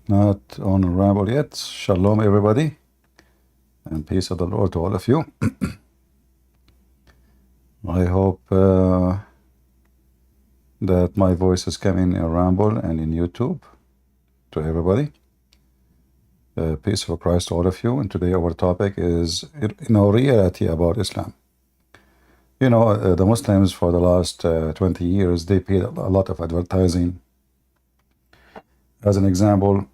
Not on a ramble yet. Shalom, everybody, and peace of the Lord to all of you. I hope that my voice is coming in Ramble and in YouTube to everybody. Peace of Christ to all of you. And today our topic is, reality about Islam. The Muslims for the last 20 years, they paid a lot of advertising. As an example,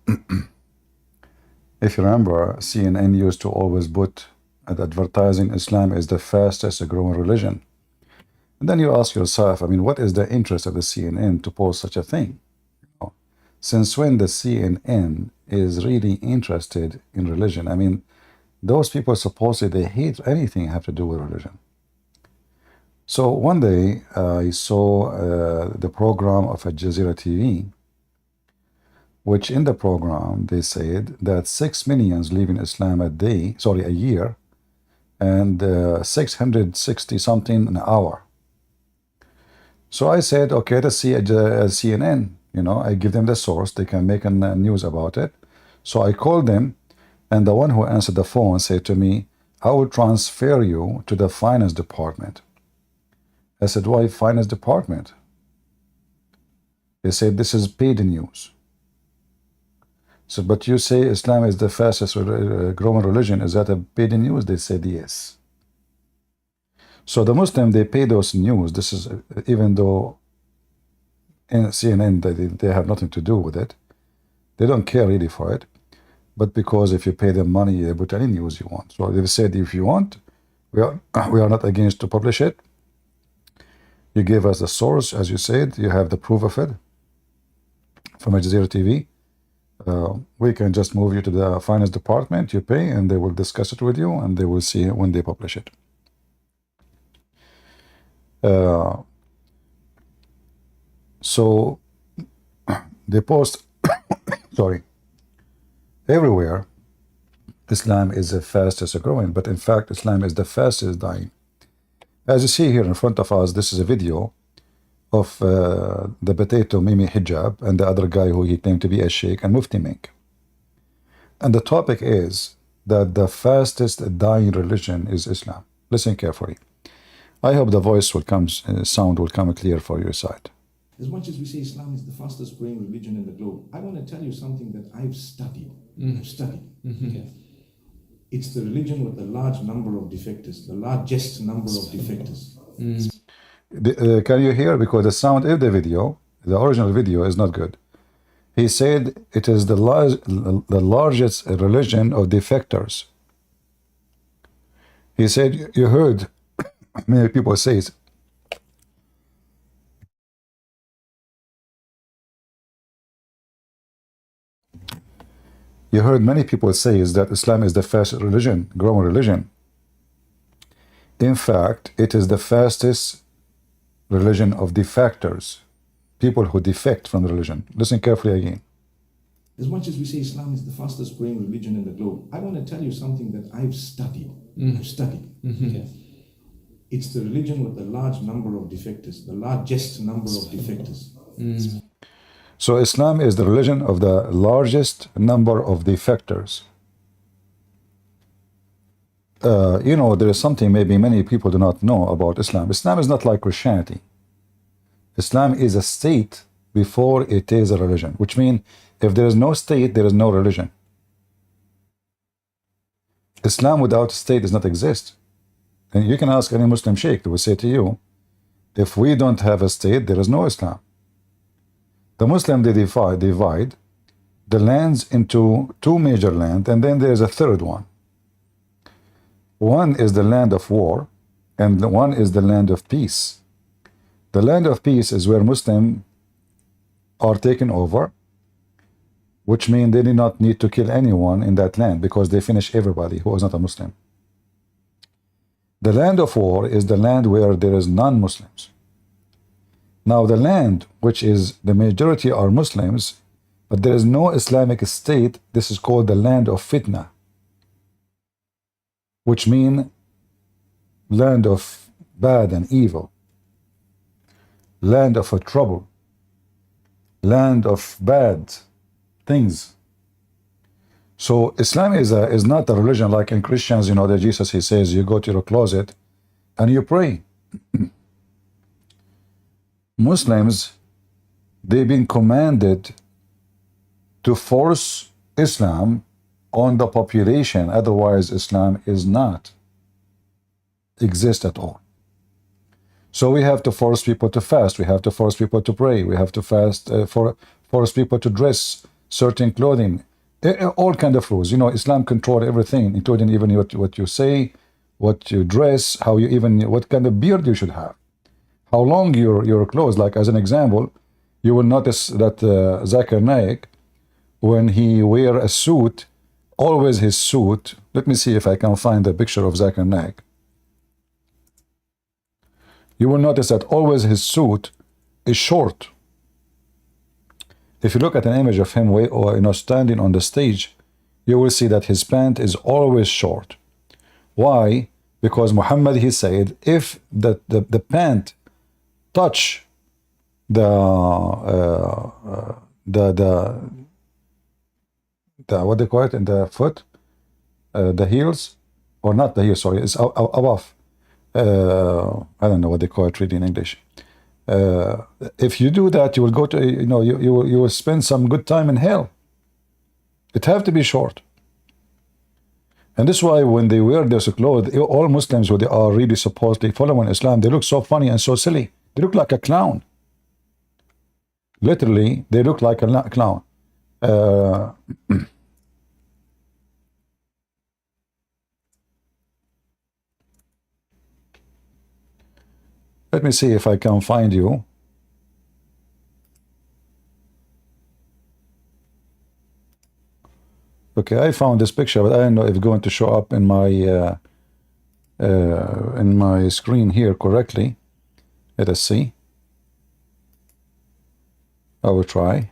if you remember, CNN used to always put at advertising, Islam is the fastest growing religion. And then you ask yourself, what is the interest of the CNN to post such a thing? Since when the CNN is really interested in religion? Those people supposedly they hate anything have to do with religion. So one day I saw the program of Al Jazeera TV, which in the program they said that 6 millions leave in Islam a year, and 660 something an hour. So I said, okay, let's see a CNN. I give them the source. They can make a news about it. So I called them, and the one who answered the phone said to me, I will transfer you to the finance department. I said, why finance department? They said, this is paid news. So, but you say Islam is the fastest growing religion. Is that a paid news? They said, yes. So the Muslim, they pay those news. This is, even though in CNN, they have nothing to do with it. They don't care really for it. But because if you pay them money, they put any news you want. So they said, if you want, we are not against to publish it. You give us the source, as you said, you have the proof of it from Al Jazeera TV. We can just move you to the finance department, you pay, and they will discuss it with you, and they will see when they publish it. So they post, sorry, everywhere, Islam is the fastest growing, but in fact, Islam is the fastest dying. As you see here in front of us, this is a video of the potato Mimi Hijab and the other guy who he claimed to be a sheikh and Mufti Mink. And the topic is that the fastest dying religion is Islam. Listen carefully. I hope the voice will come, sound will come clear for your side. As much as we say Islam is the fastest growing religion in the globe, I want to tell you something that I've studied. Okay. It's the religion with the large number of defectors, the largest number of defectors. Can you hear? Because the sound in the video, the original video, is not good. He said it is the largest religion of defectors. He said, you heard many people say it. You heard many people say is that Islam is the fastest religion, growing religion. In fact, it is the fastest religion of defectors, people who defect from the religion. Listen carefully again. As much as we say Islam is the fastest growing religion in the globe, I want to tell you something that I've studied. Okay. It's the religion with the large number of defectors, the largest number of defectors. So Islam is the religion of the largest number of defectors. There is something maybe many people do not know about Islam. Islam is not like Christianity. Islam is a state before it is a religion, which means if there is no state, there is no religion. Islam without state does not exist. And you can ask any Muslim sheikh, they will say to you, if we don't have a state, there is no Islam. The Muslim, they divide the lands into two major lands, and then there is a third one. One is the land of war, and one is the land of peace. The land of peace is where Muslims are taken over, which means they do not need to kill anyone in that land because they finish everybody who is not a Muslim. The land of war is the land where there is non-Muslims. Now the land which is the majority are Muslims, but there is no Islamic state, this is called the land of fitna, which means land of bad and evil, land of trouble, land of bad things, So Islam is not a religion like in Christians, you know, that Jesus, he says, you go to your closet and you pray. Muslims, they've been commanded to force Islam on the population. Otherwise, Islam is not exist at all. So we have to force people to fast. We have to force people to pray. We have to force people to dress certain clothing. All kind of rules. You know, Islam control everything, including even what you say, what you dress, how you even, what kind of beard you should have, how long your clothes. Like as an example, you will notice that Zakir Naik, when he wear a suit, always his suit. Let me see if I can find a picture of Zakir Naik. You will notice that always his suit is short. If you look at an image of him standing on the stage, you will see that his pant is always short. Why? Because Muhammad, he said, if the pant touch the what they call it in the foot, the heels, or not the heels, sorry, it's above. I don't know what they call it really in English. If you do that, you will go to, you will spend some good time in hell. It have to be short. And this is why when they wear those clothes, all Muslims who they are really supposedly following Islam, they look so funny and so silly. They look like a clown. Literally, they look like a clown. Let me see if I can find you. Okay, I found this picture, but I don't know if it's going to show up in my screen here correctly. Let us see. I will try.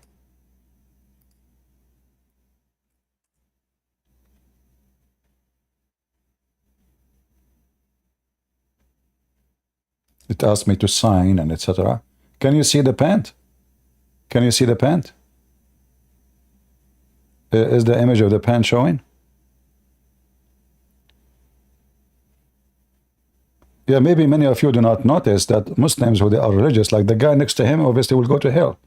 It asked me to sign and etc. Can you see the pant? Can you see the pant? Is the image of the pant showing? Yeah, maybe many of you do not notice that Muslims who they are religious, like the guy next to him, obviously will go to hell.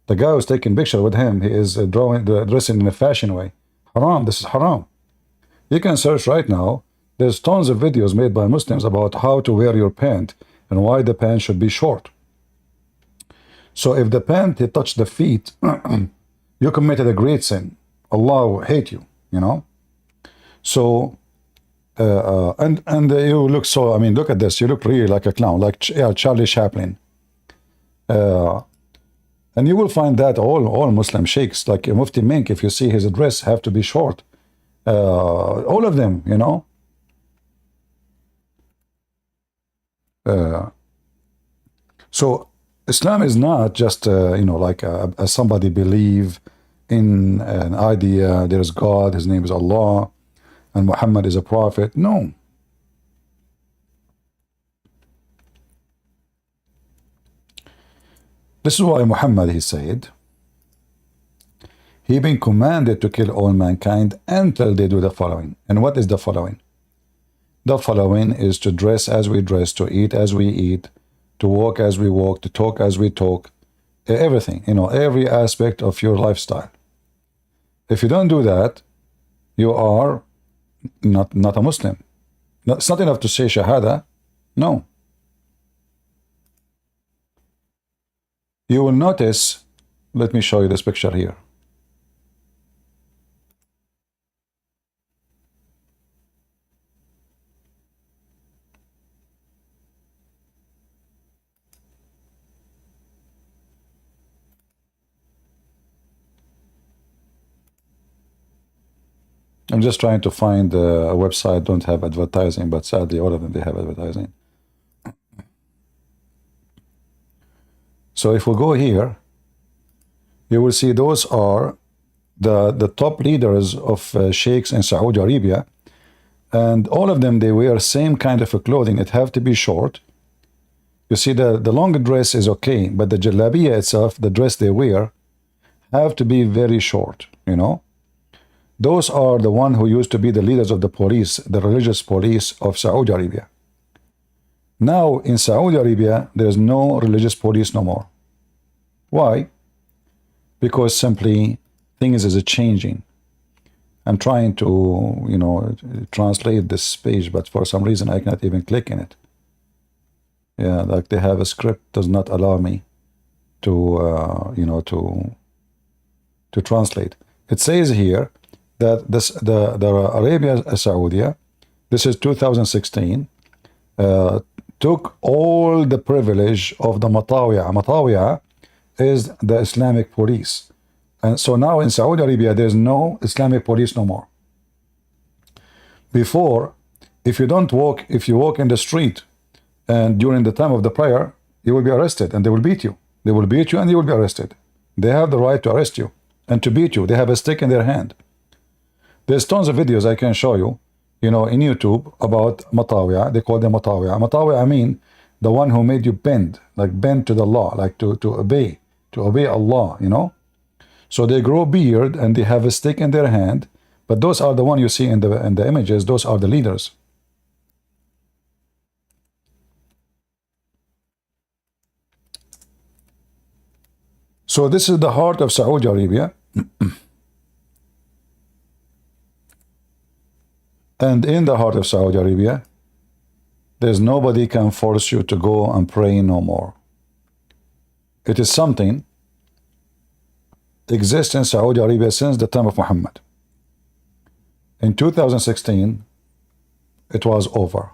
The guy who's taking picture with him, he is dressing in a fashion way. Haram, this is haram. You can search right now. There's tons of videos made by Muslims about how to wear your pant and why the pant should be short. So if the pant touched the feet, you committed a great sin. Allah will hate you, you know. So and you look so, I mean, look at this. You look really like a clown, like Charlie Chaplin. And you will find that all Muslim sheikhs, like Mufti Mink, if you see his dress, have to be short. All of them, you know. So Islam is not just like somebody believe in an idea. There's God, his name is Allah, and Muhammad is a prophet. No. This is why Muhammad, he said, he been commanded to kill all mankind until they do the following. And what is the following? The following is to dress as we dress, to eat as we eat, to walk as we walk, to talk as we talk, everything, every aspect of your lifestyle. If you don't do that, you are not a Muslim. It's not enough to say Shahada. No. You will notice, let me show you this picture here. I'm just trying to find a website don't have advertising, but sadly all of them, they have advertising. So if we go here, you will see those are the top leaders of sheikhs in Saudi Arabia, and all of them, they wear same kind of clothing. It have to be short. You see, the long dress is okay, but the jalabiya itself, the dress they wear, have to be very short, Those are the one who used to be the leaders of the police, the religious police of Saudi Arabia. Now in Saudi Arabia, there is no religious police no more. Why? Because simply things is changing. I'm trying to, translate this page, but for some reason I cannot even click in it. Yeah, like they have a script does not allow me to, to translate. It says here that the Arabia Saudi, this is 2016, took all the privilege of the Matawiya. Matawiya is the Islamic police. And so now in Saudi Arabia, there's no Islamic police no more. Before, if you walk in the street and during the time of the prayer, you will be arrested and they will beat you. They will beat you and you will be arrested. They have the right to arrest you and to beat you. They have a stick in their hand. There's tons of videos I can show you, in YouTube about Matawiya. They call them Matawiya. Matawiya, I mean the one who made you bend to the law, like to obey Allah, So they grow beard and they have a stick in their hand, but those are the one you see in the images. Those are the leaders. So this is the heart of Saudi Arabia. And in the heart of Saudi Arabia, there's nobody can force you to go and pray no more. It is something exists in Saudi Arabia since the time of Muhammad. In 2016, it was over.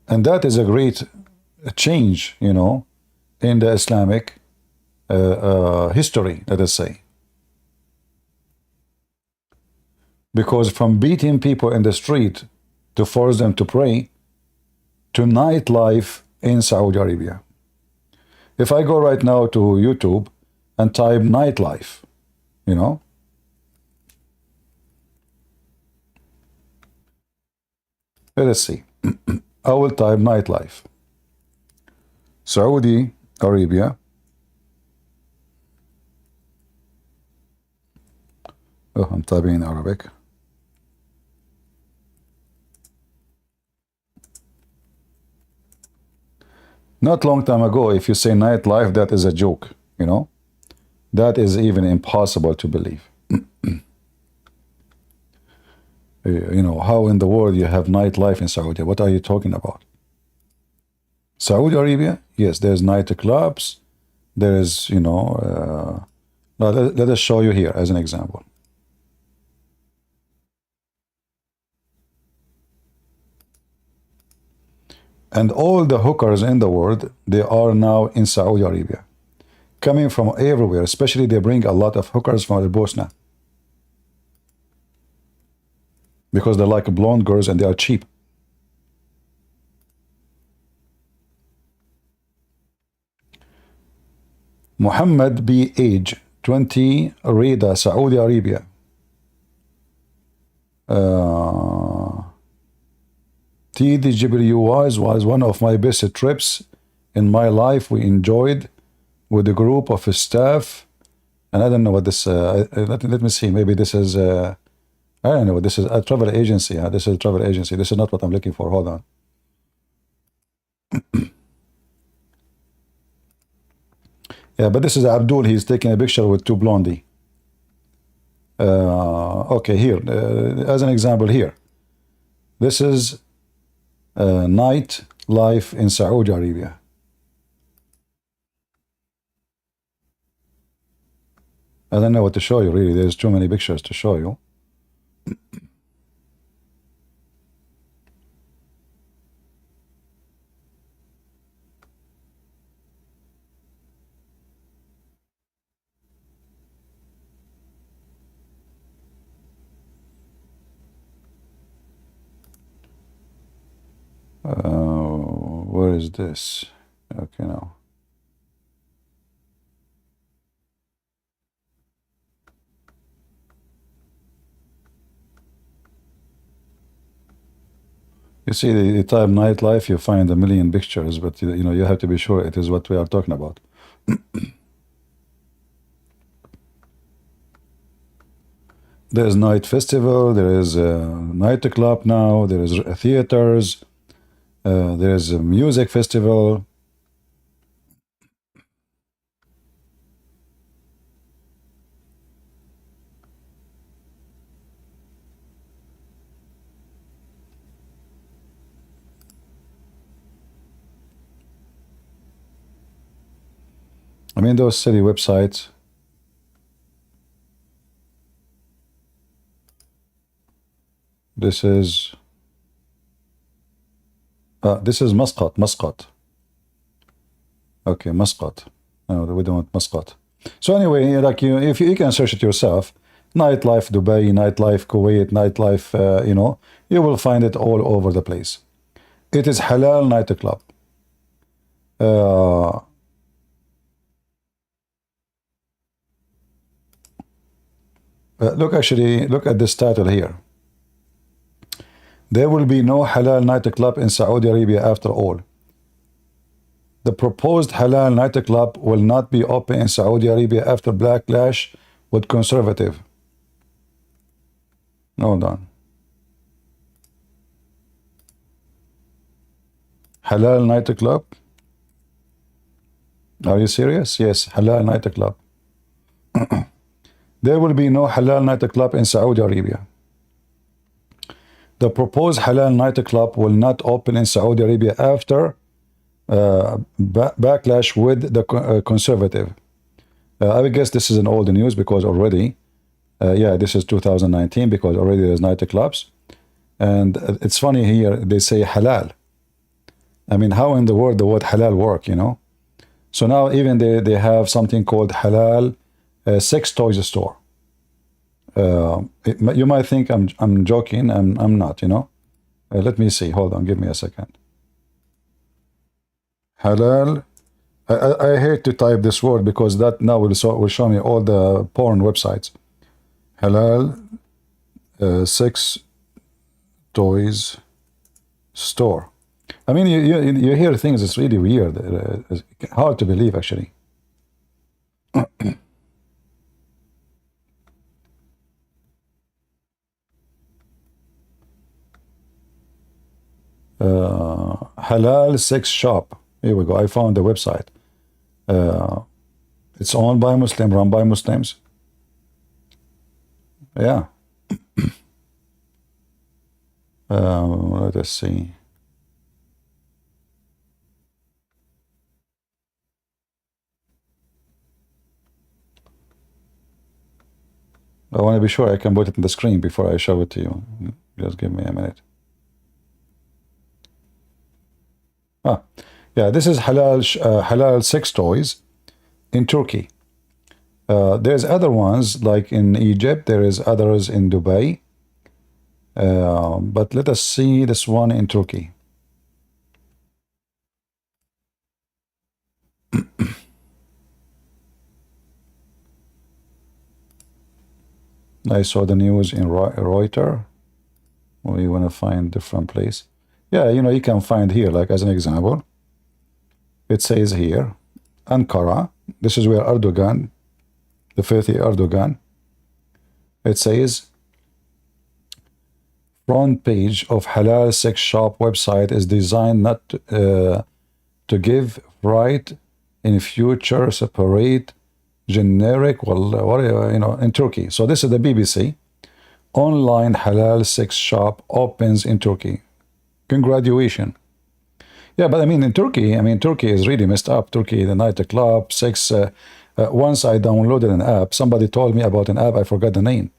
And that is a great change, in the Islamic history, let us say. Because from beating people in the street to force them to pray, to nightlife in Saudi Arabia. If I go right now to YouTube and type nightlife, let us see. I will type nightlife. Saudi Arabia. Oh, I'm typing in Arabic. Not long time ago, if you say nightlife, that is a joke, That is even impossible to believe. How in the world you have nightlife in Saudi? What are you talking about? Saudi Arabia, yes, there's nightclubs. There is, let us show you here as an example. And all the hookers in the world, they are now in Saudi Arabia. Coming from everywhere, especially they bring a lot of hookers from the Bosnia. Because they like blonde girls and they are cheap. Muhammad B. age 20, Riyadh, Saudi Arabia. TDWIs was one of my best trips in my life. We enjoyed with a group of staff. And I don't know what this, let me see, maybe this is, I don't know, this is a travel agency. This is a travel agency. This is not what I'm looking for. Hold on. Yeah, but this is Abdul. He's taking a picture with two blondie. Okay, here, as an example here. This is night life in Saudi Arabia. I don't know what to show you, really. There's too many pictures to show you. Where is this? Okay, now. You see, you type nightlife, you find a million pictures, but you know, you have to be sure it is what we are talking about. There is night festival, there is a nightclub now, there is theaters, there is a music festival. I mean, those silly websites. This is Muscat, Muscat. Okay, Muscat. No, we don't want Muscat. So anyway, like if you can search it yourself, nightlife Dubai, nightlife Kuwait, nightlife, you know, you will find it all over the place. It is halal nightclub. Look at this title here. There will be no halal nightclub in Saudi Arabia after all. The proposed halal nightclub will not be open in Saudi Arabia after backlash with conservative. Hold on. Halal nightclub? Are you serious? Yes, halal nightclub. There will be no halal nightclub in Saudi Arabia. The proposed halal nightclub will not open in Saudi Arabia after backlash with the conservative. I would guess this is an old news because already, yeah, this is 2019 because already there's nightclubs. And it's funny here, they say halal. I mean, how in the world the word halal work, you know? So now even they have something called halal sex toys store. You might think I'm joking. I'm not, you know. Let me see. Hold on. Give me a second. Halal. I hate to type this word because that now will show me all the porn websites. Halal sex toys store. I mean, you hear things. It's really weird. It's hard to believe, actually. Halal sex shop. Here we go. I found the website. It's owned by Muslim, run by Muslims. Yeah. Let us see. I want to be sure I can put it on the screen before I show it to you. Just give me a minute. Yeah, this is halal sex toys in Turkey. There's other ones like in Egypt. There is others in Dubai. But let us see this one in Turkey. I saw the news in Reuters. We want to find different place. Yeah, you know, you can find here, like as an example. It says here, Ankara. This is where Erdogan, the filthy Erdogan. It says, front page of halal sex shop website is designed not to give right in future separate generic, well, whatever, you know, in Turkey. So this is the BBC. Online halal sex shop opens in Turkey. Congratulations. Yeah, but I mean, in Turkey, Turkey is really messed up. Turkey, the nightclub, sex. Once I downloaded an app, somebody told me about an app, I forgot the name.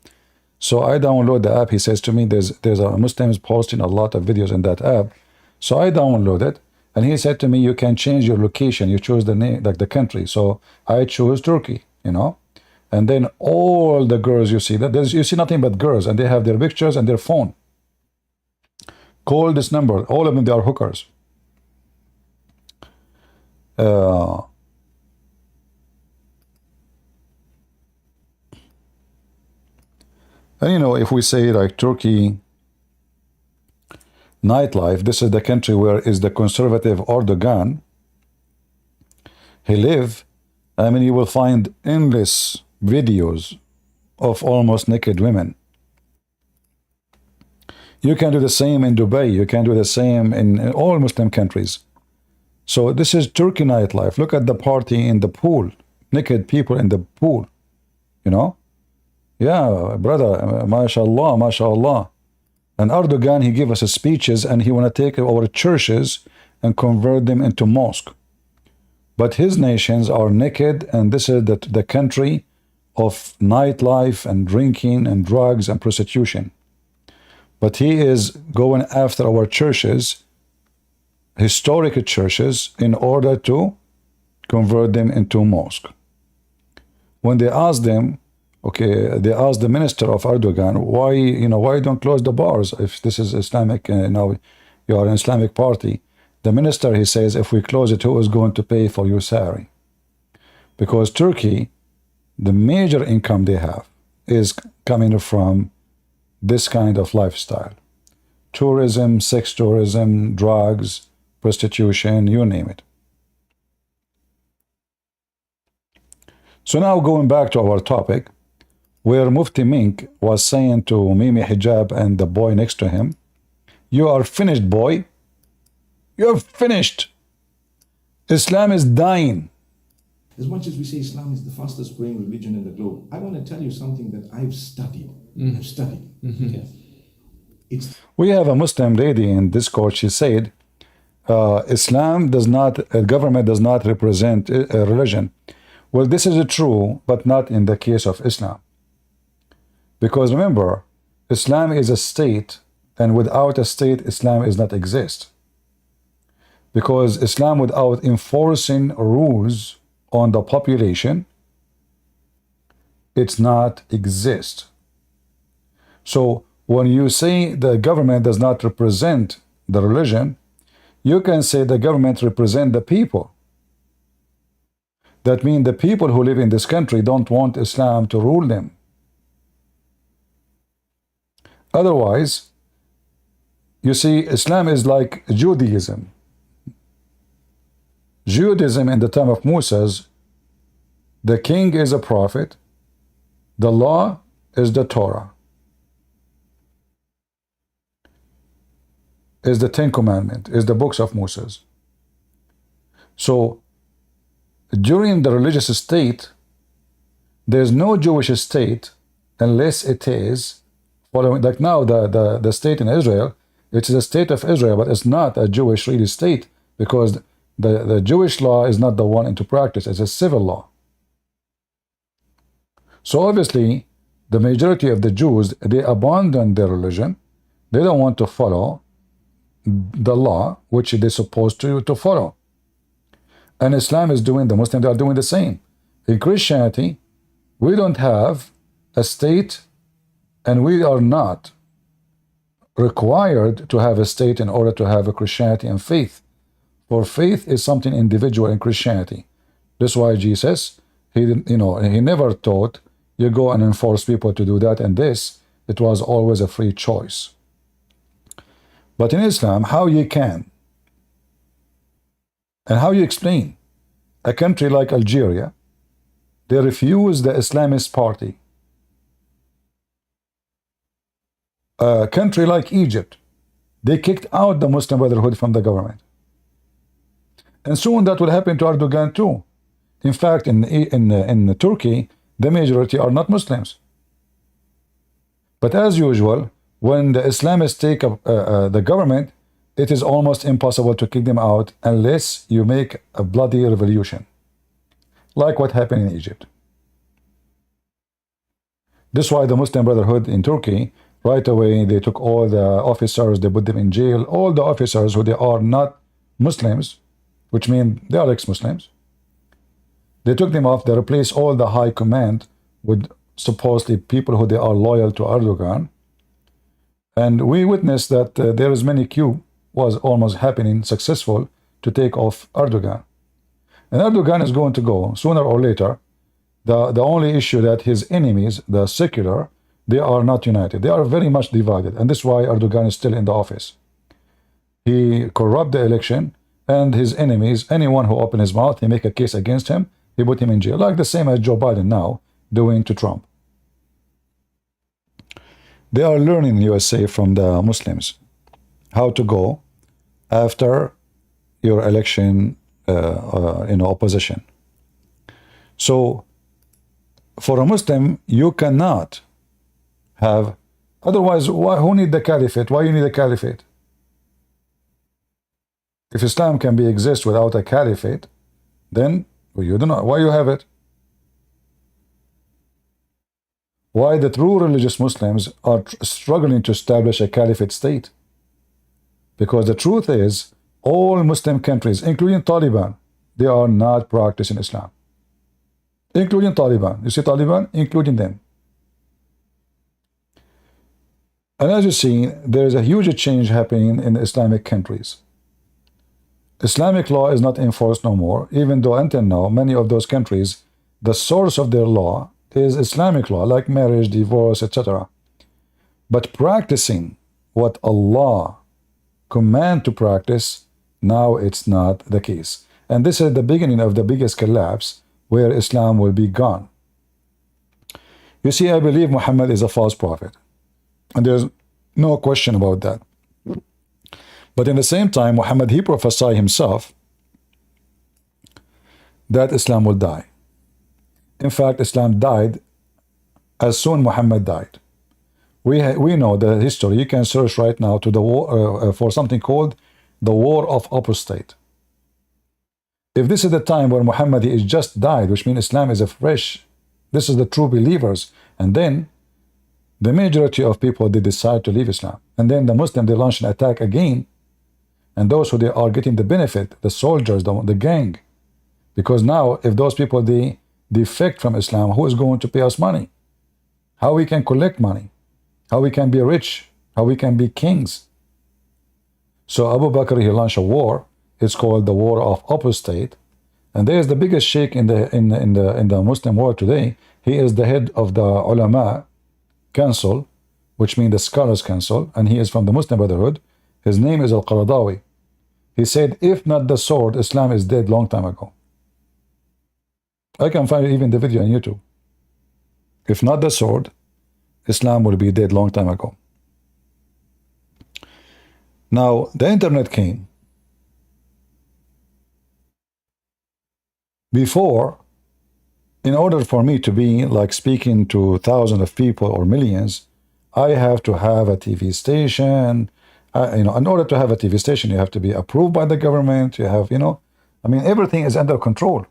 So I download the app. He says to me, there's a Muslims posting a lot of videos in that app. So I download it, and he said to me, you can change your location. You choose the name, like the country. So I choose Turkey, you know. And then all the girls you see, you see nothing but girls, and they have their pictures and their phone. Call this number. All of them, they are hookers. And you know, if we say like Turkey, nightlife. This is the country where is the conservative Erdogan. He live. I mean, you will find endless videos of almost naked women. You can do the same in Dubai. You can do the same in all Muslim countries. So this is Turkey nightlife. Look at the party in the pool. Naked people in the pool. You know? Yeah, brother. MashaAllah, MashaAllah. And Erdogan, he give us speeches and he want to take our churches and convert them into mosque. But his nations are naked, and this is the country of nightlife and drinking and drugs and prostitution. But he is going after our churches, historic churches, in order to convert them into mosque. When they ask them, okay, they ask the minister of Erdogan, why don't close the bars if this is Islamic, now you are an Islamic party. The minister, he says, if we close it, who is going to pay for your salary? Because Turkey, the major income they have is coming from this kind of lifestyle. Tourism, sex tourism, drugs, prostitution, you name it. So now going back to our topic, where Mufti Mink was saying to Mimi Hijab and the boy next to him, you are finished, boy. You're finished. Islam is dying. As much as we say Islam is the fastest growing religion in the globe, I want to tell you something that I've studied. I've studied. We have a Muslim lady in Discord. She said, Islam does not, government does not represent a religion. Well, this is true, but not in the case of Islam. Because remember, Islam is a state, and without a state, Islam does not exist. Because Islam, without enforcing rules on the population, it's not exist. So when you say the government does not represent the religion, you can say the government represent the people. That means the people who live in this country don't want Islam to rule them. Otherwise, you see, Islam is like Judaism. Judaism in the time of Moses, the king is a prophet, the law is the Torah, is the Ten Commandments, is the books of Moses. So during the religious state, there's no Jewish state unless it is following, like now the state in Israel, it is a state of Israel, but it's not a Jewish really state, because the Jewish law is not the one into practice, it's a civil law. So obviously, the majority of the Jews, they abandon their religion. They don't want to follow the law, which they're supposed to follow. And Islam is doing, the Muslims are doing the same. In Christianity, we don't have a state, and we are not required to have a state in order to have a Christianity and faith. For faith is something individual in Christianity. That's why Jesus, he never taught you go and enforce people to do that and this. It was always a free choice. But in Islam, how you can, and how you explain a country like Algeria, they refuse the Islamist party. A country like Egypt, they kicked out the Muslim Brotherhood from the government. And soon that will happen to Erdogan too. In fact, in Turkey, the majority are not Muslims. But as usual, when the Islamists take up the government, it is almost impossible to kick them out unless you make a bloody revolution, like what happened in Egypt. This is why the Muslim Brotherhood in Turkey, right away, they took all the officers, they put them in jail, all the officers who they are not Muslims, which means they are ex-Muslims. They took them off, they replaced all the high command with supposedly people who they are loyal to Erdogan. And we witnessed that there is many coup was almost happening, successful, to take off Erdogan. And Erdogan is going to go, sooner or later. The only issue that his enemies, the secular, they are not united. They are very much divided. And this is why Erdogan is still in the office. He corrupt the election, and his enemies, anyone who open his mouth, he make a case against him, he put him in jail, like the same as Joe Biden now doing to Trump. They are learning in USA from the Muslims how to go after your election opposition. So for a Muslim, you cannot have, otherwise, who need the caliphate? Why you need a caliphate? If Islam can be exist without a caliphate, then you don't know why you have it. Why the true religious Muslims are struggling to establish a caliphate state? Because the truth is, all Muslim countries, including Taliban, they are not practicing Islam. Including Taliban. You see Taliban? Including them. And as you see, there is a huge change happening in Islamic countries. Islamic law is not enforced no more, even though until now, many of those countries, the source of their law is Islamic law, like marriage, divorce, etc. But practicing what Allah command to practice, now it's not the case. And this is the beginning of the biggest collapse where Islam will be gone. You see, I believe Muhammad is a false prophet. And there's no question about that. But in the same time, Muhammad, he prophesied himself that Islam will die. In fact, Islam died as soon Muhammad died. We know the history. You can search right now to the war for something called the War of Apostate. If this is the time where Muhammad is just died, which means Islam is afresh, this is the true believers, and then the majority of people, they decide to leave Islam, and then the Muslim, they launch an attack again, and those who they are getting the benefit, the soldiers, the gang, because now if those people they defect from Islam, who is going to pay us money? How we can collect money? How we can be rich? How we can be kings? So Abu Bakr, he launched a war. It's called the War of Apostate, and there is the biggest sheikh in the Muslim world today. He is the head of the Ulama Council, which means the Scholars Council, and he is from the Muslim Brotherhood. His name is Al-Qaradawi. He said, if not the sword, Islam is dead long time ago. I can find even the video on YouTube. If not the sword, Islam will be dead long time ago. Now, the internet came. Before, in order for me to be like speaking to thousands of people or millions, I have to have a TV station. In order to have a TV station, you have to be approved by the government. You have, everything is under control.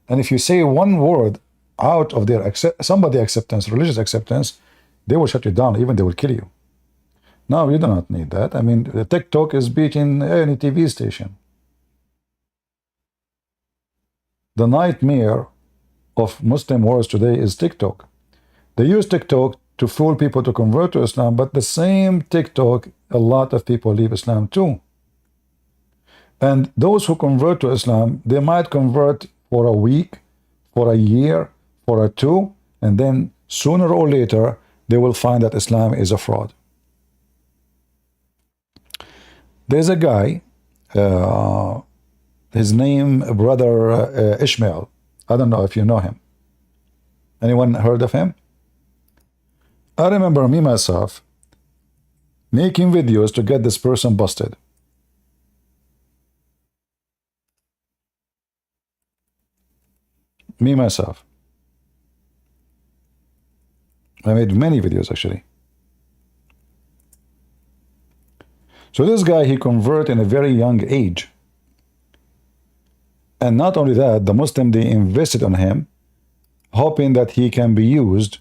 And if you say one word out of their somebody acceptance, religious acceptance, they will shut you down, even they will kill you. Now, you do not need that. The TikTok is beating any TV station. The nightmare of Muslim wars today is TikTok. They use TikTok to fool people to convert to Islam, but the same TikTok, a lot of people leave Islam too. And those who convert to Islam, they might convert for a week, for a year, for a two, and then sooner or later, they will find that Islam is a fraud. There's a guy, his name, Brother Ishmael. I don't know if you know him. Anyone heard of him? I remember me, myself, making videos to get this person busted. Me, myself. I made many videos, actually. So this guy, he converted in a very young age. And not only that, the Muslim, they invested on him, hoping that he can be used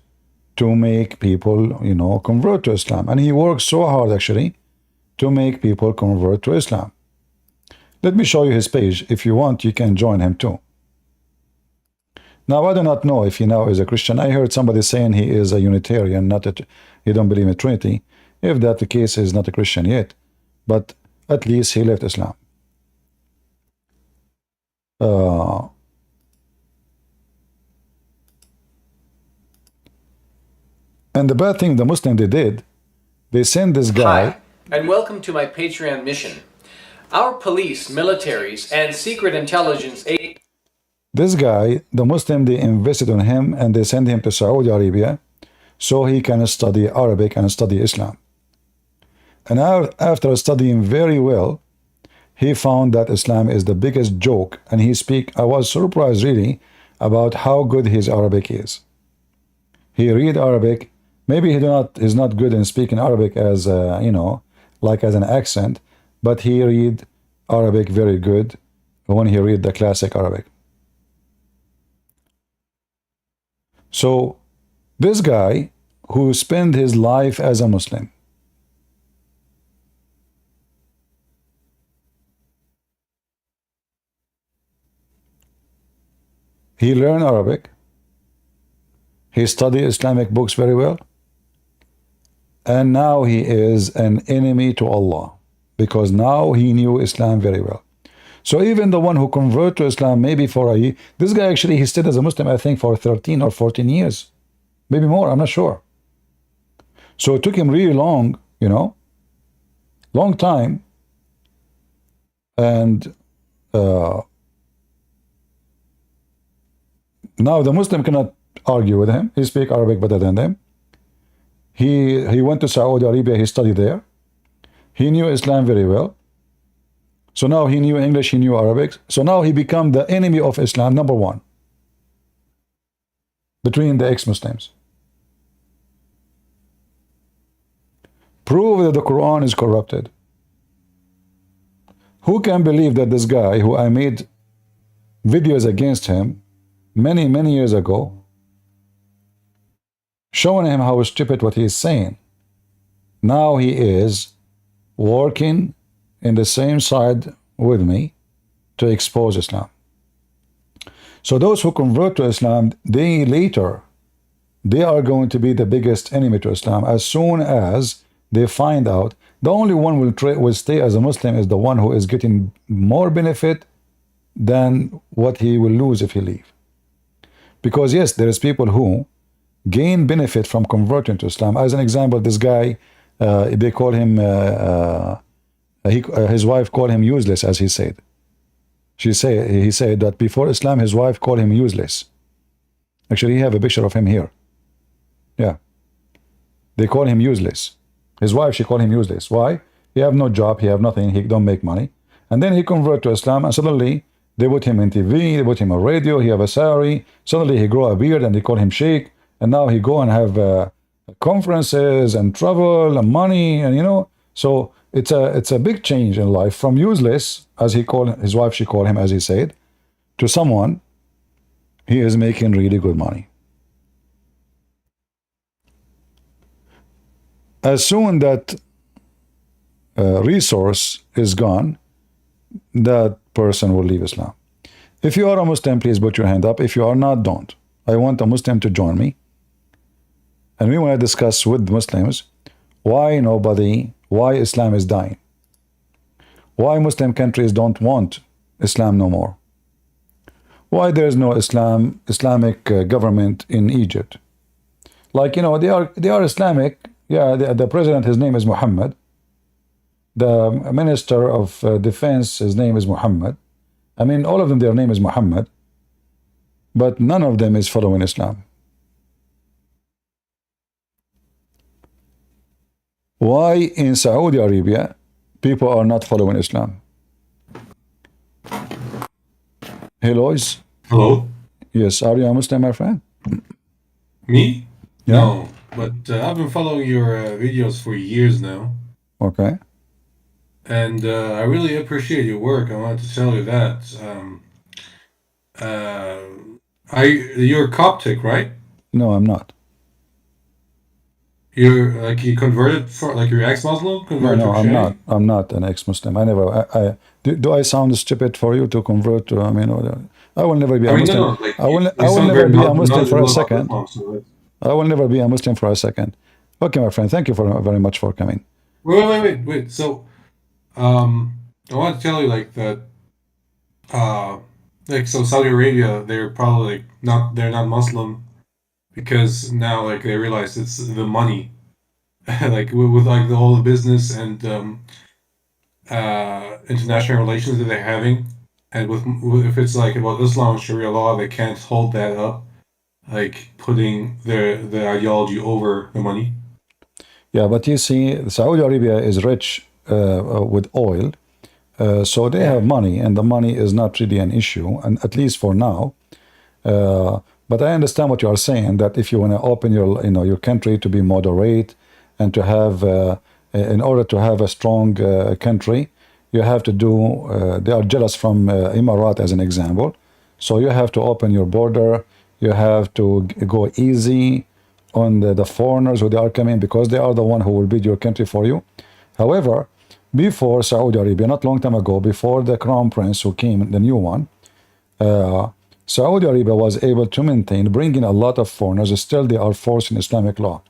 to make people, convert to Islam. And he worked so hard, actually, to make people convert to Islam. Let me show you his page. If you want, you can join him too. Now, I do not know if he now is a Christian. I heard somebody saying he is a Unitarian, he don't believe in Trinity. If that the case, is not a Christian yet. But at least he left Islam. And the bad thing the Muslim they did, they sent this guy. Hi, and welcome to my Patreon mission. Our police, militaries, and secret intelligence agencies. This guy, the Muslim, they invested on him and they sent him to Saudi Arabia so he can study Arabic and study Islam. And after studying very well, he found that Islam is the biggest joke. And I was surprised really about how good his Arabic is. He read Arabic. Maybe he's not good in speaking Arabic as like as an accent, but he read Arabic very good when he read the classic Arabic. So this guy who spent his life as a Muslim, he learned Arabic, he studied Islamic books very well, and now he is an enemy to Allah because now he knew Islam very well. So even the one who converted to Islam maybe for a year, this guy actually he stayed as a Muslim I think for 13 or 14 years, maybe more, I'm not sure. So it took him really long, long time, and now the Muslim cannot argue with him. He speaks Arabic better than them. He went to Saudi Arabia, he studied there. He knew Islam very well. So now he knew English, he knew Arabic. So now he became the enemy of Islam, number one, between the ex-Muslims. Prove that the Quran is corrupted. Who can believe that this guy who I made videos against him many, many years ago, showing him how stupid what he is saying, now he is working in the same side with me to expose Islam. So those who convert to Islam, they are going to be the biggest enemy to Islam as soon as they find out the only one will stay as a Muslim is the one who is getting more benefit than what he will lose if he leave. Because yes, there is people who gain benefit from converting to Islam. As an example, this guy, they call him, his wife called him useless, as he said. He said that before Islam, his wife called him useless. Actually, he have a picture of him here. Yeah. They call him useless. His wife, she called him useless. Why? He have no job, he have nothing, he don't make money. And then he convert to Islam, and suddenly they put him in TV, they put him on radio, he have a salary. Suddenly he grow a beard and they call him sheikh. And now he go and have conferences and travel and money, and so it's a big change in life from useless, as he called his wife, she called him, as he said, to someone he is making really good money. As soon that resource is gone, that person will leave Islam. If you are a Muslim, please put your hand up. If you are not, don't. I want a Muslim to join me. And we want to discuss with Muslims why Islam is dying. Why Muslim countries don't want Islam no more. Why there is no Islamic government in Egypt. Like, they are Islamic. Yeah, the president, his name is Muhammad. The minister of defense, his name is Muhammad. I mean, all of them, their name is Muhammad. But none of them is following Islam. Why in Saudi Arabia people are not following Islam? Hey, Lois. Hello? Yes, are you a Muslim, my friend? Me? Yeah. No, but I've been following your videos for years now, Okay. and I really appreciate your work. I wanted to tell you that. You're Coptic, right? No, I'm not. You converted you're ex-Muslim, No, converted to I'm Christianity? not. I'm not an ex-Muslim. I never. Do I sound stupid for you to convert to? I mean, I will never be a I mean, Muslim. no, like I will you never sound very be a Muslim for a knowledgeable about second. Islam, so I will never be a Muslim for a second. Okay, my friend. Thank you very much for coming. wait. So, I want to tell you that, so Saudi Arabia, they're probably they're not Muslim because now they realize it's the money, with all the business and international relations that they're having, and if it's like about Islam and Sharia law, they can't hold that up, like putting the ideology over the money. Yeah, but you see, Saudi Arabia is rich with oil, so they have money, and the money is not really an issue, and at least for now. But I understand what you are saying, that if you want to open your, your country to be moderate and to have, in order to have a strong country, you have to do, they are jealous from Emirat as an example. So you have to open your border, you have to go easy on the foreigners who they are coming, because they are the one who will build your country for you. However, before Saudi Arabia, not long time ago, before the crown prince who came, the new one, Saudi Arabia was able to maintain, bring in a lot of foreigners. Still, they are forcing Islamic law.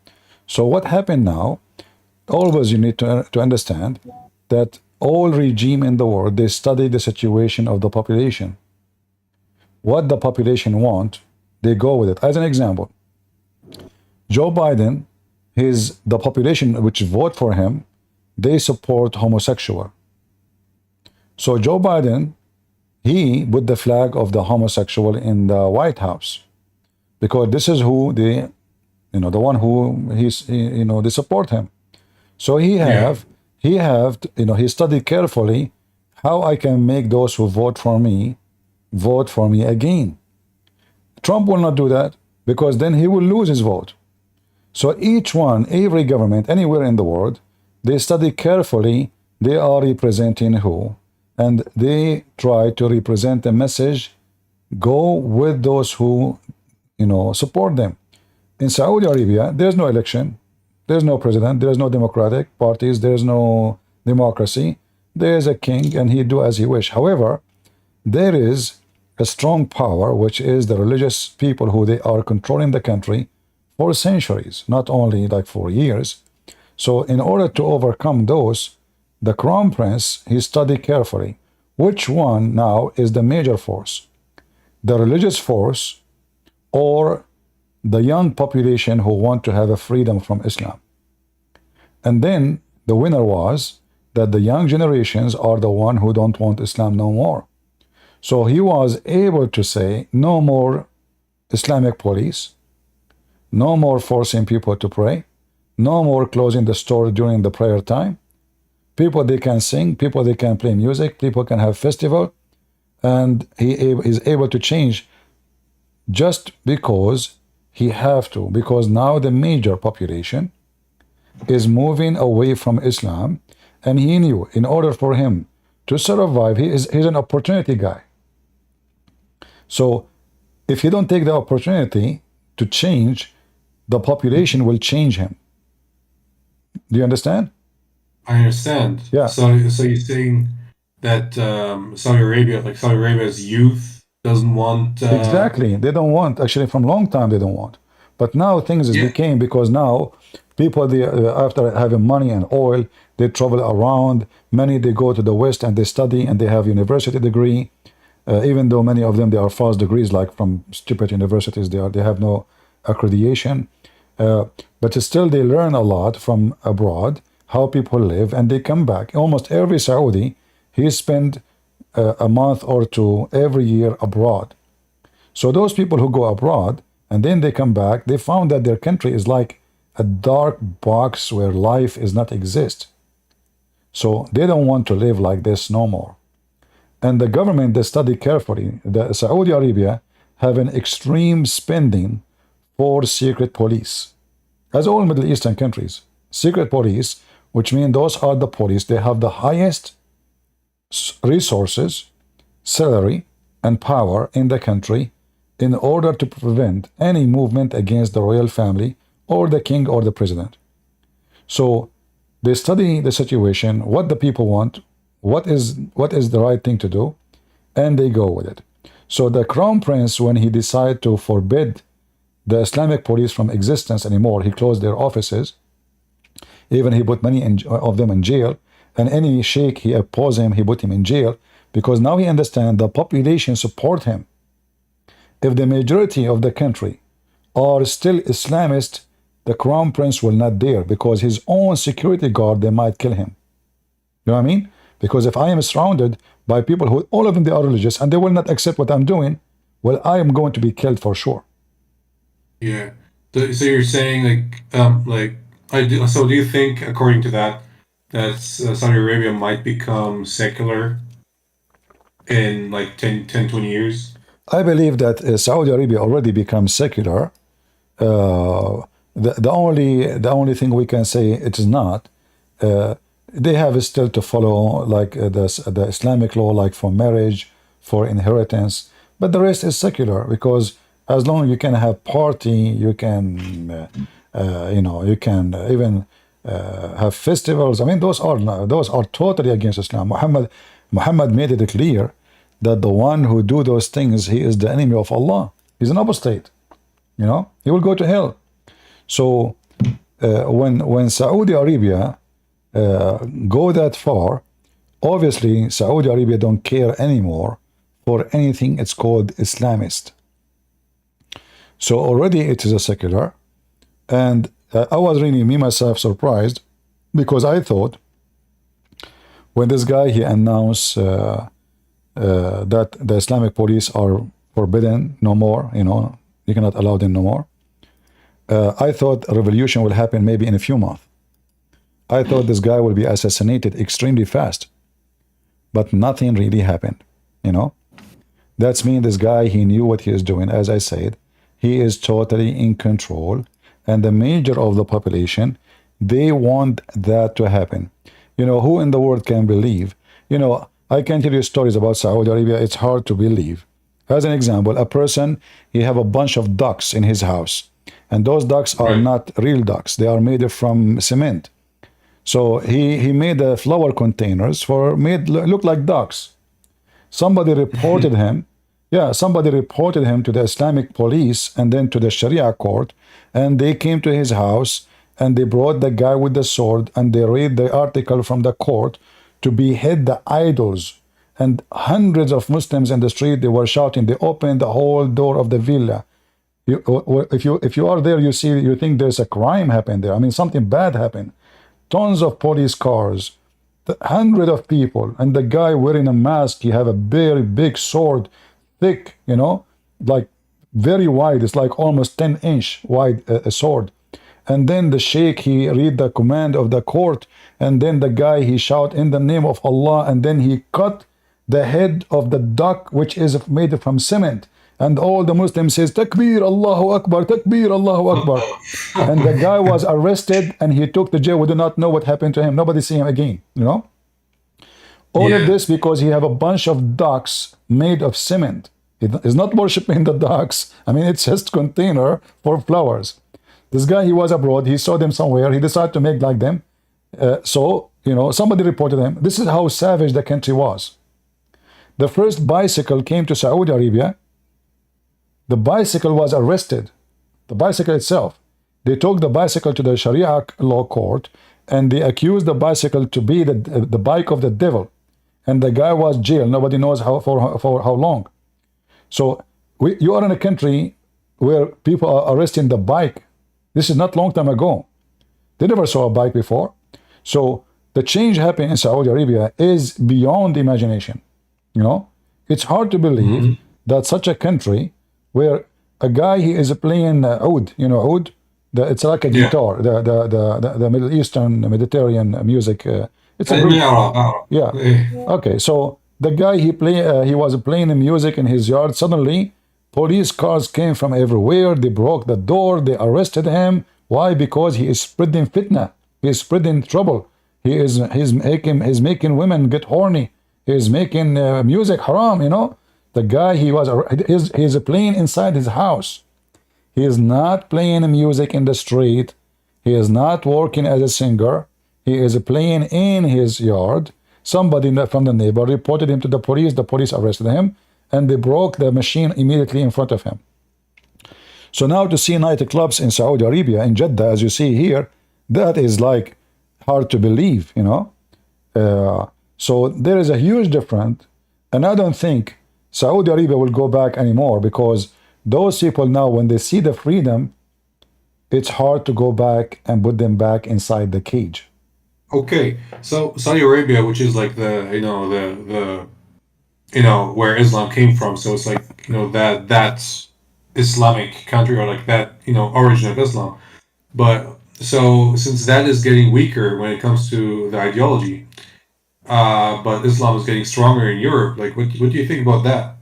So what happened now? Always you need to understand that all regime in the world, they study the situation of the population. What the population want, they go with it. As an example, Joe Biden, the population which vote for him, they support homosexual. So Joe Biden, he put the flag of the homosexual in the White House, because this is who they, the one who they support him. So he studied carefully how I can make those who vote for me again. Trump will not do that, because then he will lose his vote. So every government anywhere in the world, they study carefully, they are representing who, and they try to represent the message, go with those who, support them. In Saudi Arabia, there's no election, there's no president, there's no democratic parties, there's no democracy. There's a king, and he do as he wish. However, there is a strong power, which is the religious people who they are controlling the country for centuries, not only like for years. So in order to overcome those, the crown prince, he studied carefully which one now is the major force, the religious force or the young population who want to have a freedom from Islam. And then the winner was that the young generations are the one who don't want Islam no more. So he was able to say no more Islamic police, no more forcing people to pray, no more closing the store during the prayer time. People, they can sing, people, they can play music, people can have festival, and he is able to change just because he have to, because now the major population is moving away from Islam, and he knew in order for him to survive, he's an opportunity guy. So if he don't take the opportunity to change, the population will change him. Do you understand? I understand. Yeah. So you're saying that Saudi Arabia's youth doesn't want exactly. They don't want, actually, from long time they don't want. But now things became, because now people, they after having money and oil, they travel around. Many, they go to the West and they study and they have university degree. Even though many of them, they are false degrees, like from stupid universities, they have no accreditation. But still they learn a lot from abroad, how people live, and they come back. Almost every Saudi, he spend a month or two every year abroad. So those people who go abroad and then they come back, they found that their country is like a dark box where life is not exist. So they don't want to live like this no more. And the government, they study carefully. The Saudi Arabia have an extreme spending for secret police, as all Middle Eastern countries. Secret police, which means those are the police, they have the highest resources, salary, and power in the country in order to prevent any movement against the royal family or the king or the president. So they study the situation, what the people want, what is the right thing to do, and they go with it. So the crown prince, when he decided to forbid the Islamic police from existence anymore, he closed their offices. Even he put many of them in jail, and any sheikh he opposed him, he put him in jail, because now he understands the population support him. If the majority of the country are still Islamist, the crown prince will not dare, because his own security guard, they might kill him. You know what I mean? Because if I am surrounded by people who all of them they are religious and they will not accept what I'm doing, well, I am going to be killed for sure. Yeah. So you're saying like so do you think, according to that, that Saudi Arabia might become secular in like 20 years? I believe that Saudi Arabia already becomes secular. The only thing we can say it is not. They have still to follow like the Islamic law, like for marriage, for inheritance, but the rest is secular because as long as you can have party, you can you can even have festivals. I mean, those are totally against Islam. Muhammad made it clear that the one who do those things, he is the enemy of Allah. He's an apostate. He will go to hell. So when Saudi Arabia go that far, obviously Saudi Arabia don't care anymore for anything it's called Islamist. So already it is a secular, and I was really me myself surprised because I thought when this guy he announced that the Islamic police are forbidden no more, you cannot allow them no more. I thought a revolution will happen maybe in a few months. I thought this guy will be assassinated extremely fast, but nothing really happened. That's mean this guy, he knew what he is doing. As I said, he is totally in control, and the major of the population, they want that to happen. Who in the world can believe? I can tell you stories about Saudi Arabia. It's hard to believe. As an example, a person, he have a bunch of ducks in his house, and those ducks are not real ducks. They are made from cement. So he made the flower containers made look like ducks. Somebody reported him. Yeah, somebody reported him to the Islamic police and then to the Sharia court, and they came to his house and they brought the guy with the sword and they read the article from the court to behead the idols. And hundreds of Muslims in the street, they were shouting. They opened the whole door of the villa. If you are there, you think there's a crime happened there. I mean, something bad happened. Tons of police cars, hundreds of people, and the guy wearing a mask. He have a very big sword, thick, like very wide. It's like almost 10-inch wide a sword. And then the sheikh, he read the command of the court, and then the guy, he shout in the name of Allah, and then he cut the head of the duck, which is made from cement. And all the Muslims says, Takbir, Allahu Akbar, Takbir, Allahu Akbar. And the guy was arrested and he took to jail. We do not know what happened to him. Nobody see him again, All of this because he have a bunch of ducks made of cement. He is not worshiping the ducks. I mean, it's just container for flowers. This guy, he was abroad. He saw them somewhere. He decided to make like them. Somebody reported him. This is how savage the country was. The first bicycle came to Saudi Arabia. The bicycle was arrested. The bicycle itself. They took the bicycle to the Sharia law court and they accused the bicycle to be the bike of the devil. And the guy was jailed. Nobody knows for how long. So you are in a country where people are arresting the bike. This is not long time ago. They never saw a bike before. So the change happening in Saudi Arabia is beyond imagination. It's hard to believe that such a country where a guy, he is playing oud, oud? It's like a guitar, the Middle Eastern, Mediterranean music. It's a group. Yeah. Okay, so the guy, he was playing music in his yard. Suddenly, police cars came from everywhere. They broke the door. They arrested him. Why? Because he is spreading fitna. He is spreading trouble. He's making women get horny. He's making music haram, The guy, he's playing inside his house. He is not playing music in the street. He is not working as a singer. He is playing in his yard. Somebody from the neighbor reported him to the police. The police arrested him, and they broke the machine immediately in front of him. So now to see nightclubs in Saudi Arabia, in Jeddah, as you see here, that is like hard to believe, So there is a huge difference, and I don't think Saudi Arabia will go back anymore because those people now, when they see the freedom, it's hard to go back and put them back inside the cage. Okay, so Saudi Arabia, which is like the where Islam came from, so it's like that's Islamic country, or like that origin of Islam. But so since that is getting weaker when it comes to the ideology, but Islam is getting stronger in Europe, like what do you think about that?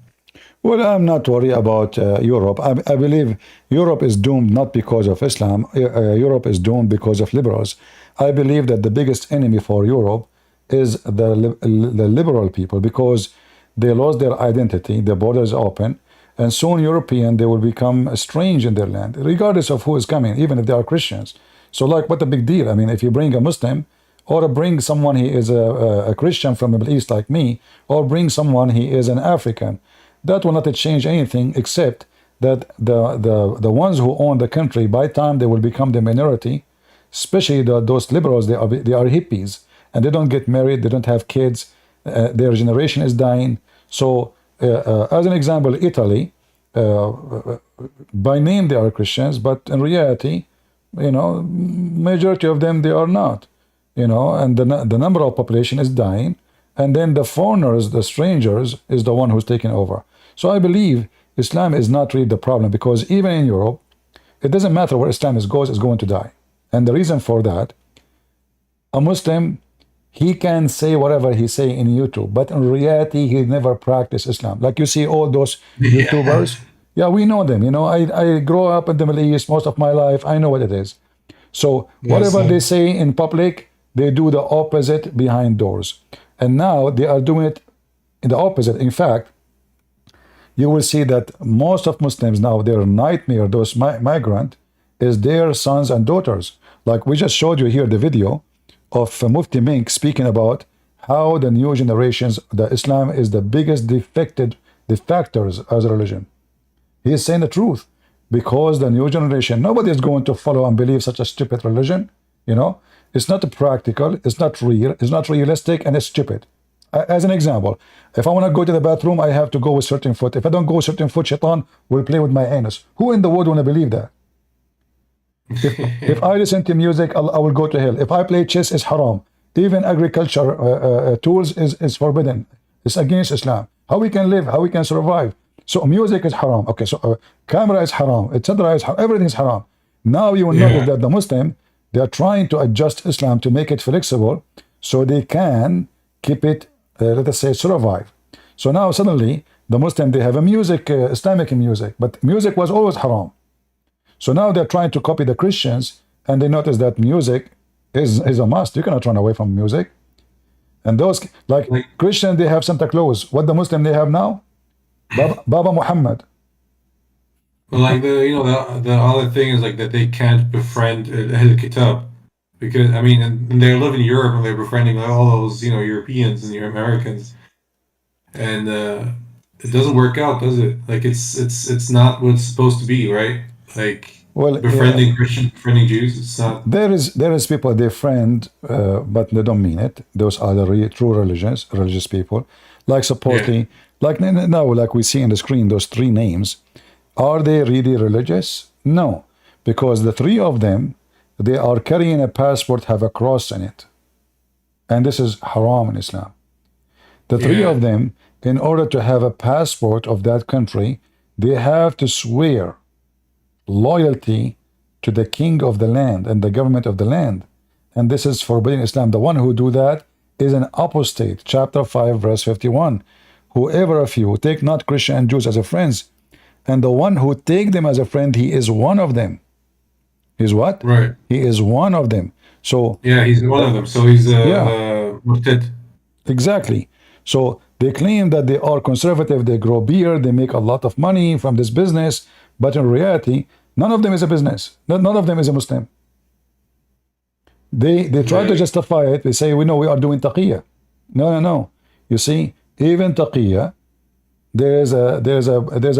Well, I'm not worried about Europe. I believe Europe is doomed not because of Islam. Europe is doomed because of liberals. I believe that the biggest enemy for Europe is the liberal people because they lost their identity. The borders open, and soon European they will become strange in their land, regardless of who is coming, even if they are Christians. So, like, what a big deal? I mean, if you bring a Muslim, or bring someone he is a Christian from the Middle East like me, or bring someone he is an African, that will not change anything except that the ones who own the country, by time they will become the minority, especially those liberals. They are hippies and they don't get married, they don't have kids, their generation is dying. So as an example, Italy, by name they are Christians, but in reality, majority of them they are not, and the number of population is dying, and then the foreigners, the strangers, is the one who's taking over. So I believe Islam is not really the problem, because even in Europe, it doesn't matter where Islam goes, is going to die. And the reason for that, a Muslim, he can say whatever he say in YouTube, but in reality, he never practiced Islam. Like you see all those Yeah. YouTubers, yeah, we know them. I grow up in the Middle East most of my life. I know what it is. So Yes. whatever they say in public, they do the opposite behind doors. And now they are doing it in the opposite. In fact, you will see that most of Muslims now, their nightmare, those migrant, is their sons and daughters. Like we just showed you here the video of Mufti Mink speaking about how the new generations, the Islam is the biggest defectors as a religion. He is saying the truth, because the new generation, nobody is going to follow and believe such a stupid religion. It's not practical, it's not real, it's not realistic, and it's stupid. As an example, if I want to go to the bathroom, I have to go with certain foot. If I don't go with certain foot, shaitan will play with my anus. Who in the world want to believe that? If I listen to music, I will go to hell. If I play chess, it's haram. Even agriculture tools is forbidden. It's against Islam. How we can live, how we can survive. So music is haram. Okay, so camera is haram, etc. is haram. Everything is haram. Now you will notice Yeah. that the Muslim, they are trying to adjust Islam to make it flexible, so they can keep it, let us say, survive. So now suddenly the Muslim, they have a music, Islamic music, but music was always haram. So now they're trying to copy the Christians, and they notice that music is a must. You cannot run away from music. And those, like Like Christians, they have Santa Claus. What the Muslim they have now? Baba Muhammad. like the other thing is like that they can't befriend Ahl Kitab, because I mean, and they live in Europe and they're befriending all those Europeans and your Americans, and it doesn't work out, does it? Like it's not what it's supposed to be, right? Like Well, befriending Christians, befriending Jews, it's not. there is people they friend, but they don't mean it. Those are the true religious people. Like Yeah. supposedly, like now, like we see in the screen, those three names. Are they really religious? No, because the three of them, they are carrying a passport, have a cross in it, and this is haram in Islam. The three Yeah. of them, in order to have a passport of that country, they have to swear loyalty to the king of the land and the government of the land. And this is forbidden in Islam. The one who do that is an apostate. Chapter 5, verse 51. Whoever of you take not Christian and Jews as a friends, and the one who take them as a friend, he is one of them. He's what? Right. He is one of them. So, Yeah, he's one of them. So he's yeah, a murtad. exactly. So they claim that they are conservative, they grow beer, they make a lot of money from this business, but in reality, none of them is a business. None of them is a Muslim. They try to Right. justify it. They say, we know we are doing taqiyya. No, no, no. You see, even taqiyya, there's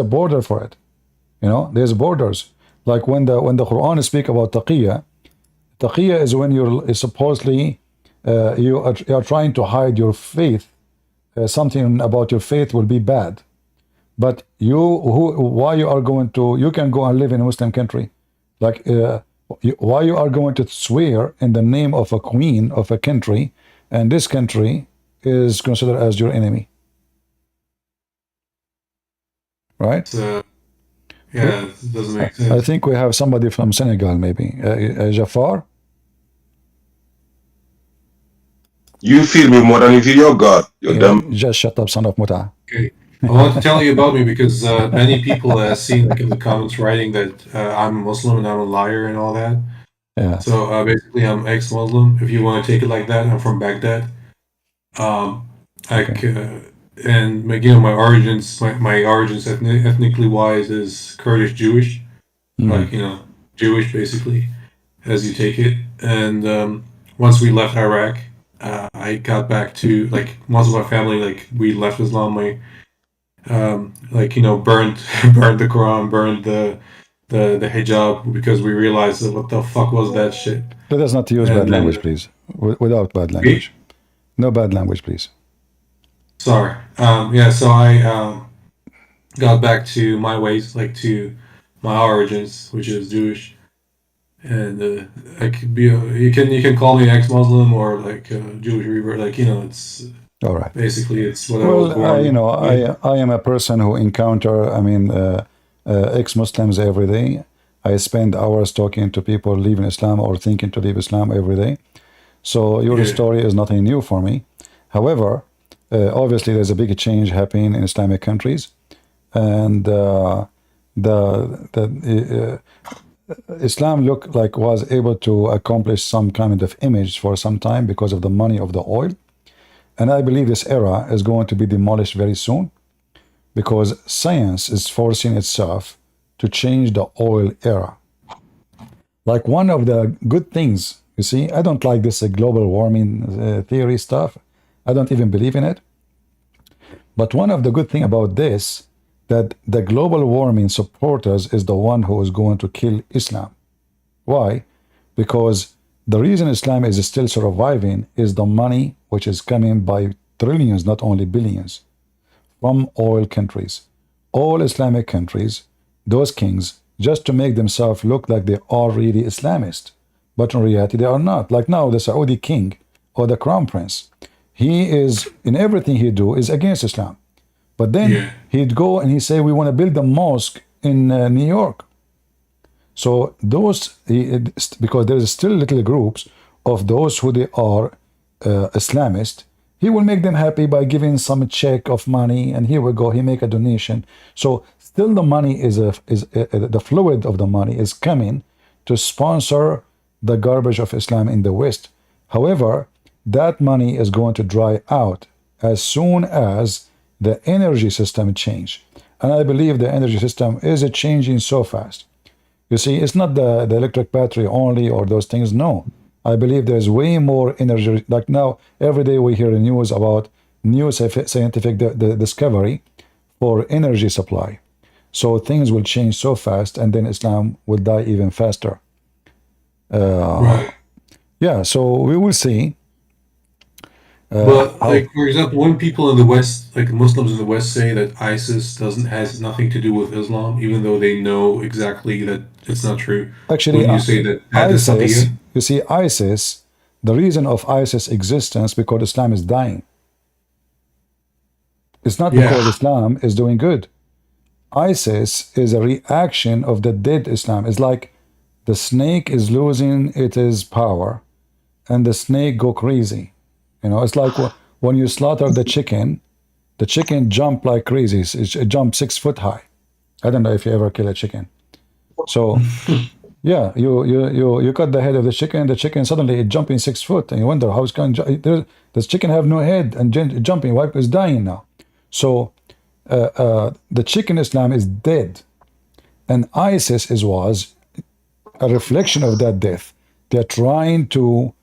a border for it. There's borders. Like when the Quran speak about taqiyya is when you're supposedly you are trying to hide your faith. Something about your faith will be bad, but why you are going to, you can go and live in a Muslim country, like Why you are going to swear in the name of a queen of a country, and this country is considered as your enemy, right? So, yeah, it doesn't make I sense. think we have somebody from Senegal, maybe. Jafar? You feel me more than you feel your God. You're Yeah, dumb. just shut up, son of Muta. Okay. I want to tell you about me because many people seen like in the comments writing that I'm a Muslim and I'm a liar and all that. Yeah. So basically, I'm ex-Muslim. If you want to take it like that, I'm from Baghdad. Like, and you know, my origins, my origins ethnically wise is Kurdish Jewish, like you know, Jewish basically, as you take it. And once we left Iraq, I got back to like most of my family, like we left Islam. My like you know, burned burned the Quran, burned the hijab because we realized that what the fuck was that shit. Let us not use And bad language, then please. Without bad language. No bad language, please. sorry. Yeah, so I got back to my ways, like to my origins, which is Jewish. And I could be you can call me ex-Muslim or like Jewish revert, like you know, it's All right. basically it's what I was Well, born. you know, with. I am a person who encounter, ex-Muslims every day. I spend hours talking to people leaving Islam or thinking to leave Islam every day. So your Yeah. story is nothing new for me. However, obviously there's a big change happening in Islamic countries, and Islam looked like was able to accomplish some kind of image for some time because of the money of the oil. And I believe this era is going to be demolished very soon because science is forcing itself to change the oil era. Like one of the good things, you see, I don't like this global warming theory stuff. I don't even believe in it. But one of the good thing about this, that the global warming supporters is the one who is going to kill Islam. Why? Because the reason Islam is still surviving is the money which is coming by trillions, not only billions, from oil countries. All Islamic countries, those kings, just to make themselves look like they are really Islamist. But in reality, they are not. Like now, the Saudi king or the crown prince, he is, in everything he do, is against Islam. But then he'd go and he'd say, we want to build a mosque in New York. So those, because there is still little groups of those who they are Islamist, he will make them happy by giving some check of money, and here we go, he make a donation. So still the money is the fluid of the money is coming to sponsor the garbage of Islam in the West. However, that money is going to dry out as soon as the energy system change. And I believe the energy system is changing so fast. You see, it's not the electric battery only or those things. No, I believe there's way more energy. Like now, every day we hear news about new scientific discovery for energy supply. So things will change so fast, and then Islam will die even faster. Right. Yeah, so we will see. But like for example, when people in the West, like Muslims in the West, say that ISIS has nothing to do with Islam, even though they know exactly that it's not true. Actually, Wouldn't you say that that is ISIS, Sabiya? you see, ISIS, the reason of ISIS existence because Islam is dying. It's not because Islam is doing good. ISIS is a reaction of the dead Islam. It's like the snake is losing its power, and the snake go crazy. You know, it's like when you slaughter the chicken jump like crazy. It jumps 6 foot high. I don't know if you ever kill a chicken. So yeah, you cut the head of the chicken suddenly it jumping 6 foot, and you wonder how it's going. Does chicken have no head and jumping? Why? It's dying now. So the chicken Islam is dead, and ISIS was a reflection of that death. They're trying to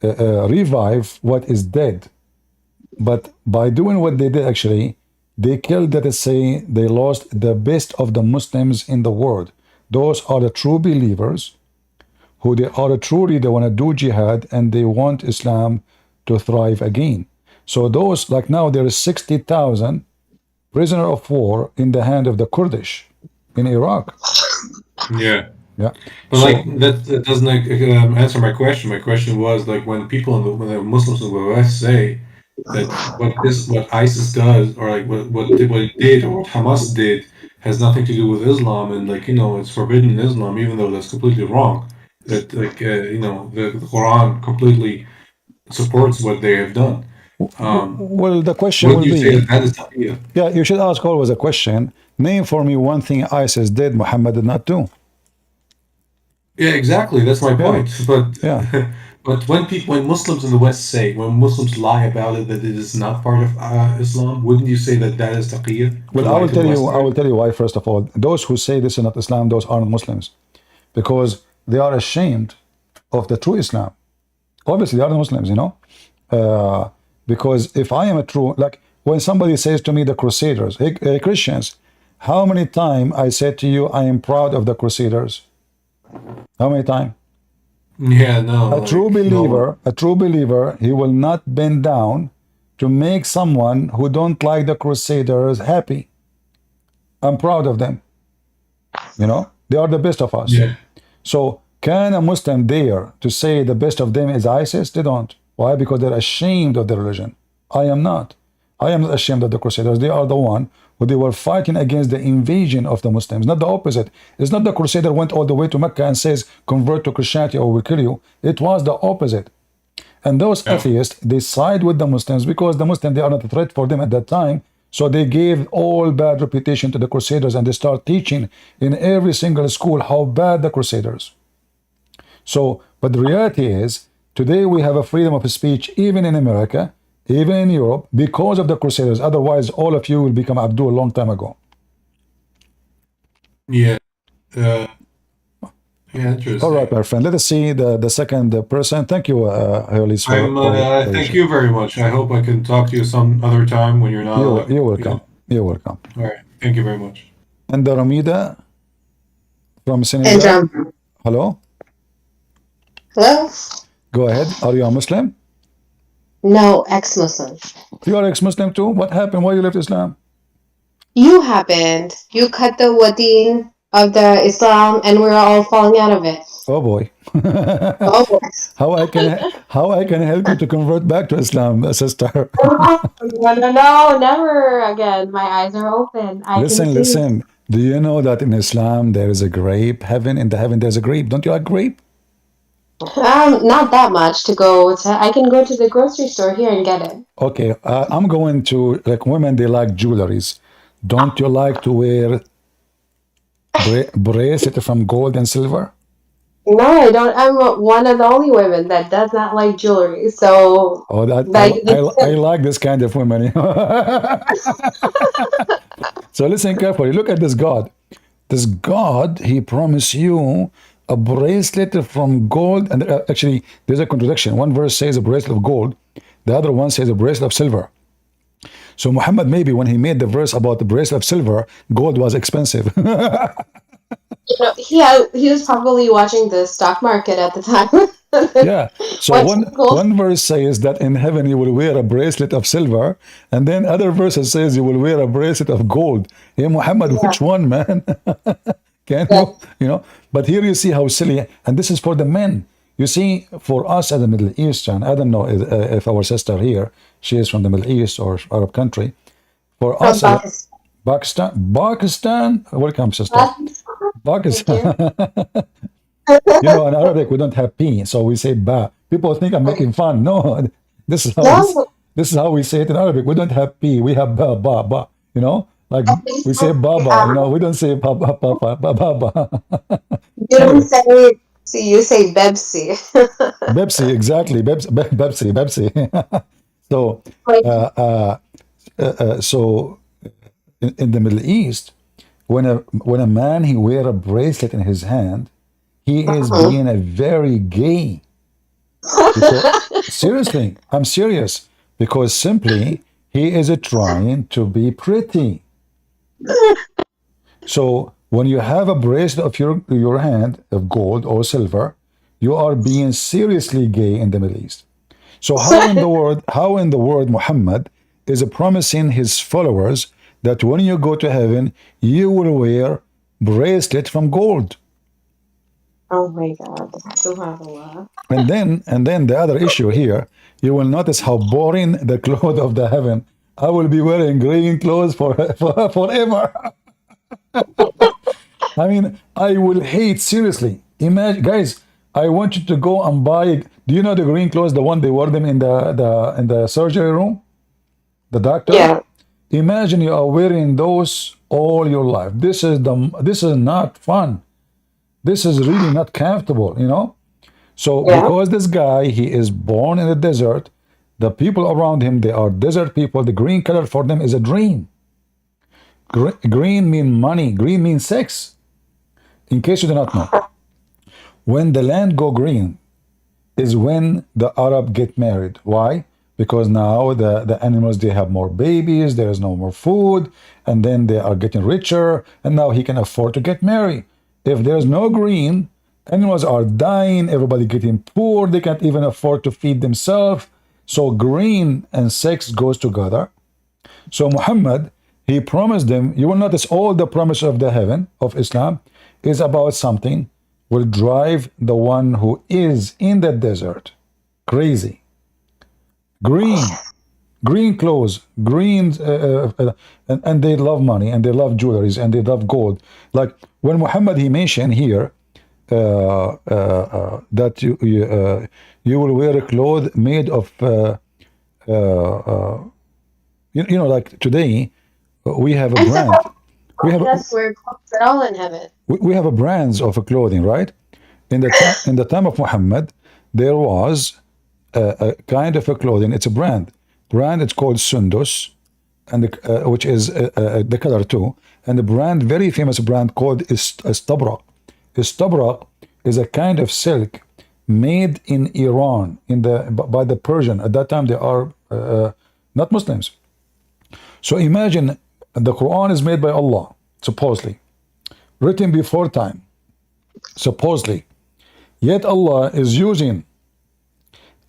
revive what is dead, but by doing what they did, actually, they killed, let us say, they lost the best of the Muslims in the world. Those are the true believers who they are truly, they want to do jihad and they want Islam to thrive again. So those, like now, there is 60,000 prisoner of war in the hand of the Kurdish in Iraq. Yeah. Yeah. But like So that doesn't like, answer my question. My question was like when people in when the Muslims in the West say that what ISIS does, or like what it did, or what Hamas did, has nothing to do with Islam, and like it's forbidden in Islam, even though that's completely wrong. That like the Quran completely supports what they have done. well, the question Would will you say be, that that is taqiyya? yeah, you should ask always a question. Name for me one thing ISIS did Muhammad did not do. Yeah, exactly. That's my Yeah, point. But yeah. but when Muslims in the West say, when Muslims lie about it, that it is not part of Islam, wouldn't you say that that is taqiyya, to Well, lie to the I will Westerners? tell you why. First of all, those who say this is not Islam, those aren't Muslims, because they are ashamed of the true Islam. Obviously, they are Muslims, uh, because if I am a true, like when somebody says to me, the Crusaders, hey, Christians, how many times I said to you, I am proud of the Crusaders? How many times? Yeah, no, like no one. A true believer, he will not bend down to make someone who don't like the Crusaders happy. I'm proud of them. They are the best of us. Yeah, So can a Muslim dare to say the best of them is ISIS? They don't. Why? Because they're ashamed of their religion. I am not. I am not ashamed of the Crusaders. They are the one who they were fighting against the invasion of the Muslims, not the opposite. It's not the Crusader went all the way to Mecca and says, convert to Christianity or we'll kill you. It was the opposite. And those yeah, atheists, they side with the Muslims because the Muslims, they are not a threat for them at that time. So they gave all bad reputation to the Crusaders and they start teaching in every single school how bad the Crusaders. So, but the reality is, today we have a freedom of speech even in America, even in Europe, because of the Crusaders. Otherwise, all of you will become Abdul a long time ago. yeah. Uh, yeah, All right, interesting. my friend. Let us see the second person. Thank you, Herlis, for your Thank share. you very much. I hope I can talk to you some other time when you're not like You're welcome. You're welcome. All right. Thank you very much. And Ramida from And Senegal. Hello. hello? Go ahead. Are you a Muslim? No, ex-Muslim. You are ex-Muslim too? What happened? Why you left Islam? You happened. You cut the wadeen of the Islam, and we're all falling out of it. Oh boy. Oh, how I can help you to convert back to Islam, sister? no, never again. My eyes are open. I can Listen, see. listen. Do you know that in Islam there is a grape heaven? In the heaven there's a grape. Don't you like grape? Not that much to go to. I can go to the grocery store here and get it. Okay, I'm going to, like, women. They like jewelries. Don't you like to wear bracelet from gold and silver? No, I don't. I'm one of the only women that does not like jewelry. So, Oh, that like, I like this kind of women. So listen carefully. Look at this God. This God, He promised you a bracelet from gold. And actually, there's a contradiction. One verse says a bracelet of gold, the other one says a bracelet of silver. So Muhammad, maybe when he made the verse about the bracelet of silver, gold was expensive. he was probably watching the stock market at the time. Yeah. So Watching gold. one verse says that in heaven you will wear a bracelet of silver, and then other verses says you will wear a bracelet of gold. Hey Muhammad, Yeah. which one, man? Can Yeah. But here you see how silly, and this is for the men. You see, for us as a Middle Eastern, I don't know if our sister here, she is from the Middle East or Arab country. For From us as a Pakistan. Pakistan, welcome, sister. Thank you. Pakistan. In Arabic we don't have p, so we say ba. People think I'm making fun. No, this is how No, this is how we say it in Arabic. We don't have p. We have ba ba ba. Like we say okay, baba. We don't say ba ba ba ba ba ba. Ba. you don't Anyway, say, see, you say Bebsi. Bepsi, exactly. Bepsi, Bepsi. So, Like, so in the Middle East, when a man he wear a bracelet in his hand, he is being a very gay. Because seriously, I'm serious. Because simply he is trying to be pretty. So when you have a bracelet of your hand of gold or silver, you are being seriously gay in the Middle East. So how in the world Muhammad is promising his followers that when you go to heaven, you will wear bracelet from gold. Oh my God. Subhanallah. And then the other issue here, you will notice how boring the clothes of the heaven. I will be wearing green clothes forever. I mean, I will hate seriously. Imagine, guys. I want you to go and buy. Do you know the green clothes, the one they wear them in the surgery room, the doctor? Yeah. Imagine you are wearing those all your life. This is not fun. This is really not comfortable, you know. So Yeah. because this guy, he is born in the desert, the people around him, they are desert people. The green color for them is a dream. Green mean money. Green means sex. In case you do not know, when the land go green is when the Arab get married. Why? Because now the animals, they have more babies, there is no more food, and then they are getting richer, and now he can afford to get married. If there's no green, animals are dying, everybody getting poor, they can't even afford to feed themselves. So green and sex goes together. So Muhammad, he promised them, you will notice all the promise of the heaven of Islam is about something will drive the one who is in the desert crazy. Green, green clothes, green, and they love money and they love jewelries and they love gold. Like when Muhammad he mentioned here that you will wear a cloth made of like today we have a I said, brand. We have us wear clothes at all in heaven. we have a brands of clothing, right? In the time of Muhammad, there was a kind of a clothing. It's a brand. Brand. It's called Sundus, and which is the color too. And the brand, very famous brand called Istabra. Istabra is a kind of silk made in Iran by the Persian. At that time, they are not Muslims. So imagine the Quran is made by Allah, supposedly, written before time, supposedly. Yet Allah is using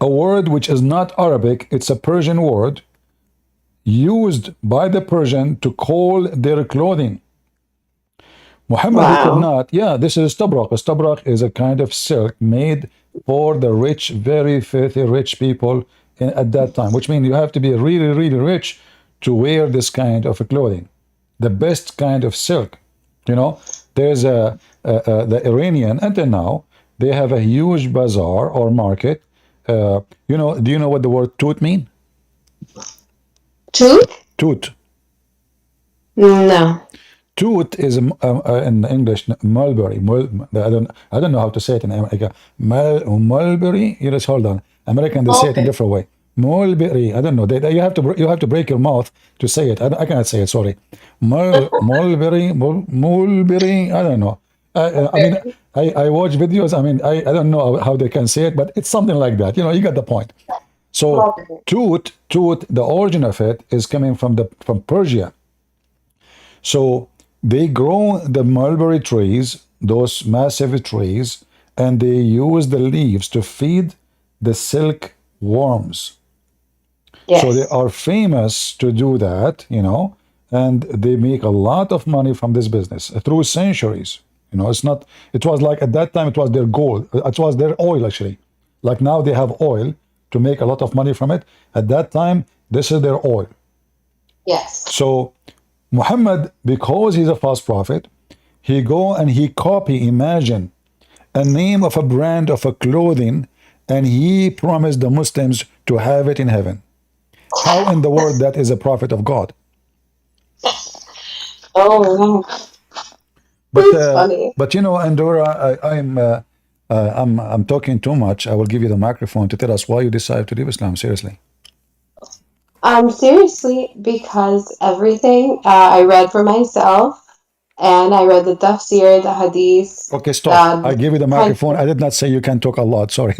a word which is not Arabic, it's a Persian word, used by the Persian to call their clothing. Muhammad, he could Wow. not. Yeah, this is Stabrak. Stabrak is a kind of silk made for the rich, very filthy rich people at that time, which means you have to be really, really rich to wear this kind of a clothing. The best kind of silk. You know, there's the Iranian, until now, they have a huge bazaar or market. Do you know what the word toot mean? Tooth? Toot. No. Toot is in English mulberry. I don't know how to say it in America. Mulberry. You just hold on. American they say it in a Okay. different way. Mulberry. I don't know. You have to break your mouth to say it. I cannot say it. Sorry. Mulberry. I don't know. I mean, Okay. I watch videos. I mean, I don't know how they can say it, but it's something like that. You got the point. So Mulberry. toot. The origin of it is coming from Persia. So they grow the mulberry trees, those massive trees, and they use the leaves to feed the silk worms. So they Yes. are famous to do that, and they make a lot of money from this business through centuries. It's not, it was like at that time, it was their gold, it was their oil actually. Like now they have oil to make a lot of money from it. At that time, this is their oil. Yes. So Muhammad, because he's a false prophet, he go and he copy, imagine, a name of a brand of a clothing, and he promised the Muslims to have it in heaven. How in the world that is a prophet of God? Oh, no. But It's funny. Andorra, I'm talking too much. I will give you the microphone to tell us why you decided to leave Islam. Seriously. Seriously, because everything I read for myself, and I read the tafsir, the hadith, Okay, stop. I give you the microphone. country. I did not say you can talk a lot. Sorry.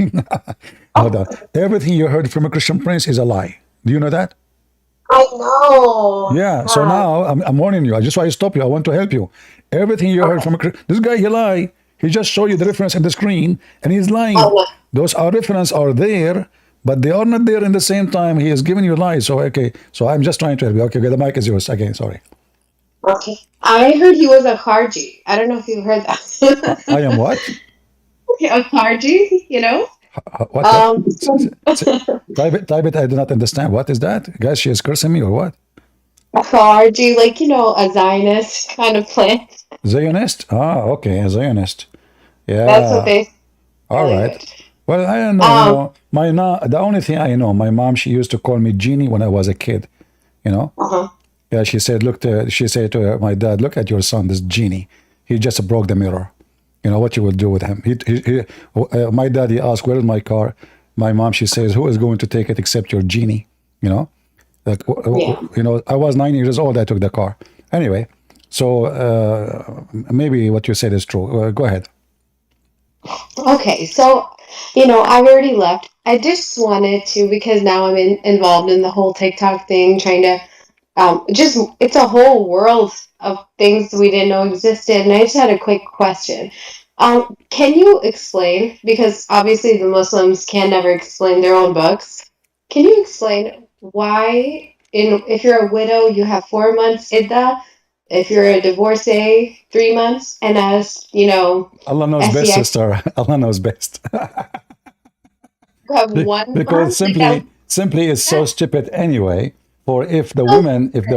Hold on. Everything you heard from a Christian prince is a lie. Do you know that? I know. Yeah, so now I'm warning you. I just want to stop you. I want to help you. Everything you heard Okay. from this guy, he lie. He just showed you the reference in the screen, and he's Oh, lying. no. Those are reference are there, but they are not there in the same time. He is giving you lies. So okay, so I'm just trying to help you. Okay, the mic is yours again. Sorry. Okay. I heard he was a Kharji. I don't know if you heard I that. am what? Authority, you know. What? Type it. I do not understand. What is that? Guys, she is cursing me or what? Authority, like, a Zionist kind of plan. Zionist? Ah, okay, a Zionist. That's what Yeah. they their All right. language. Well, I don't know. Um, The only thing I know, my mom, she used to call me Genie when I was a kid. You know. uh-huh. Yeah. She said, she said to my dad, look at your son, this Genie. He just broke the mirror. You know what you will do with him? My daddy asked, where is my car? My mom, she says, who is going to take it except your Genie? You know. Like, Yeah. I was 9 years old. I took the car. Anyway, so maybe what you said is true. Go ahead. Okay, so I've already left. I just wanted to, because now I'm involved in the whole TikTok thing, trying to just it's a whole world of things we didn't know existed, and I just had a quick question. Can you explain, because obviously the Muslims can never explain their own books. Can you explain why if you're a widow you have 4 months iddah, if you're a divorcee 3 months, and as Allah knows best, SEX sister. Allah knows best. you have 1 month? Because Like that. simply it's so stupid anyway. For if the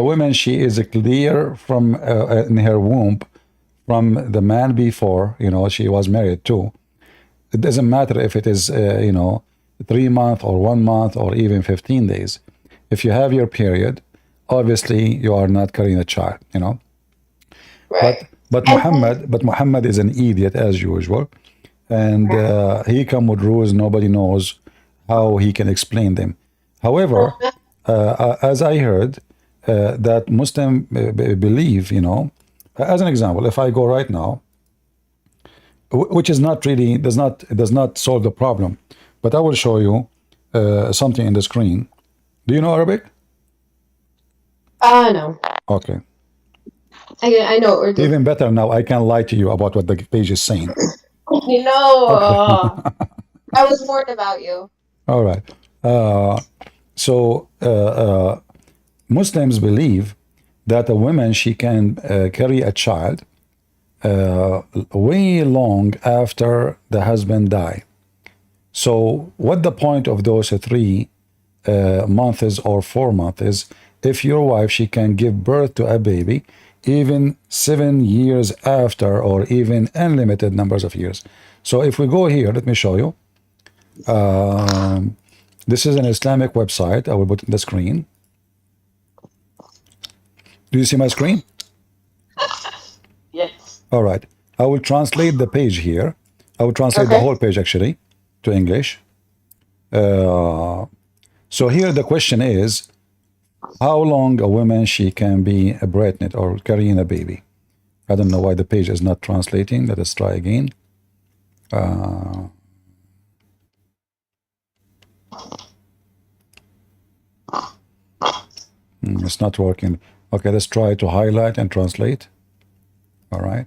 woman she is clear from in her womb from the man before, she was married too. It doesn't matter if it is 3 months or 1 month or even 15 days. If you have your period, obviously you are not carrying a child. But Right. but And Muhammad is an idiot as usual, and he come with rules nobody knows how he can explain them. However, as I heard, that Muslim believe, as an example, if I go right now, which is not really does not solve the problem, but I will show you something in the screen. Do you know Arabic? no. Okay. I know Urdu. Even better now, I can lie to you about what the page is saying. Okay. I was warned about you. All right. So Muslims believe that a woman she can carry a child way long after the husband die. So what the point of those 3 months or 4 months is, if your wife she can give birth to a baby even 7 years after, or even unlimited numbers of years. So if we go here, let me show you. This is an Islamic website. I will put in the screen. Do you see my screen? Yes. All right. I will translate the page here. I will translate the Okay. whole page actually to English. So here the question is, how long a woman she can be pregnant or carrying a baby? I don't know why the page is not translating. Let us try again. It's not working. Okay, let's try to highlight and translate. All right.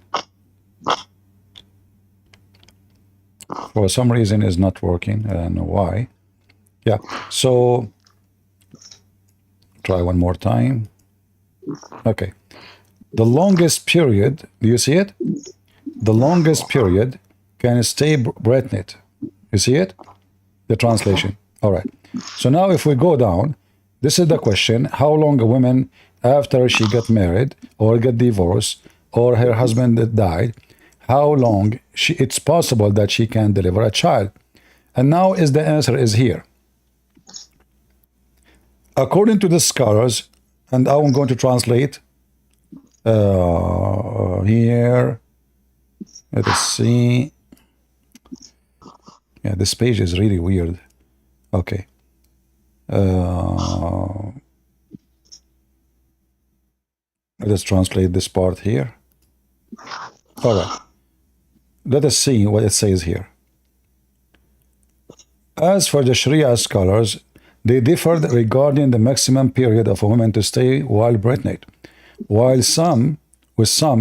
For some reason, it's not working. I don't know why. Yeah. So try one more time. Okay. The longest period. Do you see it? The longest period can stay pregnant. You see it? The translation. All right. So now if we go down, this is the question: how long a woman after she got married or got divorced or her husband died, how long it's possible that she can deliver a child? And now is the answer is here. According to the scholars, and I'm going to translate here. Let us see. Yeah, this page is really weird. Okay. Let us translate this part here. All right. Let us see what it says here. As for the Sharia scholars, they differed regarding the maximum period of a woman to stay while pregnant, while some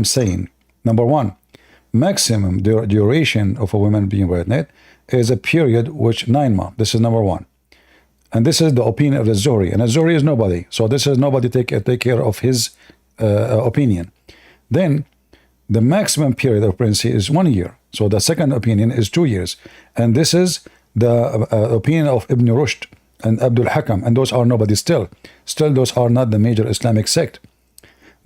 saying, number one, maximum duration of a woman being pregnant is a period which 9 months. This is number one. And this is the opinion of the Zuhri. And the Zuhri is nobody. So this is nobody take care of his opinion. Then the maximum period of pregnancy is 1 year. So the second opinion is 2 years. And this is the opinion of Ibn Rushd and Abdul Hakam. And those are nobody still. Still, those are not the major Islamic sect.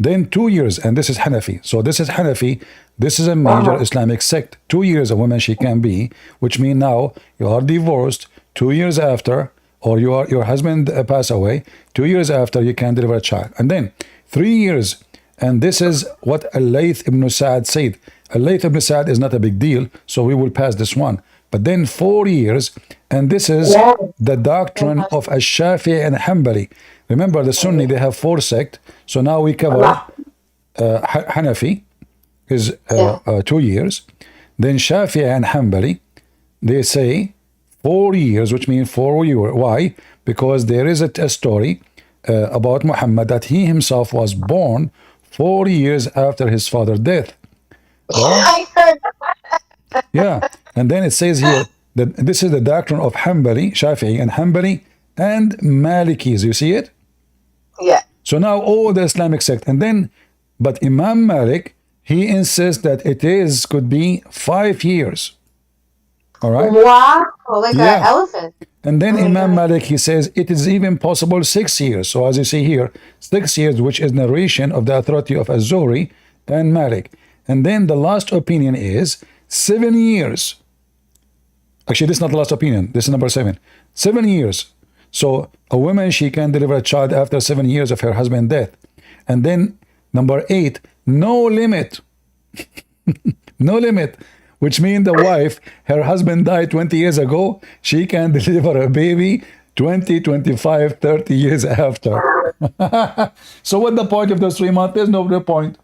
Then 2 years, and this is Hanafi. So this is Hanafi. This is a major Islamic sect. 2 years a woman she can be, which means now you are divorced 2 years after, or your husband passed away, 2 years after you can deliver a child. And then 3 years, and this is what Al-Layth ibn Sa'd said. Al-Layth ibn Sa'd is not a big deal, so we will pass this one. But then 4 years, and this is the doctrine of Ash-Shafi'i and Hanbali. Remember, the Sunni, they have 4 sects. So now we cover Hanafi is 2 years. Then Shafi'i and Hanbali, they say 4 years, which means 4 years. Why? Because there is a story about Muhammad that he himself was born 4 years after his father's death. I heard. Yeah, and then it says here that this is the doctrine of Hanbali, Shafi'i and Hanbali and Malikis. You see it? Yeah. So now all the Islamic sect, and then, but Imam Malik, he insists that could be 5 years. All right? Wow, like an Yeah. elephant. And then Oh my Imam God. Malik, he says it is even possible 6 years. So as you see here, 6 years, which is narration of the authority of Az-Zuhri and Malik. And then the last opinion is 7 years. Actually, this is not the last opinion. This is number 7. 7 years. So a woman, she can deliver a child after 7 years of her husband's death. And then number 8, no limit. No limit. Which means the wife, her husband died 20 years ago, she can deliver a baby 20, 25, 30 years after. So what the point of those 3 months? There's no point.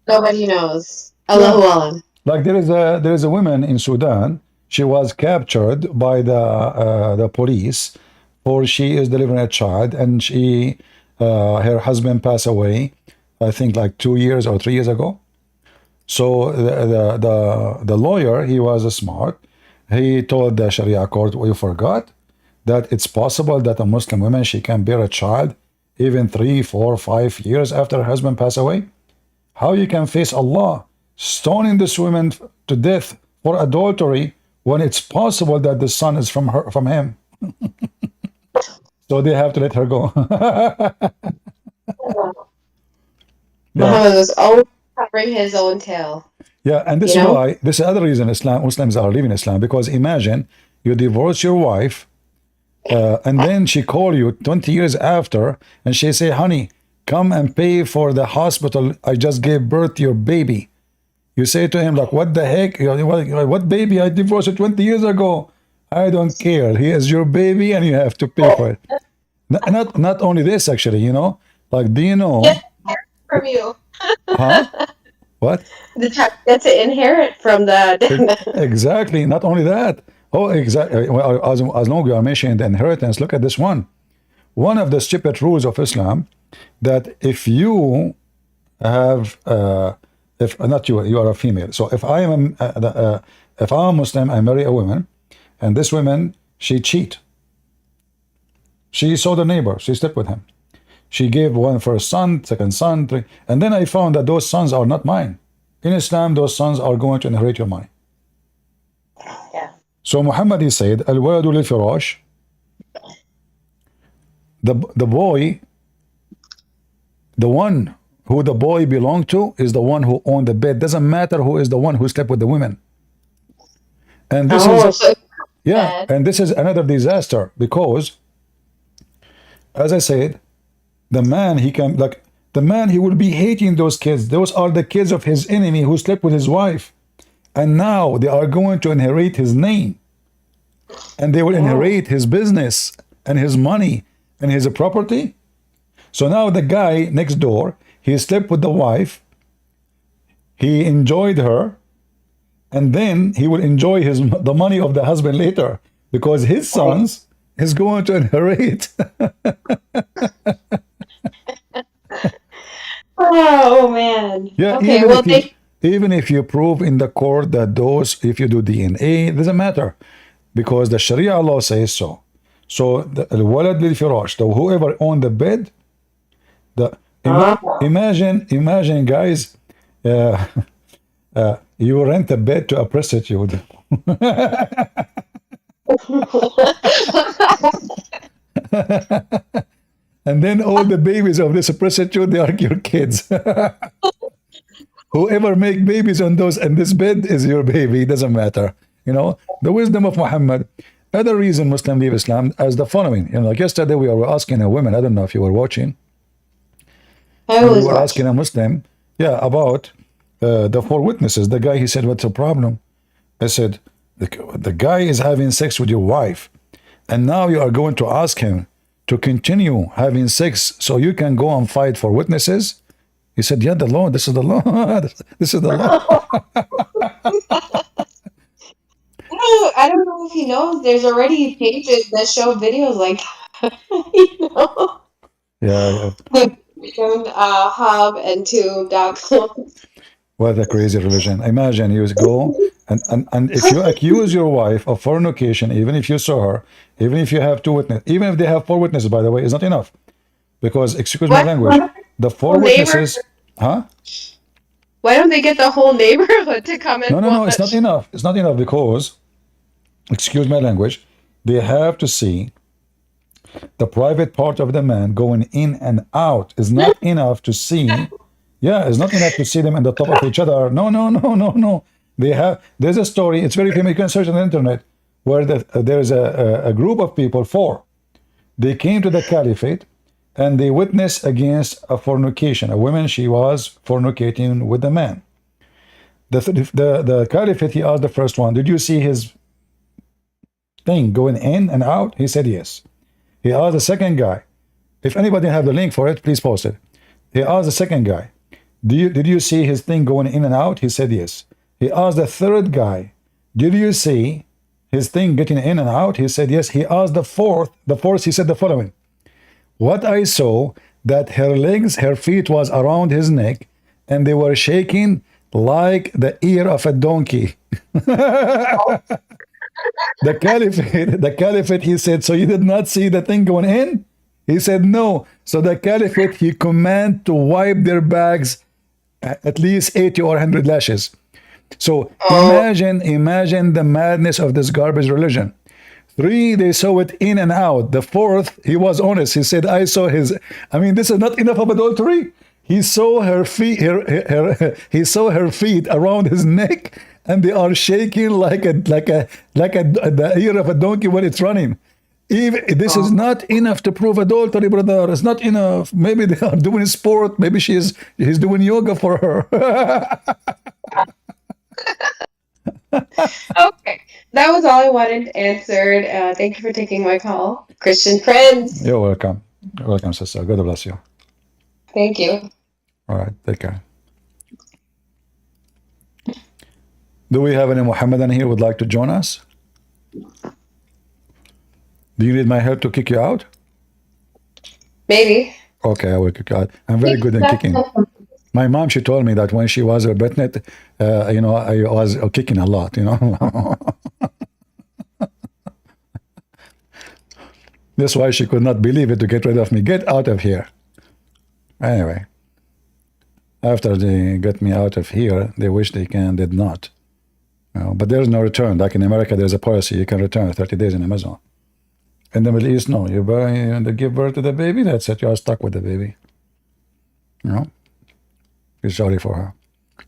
Nobody knows. Allahu Alam. Like there is a woman in Sudan. She was captured by the police, for she is delivering a child, and her husband passed away, I think like 2 years or 3 years ago. So the lawyer, he was smart. He told the Sharia court, well, you forgot that it's possible that a Muslim woman, she can bear a child even 3, 4, 5 years after her husband passed away. How you can face Allah stoning this woman to death for adultery when it's possible that the son is from him? So they have to let her go. Muhammad was always covering his own tail. Yeah, and this You is know? why, this is other reason Muslims are leaving Islam, because imagine you divorce your wife, and then she call you 20 years after, and she say, honey, come and pay for the hospital. I just gave birth to your baby. You say to him, like, what the heck? What baby? I divorced you 20 years ago. I don't care. He is your baby, and you have to pay for it. Not only this, actually, like, do you know? Yes, from you. Huh? What? The child gets to inherit from the. Exactly. Not only that. Oh, exactly. Well, as long as you are mentioning the inheritance, look at this one. One of the stupid rules of Islam, that if you have, if not you are a female. So if I am, if I'm a Muslim, I marry a woman, and this woman, she cheat. She saw the neighbor. She slept with him. She gave one first son, second son, three, and then I found that those sons are not mine. In Islam, those sons are going to inherit your money. Yeah. So Muhammad, he said, Al-waladu lil-firash, the boy, the one who the boy belonged to is the one who owned the bed. Doesn't matter who is the one who slept with the women. And this So yeah, and this is another disaster, because, as I said, the man, he will be hating those kids. Those are the kids of his enemy who slept with his wife. And now they are going to inherit his name. And they will inherit his business and his money and his property. So now the guy next door, he slept with the wife. He enjoyed her. And then he will enjoy the money of the husband later, because his sons is going to inherit. Oh man. Yeah, Okay. Well, even if you prove in the court that if you do DNA, it doesn't matter, because the Sharia law says so. So the walad lil firash, whoever owned the bed, imagine guys, You rent a bed to a prostitute. And then all the babies of this prostitute, they are your kids. Whoever make babies on those and this bed is your baby. It doesn't matter. You know, the wisdom of Muhammad. Other reason Muslim leave Islam as the following. You know, like yesterday we were asking a woman, I don't know if you were watching, I and we was were watching. asking a Muslim, yeah, about the four witnesses. The guy, he said, what's the problem? I said, the guy is having sex with your wife, and now you are going to ask him to continue having sex so you can go and fight for witnesses? He said, yeah, the law, this is the law. This is the law. I don't know if he knows. There's already pages that show videos like, you know, Yeah, the hub and tube.com. what a crazy religion. Imagine you go and if you accuse your wife of fornication, even if you saw her, even if you have two witnesses, even if they have four witnesses, by the way, is not enough. Because, excuse my What? language, the four Whole neighbor? witnesses, huh? Why don't they get the whole neighborhood to come and No, it's not watch? enough. It's not enough because, excuse my language, they have to see the private part of the man going in and out. Is not enough to see. Yeah, it's not enough to see them on the top of each other. No. There's a story. It's very famous. You can search on the internet where there's a group of people, four. They came to the caliphate and they witnessed against a fornication. A woman, she was fornicating with a man. The caliphate, he asked the first one, did you see his thing going in and out? He said yes. He asked the second guy, if anybody have the link for it, please post it. He asked the second guy, did you see his thing going in and out? He said yes. He asked the third guy, did you see his thing getting in and out? He said yes. He asked the fourth, he said the following, what I saw, that her legs, her feet was around his neck, and they were shaking like the ear of a donkey. The caliphate, he said, so you did not see the thing going in? He said, no. So the caliphate, he command to wipe their bags at least 80 or 100 lashes. So imagine the madness of this garbage religion. 3, they saw it in and out. The 4th, he was honest. He said, I saw his, I mean, this is not enough of adultery. He saw her feet, he saw her feet around his neck, and they are shaking like the ear of a donkey when it's running. Even this is not enough to prove adultery, brother. It's not enough. Maybe they are doing sport. Maybe he's doing yoga for her. Okay, that was all I wanted answered. Thank you for taking my call, Christian friends. You're welcome. You're welcome, sister. God bless you. Thank you. All right, take care. Do we have any Muhammadan here who would like to join us? Do you need my help to kick you out? Maybe. Okay, I will kick you out. I'm very good at kicking. My mom, she told me that when she was a pregnant, I was kicking a lot, That's why she could not believe it to get rid of me. Get out of here. Anyway, after they got me out of here, they wish they did not. But there's no return. Like in America, there's a policy you can return 30 days in Amazon. In the Middle East, no. You give birth to the baby, that's it. You are stuck with the baby. Feel sorry for her.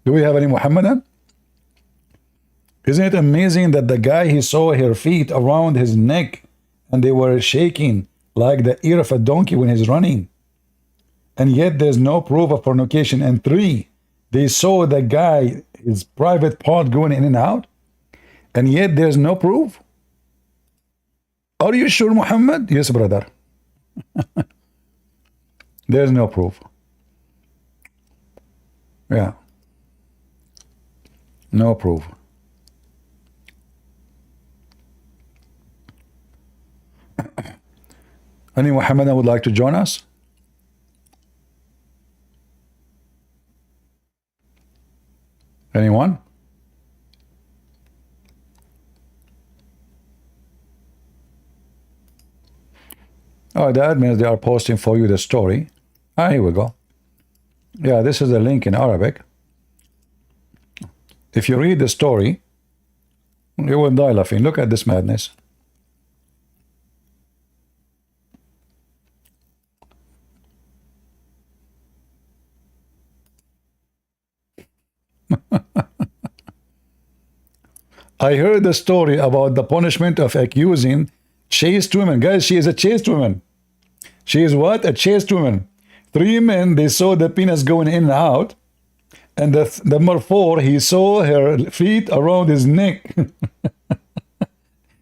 Do we have any Muhammadan? Isn't it amazing that the guy, he saw her feet around his neck and they were shaking like the ear of a donkey when he's running? And yet there's no proof of fornication. And 3, they saw the guy, his private part going in and out, and yet there's no proof. Are you sure, Muhammad? Yes, brother. There's no proof. Yeah. No proof. Any Muhammadan would like to join us? Anyone? Oh, the admins, they are posting for you the story. Here we go. Yeah, this is the link in Arabic. If you read the story, you will die laughing. Look at this madness. I heard the story about the punishment of accusing chaste women. Guys, she is a chaste woman. She is what? A chaste woman. 3 men, they saw the penis going in and out. And the number 4, he saw her feet around his neck.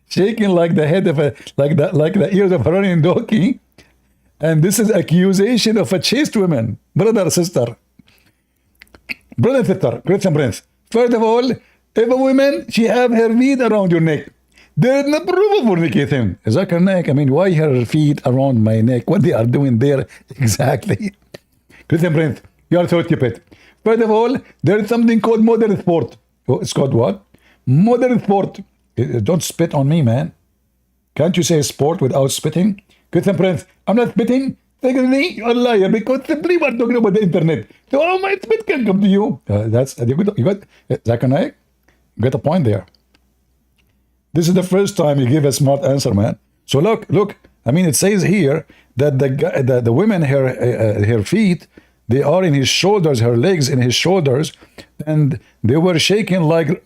Shaking like the head of a, like the ears of a running donkey. And this is accusation of a chaste woman. Brother, sister. Brother, sister, Christian Prince. First of all, if a woman, she have her feet around your neck, there is no proof of fornication. Is that correct? I mean, why her feet around my neck? What they are doing there exactly? Christian Prince, you are so stupid. First of all, there is something called modern sport. Oh, it's called what? Modern sport. Don't spit on me, man. Can't you say sport without spitting? Christian Prince, I'm not spitting. Secondly, you're a liar because simply we're talking about the internet. So all my spit can come to you. That's you got Zachariah? You got a point there. This is the first time you give a smart answer, man. So look. I mean, it says here that the women, her feet, they are in his shoulders, her legs in his shoulders, and they were shaking like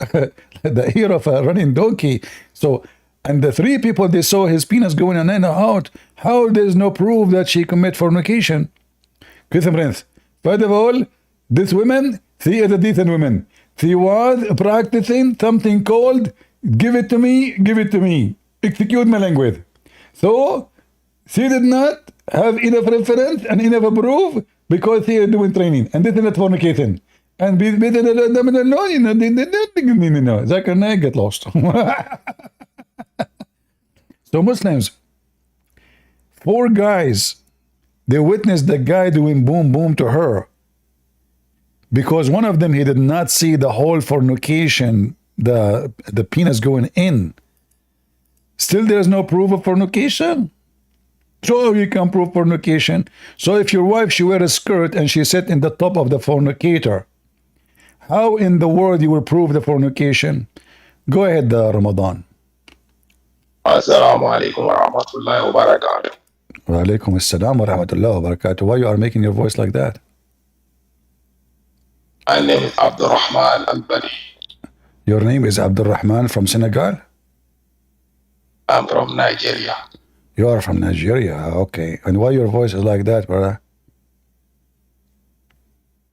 the ear of a running donkey. So, and the 3 people, they saw his penis going in and out. How there's no proof that she commit fornication? Christian Prince, first of all, this woman, she is a decent woman. She was practicing something called give it to me, execute my language. So, she did not have enough reference and enough proof because she is doing training. And this is not fornication. And Zachariah get lost. So Muslims, 4 guys, they witnessed the guy doing boom boom to her. Because one of them, he did not see the whole fornication, the penis going in. Still, there's no proof of fornication. So you can prove fornication. So if your wife, she wear a skirt and she sit in the top of the fornicator, how in the world you will prove the fornication? Go ahead, Ramadan. Assalamu alaikum wa rahmatullahi wa barakatuh. Wa alaikum assalam wa rahmatullahi wa barakatuh. Why you are making your voice like that? My name is Abdul Rahman Al-Bani. Your name is Abdul Rahman from Senegal? I'm from Nigeria. You are from Nigeria, okay. And why your voice is like that, brother?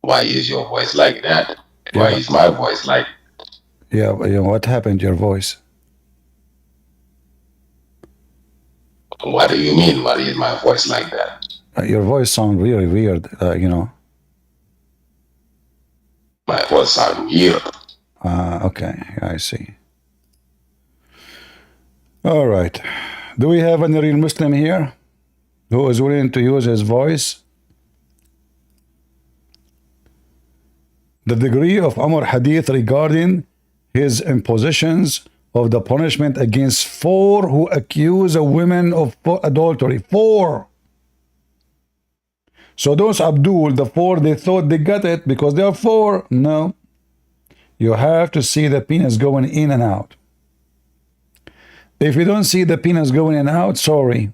Why is your voice like that? Yeah. Why is my voice like that? Yeah, what happened to your voice? What do you mean? Why is my voice like that? Your voice sounds really weird, you know. My voice sounds weird. Okay, I see. All right. Do we have any real Muslim here who is willing to use his voice? The degree of Umar Hadith regarding his impositions of the punishment against 4 who accuse a woman of adultery. 4. So those Abdul, the 4, they thought they got it because they are 4. No. You have to see the penis going in and out. If you don't see the penis going in and out, sorry.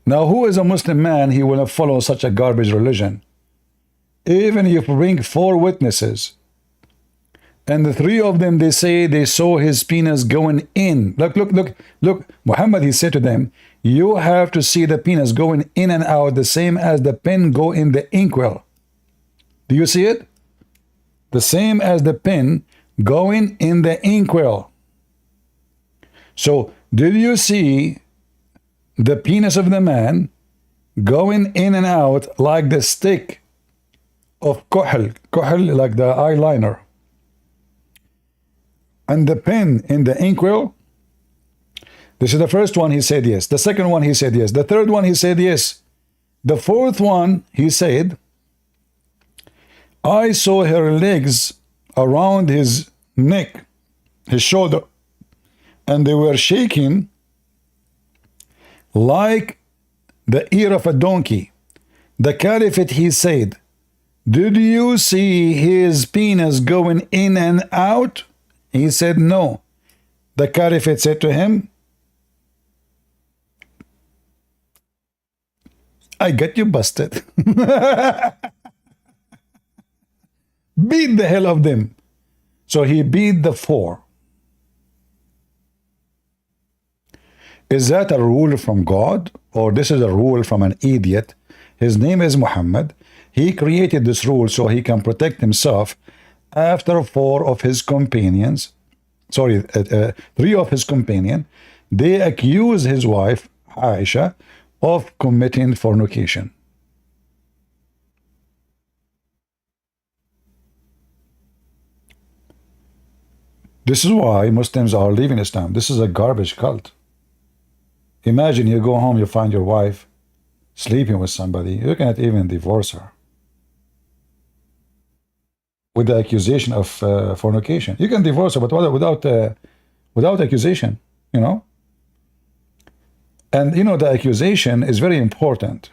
Now, who is a Muslim man? He will not follow such a garbage religion. Even if you bring 4 witnesses, and the 3 of them, they say they saw his penis going in. Look. Muhammad, he said to them, you have to see the penis going in and out the same as the pen go in the inkwell. Do you see it? The same as the pen going in the inkwell. So, did you see the penis of the man going in and out like the stick of kuhl, like the eyeliner? And the pen in the inkwell? This is the first one, he said yes. The second one, he said yes. The third one, he said yes. The fourth one, he said, I saw her legs around his neck, his shoulder, and they were shaking like the ear of a donkey. The Caliphate, he said, Did you see his penis going in and out? He said no. The Caliphate said to him, I got you busted. Beat the hell of them. So he beat the four. Is that a rule from God, or this is a rule from an idiot? His name is Muhammad. He created this rule so he can protect himself after four of his companions, three of his companions, they accuse his wife, Aisha, of committing fornication. This is why Muslims are leaving Islam. This is a garbage cult. Imagine you go home, you find your wife sleeping with somebody. You cannot even divorce her with the accusation of fornication. You can divorce her, but without accusation, you know. And you know the accusation is very important,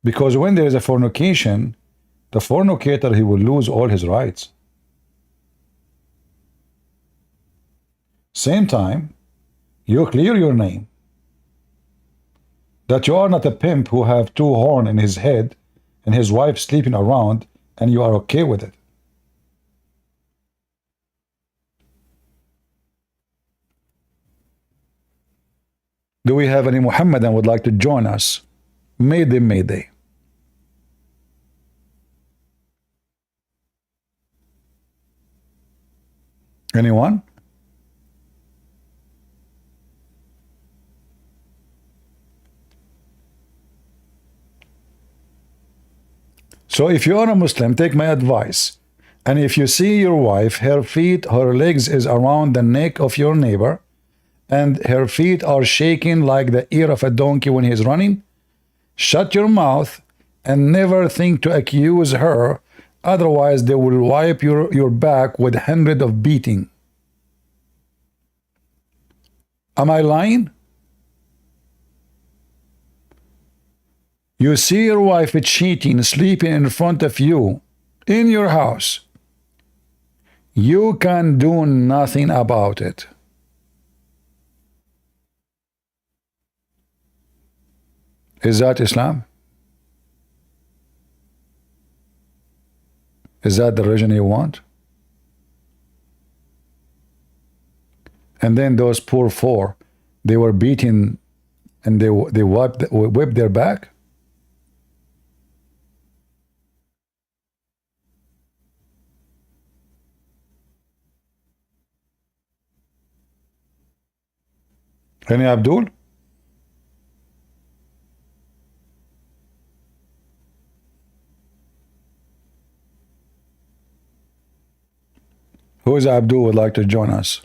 because when there is a fornication, the fornicator, he will lose all his rights. Same time, you clear your name, that you are not a pimp who have two horns in his head and his wife sleeping around, and you are okay with it. Do we have any Muhammadan would like to join us? Mayday, mayday. Anyone? So if you are a Muslim, take my advice. And if you see your wife, her feet, her legs is around the neck of your neighbor, and her feet are shaking like the ear of a donkey when he is running, shut your mouth and never think to accuse her. Otherwise, they will wipe your back with hundreds of beating. Am I lying? You see your wife cheating, sleeping in front of you in your house. You can do nothing about it. Is that Islam? Is that the religion you want? And then those poor four, they were beaten and they whipped their back. Any Abdul? Who is Abdul would like to join us?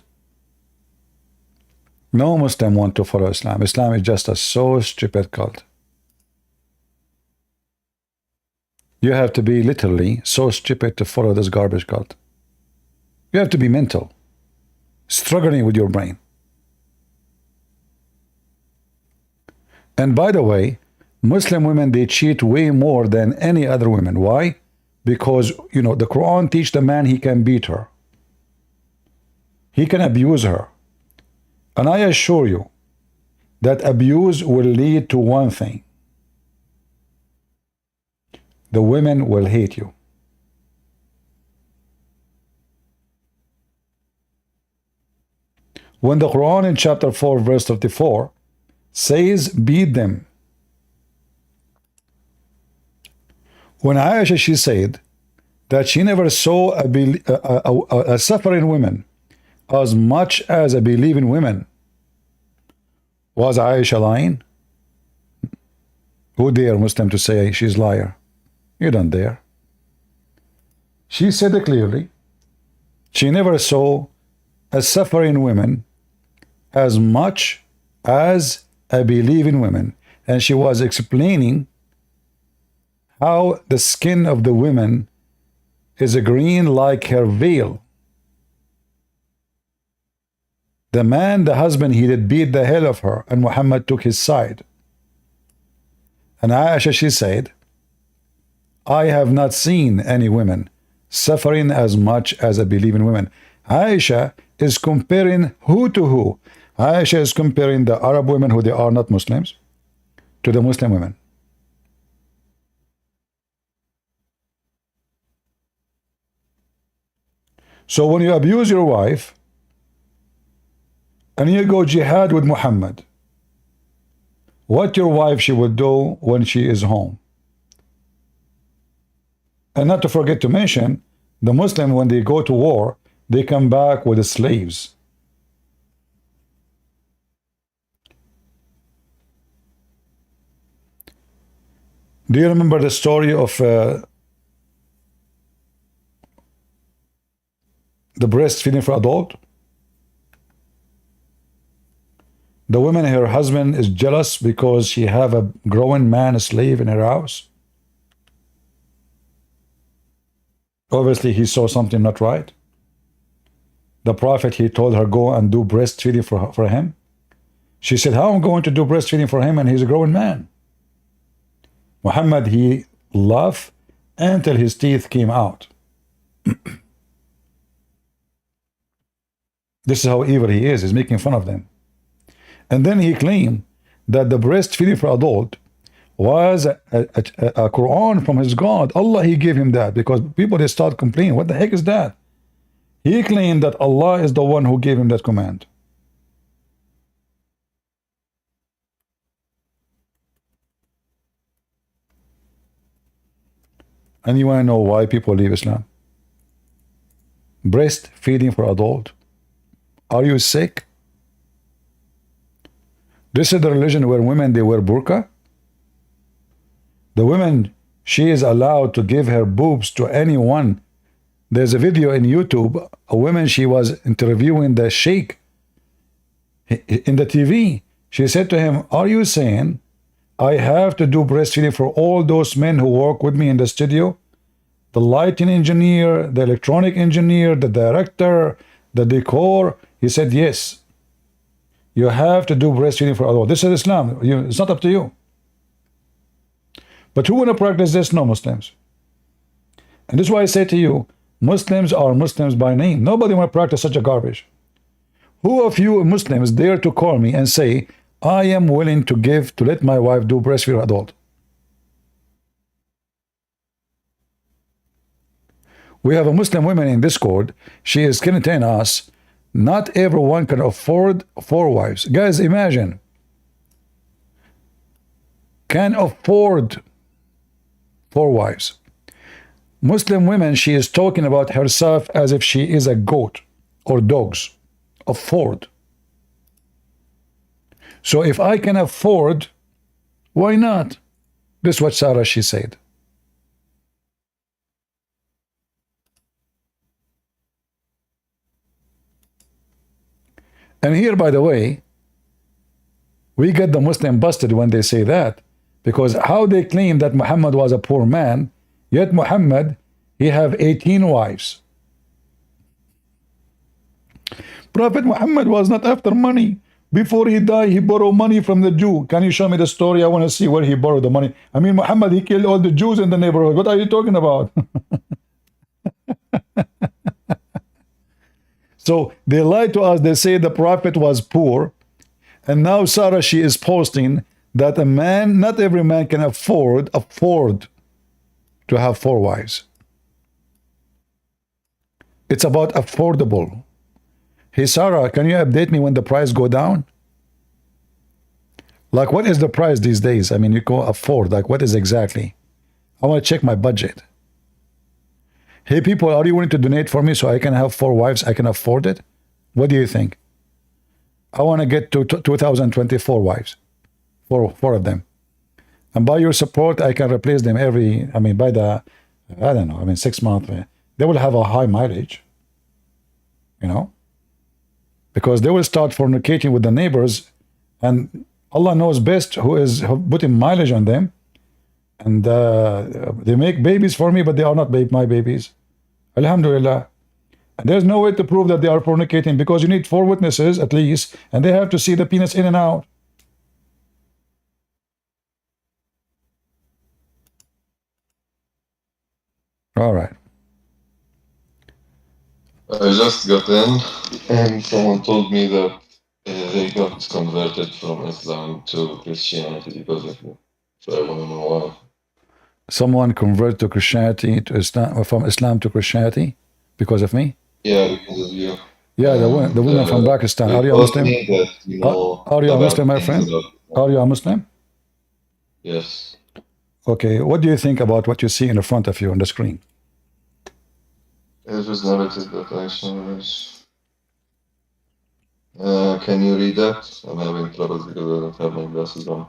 No Muslim want to follow Islam. Islam is just a so stupid cult. You have to be literally so stupid to follow this garbage cult. You have to be mental, struggling with your brain. And by the way, Muslim women, they cheat way more than any other women. Why? Because, you know, the Quran teaches the man he can beat her. He can abuse her. And I assure you that abuse will lead to one thing. The women will hate you. When the Quran in chapter 4, verse 34 says, beat them. When Aisha, she said that she never saw a suffering woman as much as a believing woman. Was Aisha lying? Who dare Muslim to say she's liar? You don't dare. She said it clearly. She never saw a suffering woman as much as a believing woman. And she was explaining how the skin of the women is green like her veil. The man, the husband, he did beat the hell of her, and Muhammad took his side. And Aisha, she said I have not seen any women suffering as much as I believe in women. Aisha is comparing who to who? Aisha is comparing the Arab women who they are not Muslims to the Muslim women. So when you abuse your wife and you go jihad with Muhammad, what your wife she would do when she is home? And not to forget to mention, the Muslim, when they go to war, they come back with the slaves. Do you remember the story of the breastfeeding for adult? The woman, her husband is jealous because she have a grown man, a slave in her house. Obviously, he saw something not right. The Prophet, he told her, go and do breastfeeding for him. She said, how am I going to do breastfeeding for him and he's a grown man? Muhammad, he laughed until his teeth came out. This is how evil he is. He's making fun of them. And then he claimed that the breastfeeding for adult was a Quran from his God. Allah, he gave him that, because people, they start complaining. What the heck is that? He claimed that Allah is the one who gave him that command. And you want to know why people leave Islam? Breastfeeding for adult. Are you sick? This is the religion where women, they wear burqa. The woman, she is allowed to give her boobs to anyone. There's a video in YouTube, a woman, she was interviewing the sheikh in the TV. She said to him, are you saying I have to do breastfeeding for all those men who work with me in the studio? The lighting engineer, the electronic engineer, the director, the decor. He said, yes. You have to do breastfeeding for adults. This is Islam. It's not up to you. But who want to practice this? No Muslims. And this is why I say to you, Muslims are Muslims by name. Nobody want to practice such a garbage. Who of you Muslims dare to call me and say, I am willing to let my wife do breastfeed for adult? We have a Muslim woman in Discord. She is telling us, not everyone can afford 4 wives. Guys, imagine. Can afford 4 wives. Muslim women, she is talking about herself as if she is a goat or dogs. Afford. So if I can afford, why not? This is what Sarah, she said. And here, by the way, we get the Muslim busted when they say that, because how they claim that Muhammad was a poor man, yet Muhammad, he have 18 wives. Prophet Muhammad was not after money. Before he died, he borrowed money from the Jew. Can you show me the story? I want to see where he borrowed the money. I mean, Muhammad, he killed all the Jews in the neighborhood. What are you talking about? So they lied to us. They say the Prophet was poor. And now Sarah, she is posting that a man, not every man can afford to have 4 wives. It's about affordable. Hey, Sarah, can you update me when the price go down? Like, what is the price these days? I mean, you go afford. Like, what is exactly? I want to check my budget. Hey, people, are you willing to donate for me so I can have 4 wives? I can afford it? What do you think? I want to get to 2024 wives. 4 of them. And by your support, I can replace them by the, I don't know, 6 months. They will have a high mileage. You know? Because they will start fornicating with the neighbors, and Allah knows best who is putting mileage on them. And they make babies for me, but they are not my babies. Alhamdulillah. And there's no way to prove that they are fornicating, because you need 4 witnesses at least, and they have to see the penis in and out. All right. I just got in, and someone told me that they got converted from Islam to Christianity because of me. So I want to know why. Someone converted to Christianity to Islam, from Islam to Christianity because of me? Yeah, because of you. Yeah, the And woman from Pakistan. Are they you a told Muslim? me that you know Are you a Muslim, about my things friend? about Are you a Muslim? Yes. Okay, what do you think about what you see in front of you on the screen? It was narrated that I can you read that? I'm having trouble because I don't have my glasses on.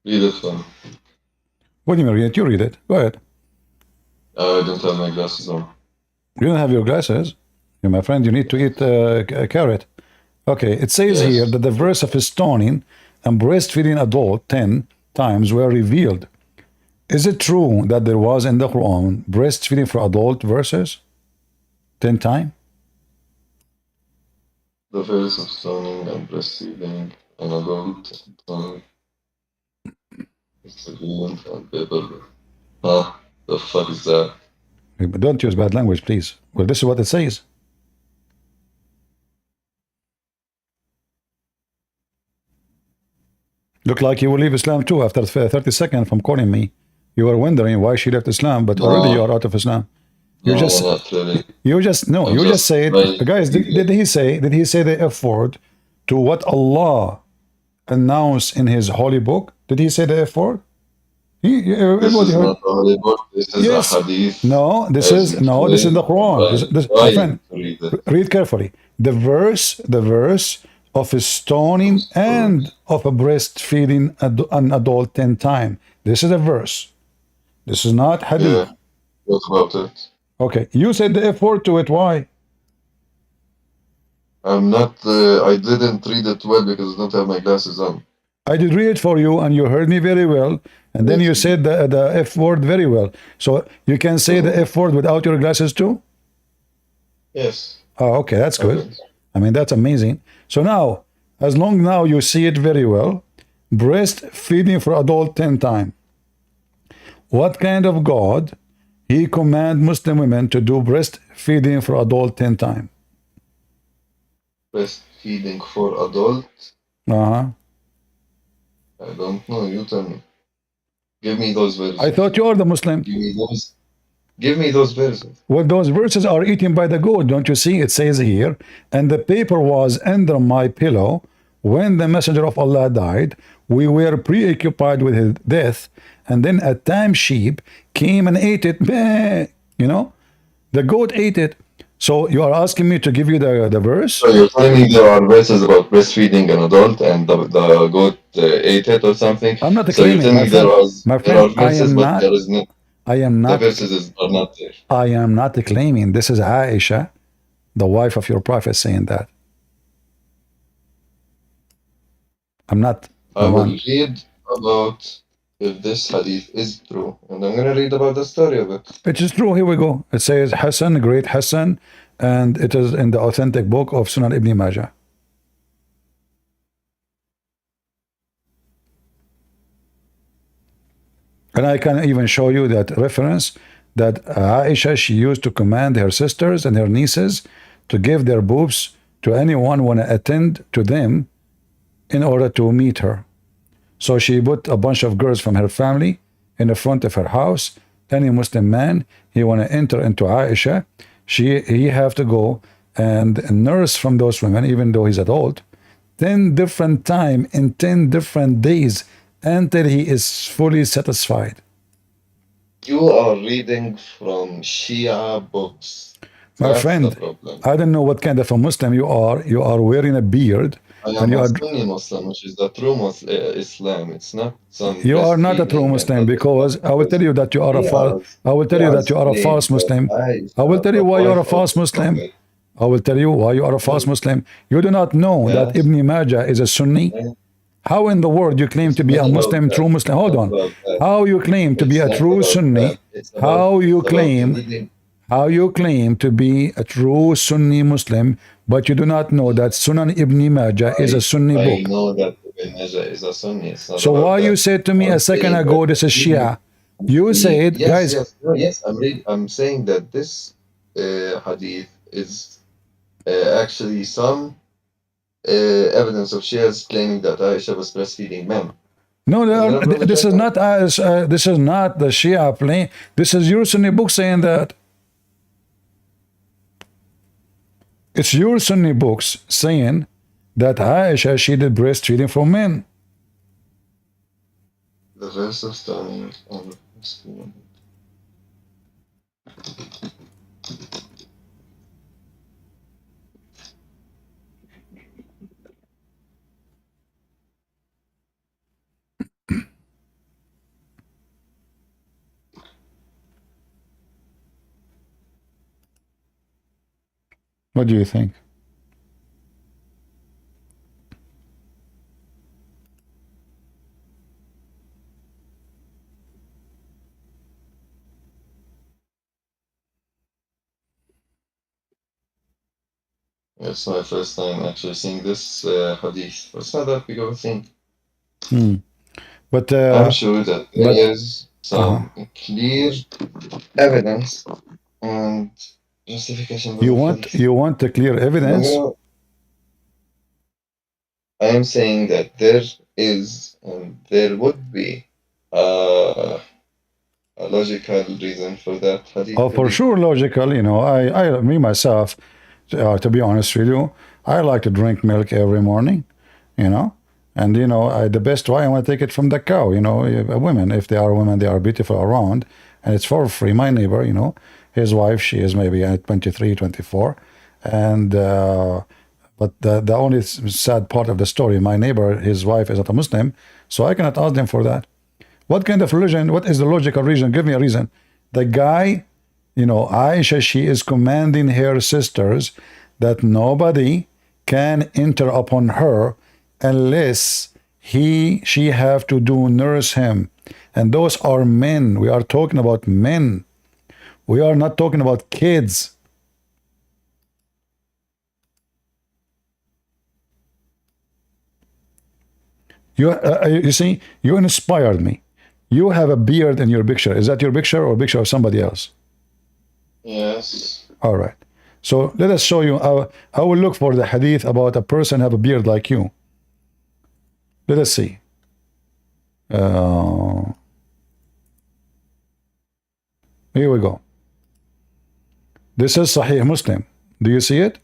Read it for me. What do you mean read it? You read it. Go ahead. I don't have my glasses on. You don't have your glasses. You, my friend, you need to eat a carrot. Okay, it says Yes. here that the verse of stoning and breastfeeding adult 10 times were revealed. Is it true that there was in the Quran breastfeeding for adult verses 10 times? The verse of stoning and breastfeeding an adult is revealed and people. Huh? The fuck is that? But don't use bad language, please. Well, this is what it says. Look like you will leave Islam too after 30 seconds from calling me. You were wondering why she left Islam, but already you are out of Islam. You No, just, not really. you just, no, I'm you just just said, like- guys, did he say the F word to what Allah announced in His holy book? Did he say the F word? This Everybody is heard. not a holy book. This is Yes. a hadith. No, this as is the Quran. explained. My friend, Read it. read carefully. The verse of a stoning and of a breastfeeding an adult 10 times. This is a verse. This is not hadith. Yeah. What about it? Okay, you said the F word to it. Why? I'm not. I didn't read it well because I don't have my glasses on. I did read it for you, and you heard me very well. And then you said the F word very well. So you can say the F word without your glasses too? Yes. Oh, okay, that's good. Okay. I mean, that's amazing. So now, as long now you see it very well, breastfeeding for adult 10 times. What kind of God He command Muslim women to do breastfeeding for adult 10 times? Breastfeeding for adult. Uh-huh. I don't know. You tell me. Give me those verses. I thought you are the Muslim. Give me those. Give me those verses. Well, those verses are eaten by the goat. Don't you see? It says here, and the paper was under my pillow. When the messenger of Allah died, we were preoccupied with his death, and then a tame sheep came and ate it. Meh. You know, the goat ate it. So you are asking me to give you the verse? So you're telling me there are verses about breastfeeding an adult and the goat ate it or something? I'm not So you're claiming, telling my me friend. My there are friend, I verses, am but not. there is not. I am The not. verses are not there. I am not claiming. This is Aisha, the wife of your prophet, saying that. I'm not I the will one. read about if this hadith is true, and I'm gonna read about the story of it. It is true. Here we go. It says Hassan, great Hassan, and it is in the authentic book of Sunan Ibn Majah. And I can even show you that reference that Aisha, she used to command her sisters and her nieces to give their boobs to anyone who want to attend to them in order to meet her. So she put a bunch of girls from her family in the front of her house. Any Muslim man, he want to enter into Aisha, he have to go and nurse from those women, even though he's adult, 10 different time in 10 different days until he is fully satisfied. You are reading from Shia books. My That's friend, the problem. I don't know what kind of a Muslim you are. You are wearing a beard. I And am you a are, Sunni Muslim, which is the true Islam. It's not some. you are not a true breastfeeding Muslim and because I will tell you that you are a false. I will tell you that you are a false Muslim. I will tell you why you are a false Muslim. I will tell you why you are a false Muslim. You do not know that Yes. Ibn Majah is a Sunni. How in the world you claim to be a Muslim, true Muslim? Hold on. How you claim to be a true Sunni? How you claim to be a true Sunni Muslim, but you do not know that Sunan Ibn Majah is a Sunni I book? know that the Naja is a Sunni. It's not So about why you that. said to me a I'm second saying ago that this is Shia? You he, said, yes, guys, yes, no, yes. I'm saying that this hadith is actually some evidence of Shias claiming that Aisha was breastfeeding men. no, Is there a proof this like is that? not this is not the Shia plane. This is your Sunni book saying that. It's your Sunni books saying that Aisha she did breastfeeding for men. The verse of stunning on the screen. What do you think? It's my first time actually seeing this hadith. It's not that big of a thing. Hmm. But I'm sure that but there is some clear evidence and justification for you the want hadith. the clear No, evidence. no, I am saying that there is and there would be a logical reason for that hadith Oh, to for be. sure, logical. Me myself, to be honest with you, I like to drink milk every morning. You know, and the best way I want to take it from the cow. Women, if they are women, they are beautiful around, and it's for free. My neighbor, his wife, she is maybe at 23, 24, and but the only sad part of the story, my neighbor, his wife is not a Muslim, so I cannot ask them for that. What kind of religion? What is the logical reason? Give me a reason. The guy, Aisha, she is commanding her sisters that nobody can enter upon her unless she have to do nurse him. And those are men. We are talking about men. We are not talking about kids. You see, you inspired me. You have a beard in your picture. Is that your picture or a picture of somebody else? Yes. All right. So let us show you. I will look for the hadith about a person have a beard like you. Let us see. Here we go. This is Sahih Muslim. Do you see it?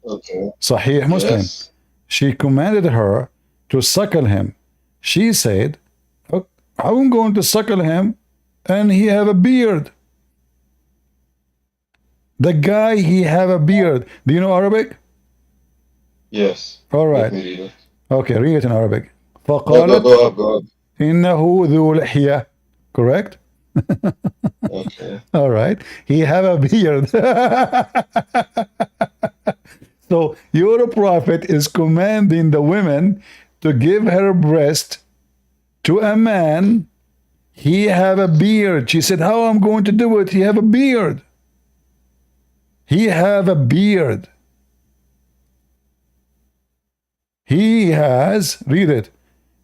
Okay. Sahih Muslim. Yes. She commanded her to suckle him. She said, "Oh, I'm going to suckle him and he have a beard." The guy, he have a beard. Do you know Arabic? Yes. All Let right. me read it. Okay, read it in Arabic. No, فقالت go up, go up. إنه ذو لحية. Correct? Okay. All right. He have a beard. So your prophet is commanding the women to give her breast to a man. He have a beard. She said, how I'm going to do it? He have a beard. He have a beard. He has, read it.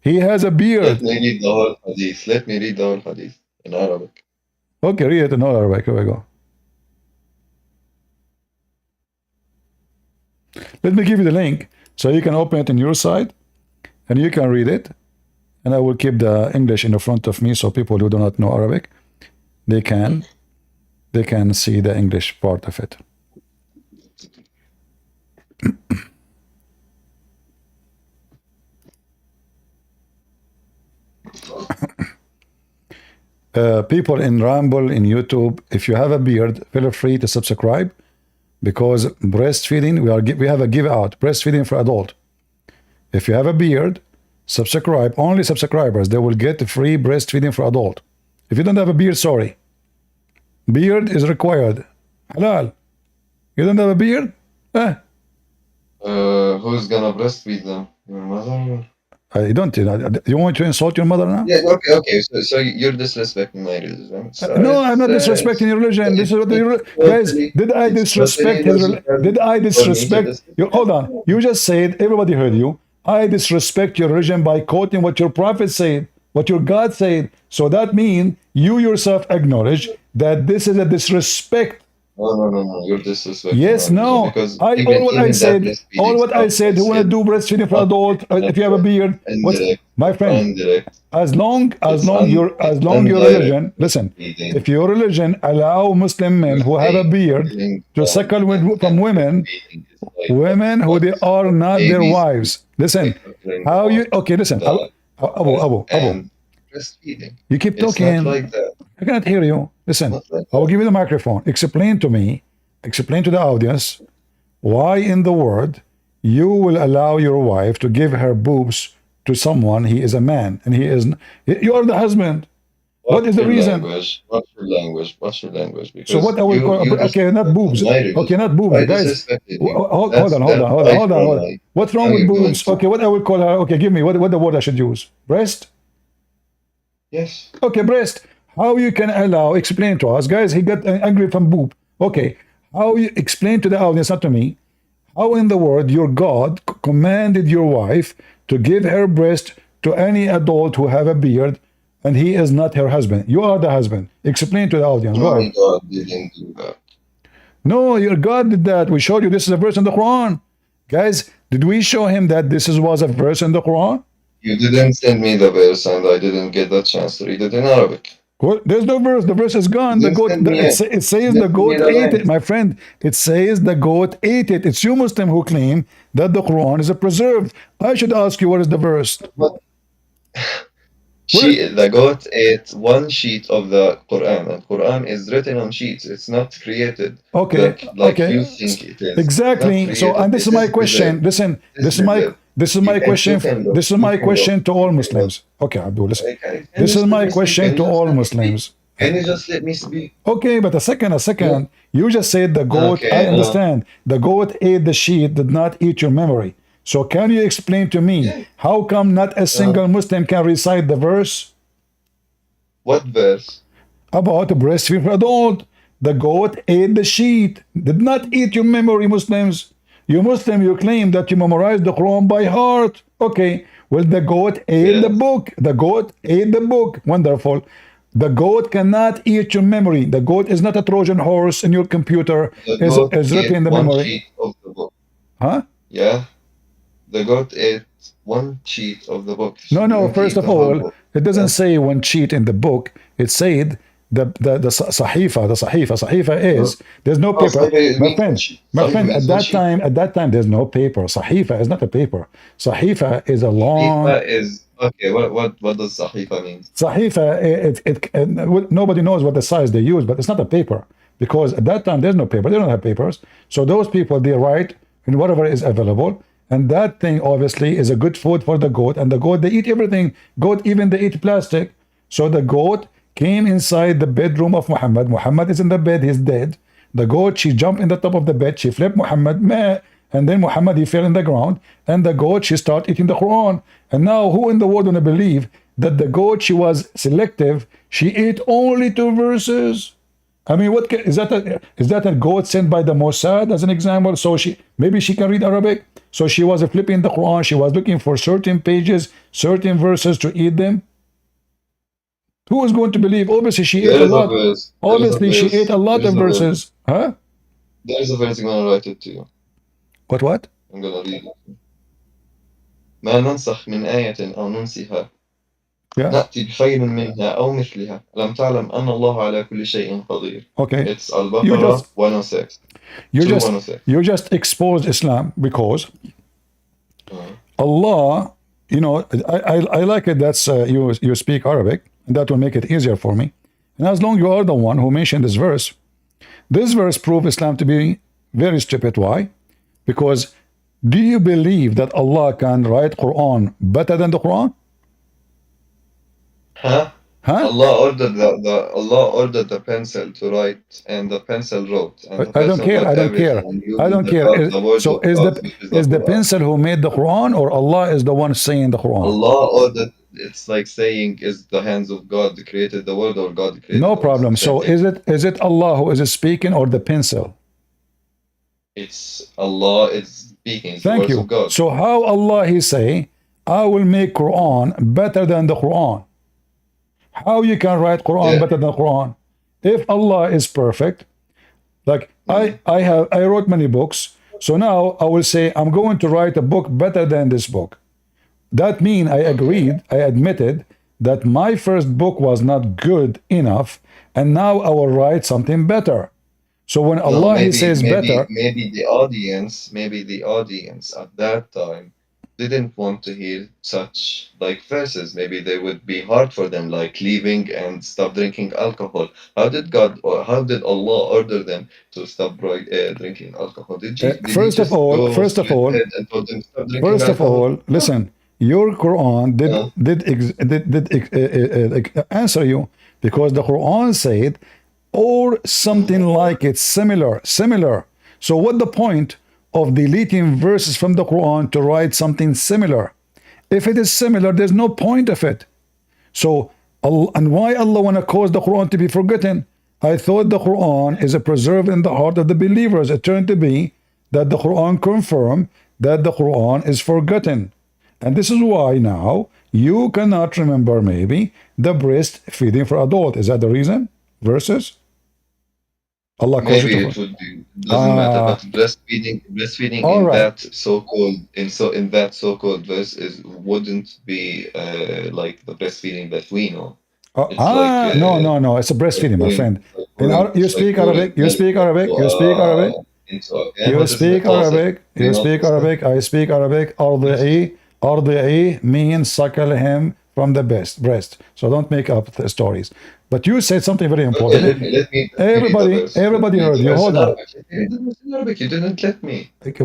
He has a Let beard. me read the whole hadith. Let me read the whole hadith in Arabic. Okay, read it in Arabic. Here we go. Let me give you the link so you can open it on your side and you can read it. And I will keep the English in the front of me so people who do not know Arabic, they can see the English part of it. People in Rumble, in YouTube, if you have a beard, feel free to subscribe, because breastfeeding, we have a give out, breastfeeding for adult. If you have a beard, subscribe. Only subscribers, they will get free breastfeeding for adult. If you don't have a beard, sorry. Beard is required. Halal. You don't have a beard? Who's gonna breastfeed them? Your mother? I don't. You want to insult your mother now? Yeah, okay. So you're disrespecting my religion. So No, I'm not disrespecting your religion. This is what guys. Did I disrespect his religion? Did I disrespect you? Hold on. You just said, everybody heard you. I disrespect your religion by quoting what your prophet said, what your God said. So that means you yourself acknowledge that this is a disrespect. No. You're disrespecting Yes, our religion no. because I even all what I even that said, all breastfeeding what I stuff, I said. Who wanna said do breastfeeding for not adult? If you have a beard, what's indirect, my friend? indirect. As It's long un your it's as long your indirect religion. Listen, breastfeeding. if your religion allow Muslim men You're who have a saying beard killing to them suckle from and women, breastfeeding is like who what they are not their babies wives. Listen, like suckling how you? on Okay, listen, the breast Abu. and breastfeeding. You keep It's not talking. like that. I cannot hear you. Listen, Not like I will that. give you the microphone. Explain to me, explain to the audience why in the world you will allow your wife to give her boobs to someone. He is a man, and he is. You are the husband. What What's is the your reason? language? What's your language? What's your language? So Because what I will call? you Okay, not disrespected boobs. my Okay, religion not boobs, by guys. disrespecting you. Hold on, That's right hold from on. What's now wrong with you're going boobs? to Okay, what I will call her? Okay, give me what the word I should use? Breast. yes. Okay, breast. How you can allow? Explain to us, guys. He got angry from boob. Okay, how you explain to the audience, not to me? How in the world your God commanded your wife to give her breast to any adult who have a beard, and he is not her husband? You are the husband. Explain to the audience. Go My ahead. God didn't do that. No, your God did that. We showed you this is a verse in the Quran. Guys, did we show him that was a verse in the Quran? You didn't send me the verse, and I didn't get the chance to read it in Arabic. Well, there's no verse. The verse is gone. You The didn't goat. send me it. It You says the didn't send me goat the ate it, link. my friend. It says the goat ate it. It's you Muslim who claim that the Quran is a preserved. I should ask you what is the verse? But Where? the goat ate one sheet of the Quran, and Quran is written on sheets. It's not created Okay, like you think it is. It's not exactly. So, created. and this is It my is preserved. question. Listen, It is preserved. this is You my can you question. can look. This is You my can look. question to You all can look. Muslims. Okay, Abdul, listen. Can you This is just let my me speak? Can question you to just all let me speak? Muslims. Can you just let me speak? Okay, but a Yeah. second. You just said the goat. I Okay. understand. The goat ate the sheep, did not eat your memory. So can you explain to me Yeah. how come not a Uh, single Muslim can recite the verse what verse? about a breastfeeding for adult? The goat ate the sheep, did not eat your memory, Muslims. You Muslim, you claim that you memorize the Quran by heart. Okay, well, the goat ate the Yes. book. The goat ate the book. Wonderful. The goat cannot eat your memory. The goat is not a Trojan horse in your computer, The goat is written ate in the one memory. sheet of the book. Huh? Yeah. The goat ate one sheet of the book. She No. didn't First eat of the whole all, book. it doesn't Yeah. say one cheat in the book. It said the sahifa. The sahifa. Sahifa is there's no Oh, paper. Sahifa My means one friend, sheet. Sahifa means one sheet. at that time, there's no paper. Sahifa is not a paper. Sahifa is a long Sahifa is okay. What does Sahifa mean? Sahifa. Nobody knows what the size they use, but it's not a paper because at that time there's no paper. They don't have papers. So those people they write in whatever is available. And that thing obviously is a good food for the goat. And the goat, they eat everything. Goat, even they eat plastic. So the goat came inside the bedroom of Muhammad. Muhammad is in the bed, he's dead. The goat, she jumped in the top of the bed, she flipped Muhammad, meh, and then Muhammad, he fell in the ground. And the goat, she started eating the Quran. And now, who in the world gonna believe that the goat, she was selective? She ate only 2 verses. I mean, is that a goat sent by the Mossad as an example? So maybe she can read Arabic. So she was flipping the Quran. She was looking for certain pages, certain verses to eat them. Who is going to believe? Obviously, she ate There a is a lot. verse. There is a Obviously, she ate verse. a There lot is of a verse. verses. Huh? There is a verse. I'm gonna write it to you. What? I'm gonna read it. ما ننسخ من آية أو ننسها Yeah. نأتي بخير منها أو مثلها ألم تعلم أن الله على كل شيء قدير. Okay. It's You Al-Baqarah 106. you just exposed Islam because Uh, Allah, I like it. That's you speak Arabic, and that will make it easier for me. And as long you are the one who mentioned this verse proves Islam to be very stupid. Why? Because do you believe that Allah can write Quran better than the Quran? huh? Huh? Allah ordered the pencil to write, and the pencil wrote, and the I don't pencil care. wrote I don't everything, care. and I using don't care. the word So of God, which is the is the Quran. pencil who made the Quran, or Allah is the one saying the Quran? Allah ordered. It's like saying, "Is the hands of God created the world, or God created No the world?" problem. Same So thing. is it Allah who is speaking or the pencil? It's Allah. It's speaking. It's the Thank words of you. God. So how Allah he say, I will make Quran better than the Quran? How you can write Quran better than Quran? If Allah is perfect, like I wrote many books, so now I will say I'm going to write a book better than this book. That means I agreed, I admitted that my first book was not good enough, and now I will write something better. So when No, Allah he says better, maybe the audience at that time didn't want to hear such like verses. Maybe they would be hard for them, like leaving and stop drinking alcohol. How did God or how did Allah order them to stop drinking alcohol? Did he first of just all, go first of straight all, ahead and told them stop drinking First of alcohol? all, listen. Your Quran No. did answer you because the Quran said, or something like it, similar. So what the point of deleting verses from the Quran to write something similar? If it is similar, there's no point of it. So, and why Allah want to cause the Quran to be forgotten? I thought the Quran is a preserve in the heart of the believers. It turned to be that the Quran confirmed that the Quran is forgotten. And this is why now you cannot remember maybe the breastfeeding for adult. Is that the reason? Verses? Allah calls it Maybe for. it would be doesn't matter, but breastfeeding All in right. that so-called in that so-called verse is wouldn't be like the breastfeeding that we know. It's like No. It's a breastfeeding, my friend. You it's like speak pouring Arabic. You milk speak Arabic. You speak Arabic. into a can. You What is speak toss it? Arabic. Do you You know speak toss it? Arabic. I speak Arabic. أرضعي. أرضعي means suckle him from the breast. So don't make up the stories. But you said something very Okay, important. let me read the verse. Let Everybody me read heard the you. verse Hold in on. Arabic. Let me read the verse in Arabic. You didn't let me.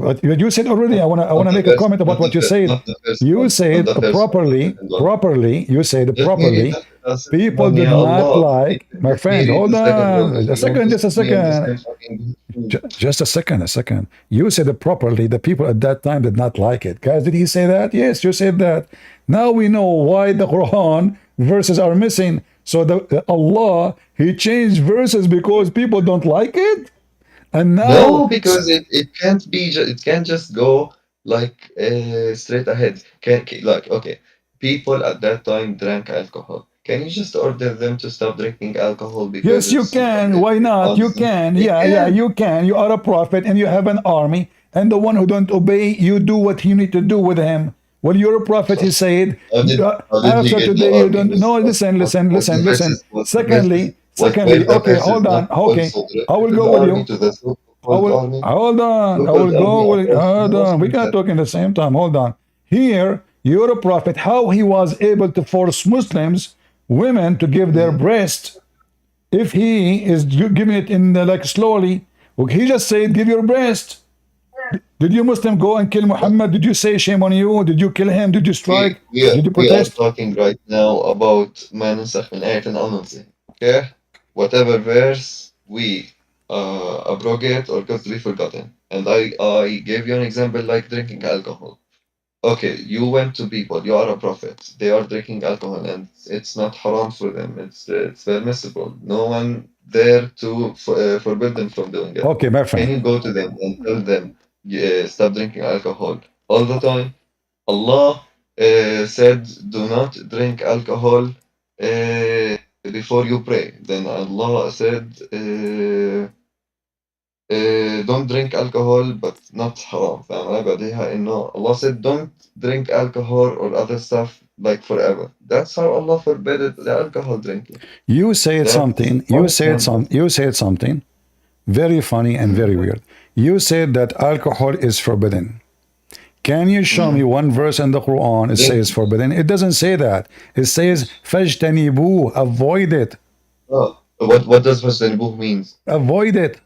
But you said already. I wanna make a comment about what you said. Not the first You one, not said the first one, the properly. second one. Properly. You said Let me read properly. the second People one, did Ya not Allah. like. My Let me friend, read hold the second one. on. If you want to Just a see me in the second. same fucking book. Just a second. You said it properly. The people at that time did not like it. Guys, did he say that? Yes, you said that. Now we know why the Quran verses are missing. So Allah, he changed verses because people don't like it. And now, No, because it can't be it can't just go like straight ahead. Like okay, people at that time drank alcohol. Can you just order them to stop drinking alcohol because yes, you it's can. Why it not? You harms them? can. They Yeah, can. you can. You are a prophet and you have an army. And the one who don't obey, you do what you need to do with him. When you're a prophet, he said, How did he after get the today, you army? don't. No, listen. What Secondly, the okay, verses hold on. not Okay, also I will directed go the with army you. to the so-called army? Hold on. I So-called will go army with. opposed to the Hold on. We Muslims cannot then. talk in the same time. Hold on. Here, you're a prophet. How he was able to force Muslims, women, to give their breast if he is giving it in like slowly? He just said, "Give your breast." Did you Muslim go and kill Muhammad? Did you say shame on you? Did you kill him? Did you strike? Did you We are protest? talking right now about ما ننسخ من آية أو ننسها. Okay? Whatever verse we abrogate or got to be forgotten. And I gave you an example like drinking alcohol. Okay, you went to people, you are a prophet. They are drinking alcohol and it's not haram for them. It's permissible. No one there to forbid them from doing it. Okay, my Can friend. you go to them and tell them, yeah, stop drinking alcohol all the time? Allah said, do not drink alcohol before you pray. Then Allah said, don't drink alcohol, but not haram. فاهم؟ بعدها إنه Allah said, don't drink alcohol or other stuff like forever. That's how Allah forbade the alcohol drinking. You said That's something. one example. You said something very funny and very weird. You said that alcohol is forbidden. Can you show me one verse in the Quran it says Drinking. forbidden? It doesn't say that. It says fajtanibu, avoid it. Oh, what does Fajtanibuh means? Avoid it.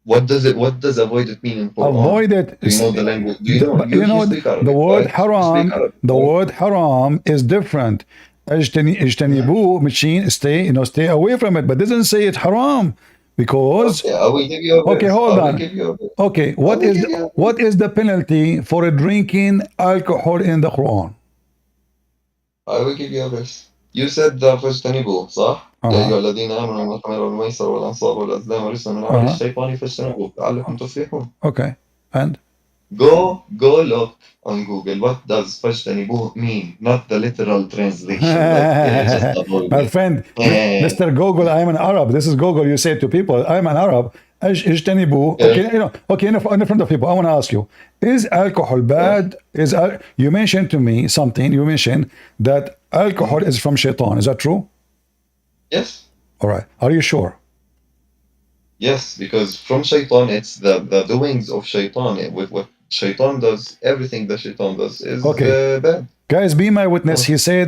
What does avoid it mean in Quran? Avoid it. Do you know the language? Do you know You you know speak the Arabic, word right? You speak haram. Arabic, The right? word haram is different. Ijtanibu, machine, stay away from it. But doesn't say it haram because. Okay, I will give you a Okay, verse. I hold will on. give you a verse. Okay, I will give you a verse. what is the penalty for drinking alcohol in the Quran? I will give you a verse. You said the فاجتنبوا صح؟ يا Uh-huh. أيها الذين آمنوا الخمر والميسر والأنصاب والأزلام رجس من عمل Uh-huh. الشيطان فاجتنبوه لعلكم تفلحون. Okay. And Go look on Google. What does Fajtanibu mean? Not the literal translation, like just avoid My it. friend, And Mr. Google, I'm an Arab. This is Google. You say to people, I'm an Arab. اجتنبوا. yeah, Okay, okay, in front of people, I want to ask you, is alcohol yeah. bad? You mentioned to me something, you mentioned that alcohol Mhm. is from shaitan. Is that true? Yes, All right. Are you sure? yes, because from Shaitan, it's the doings of Shaitan. With what Shaitan does, everything that Shaitan does is Okay. bad. Guys, be my witness. Uh, He said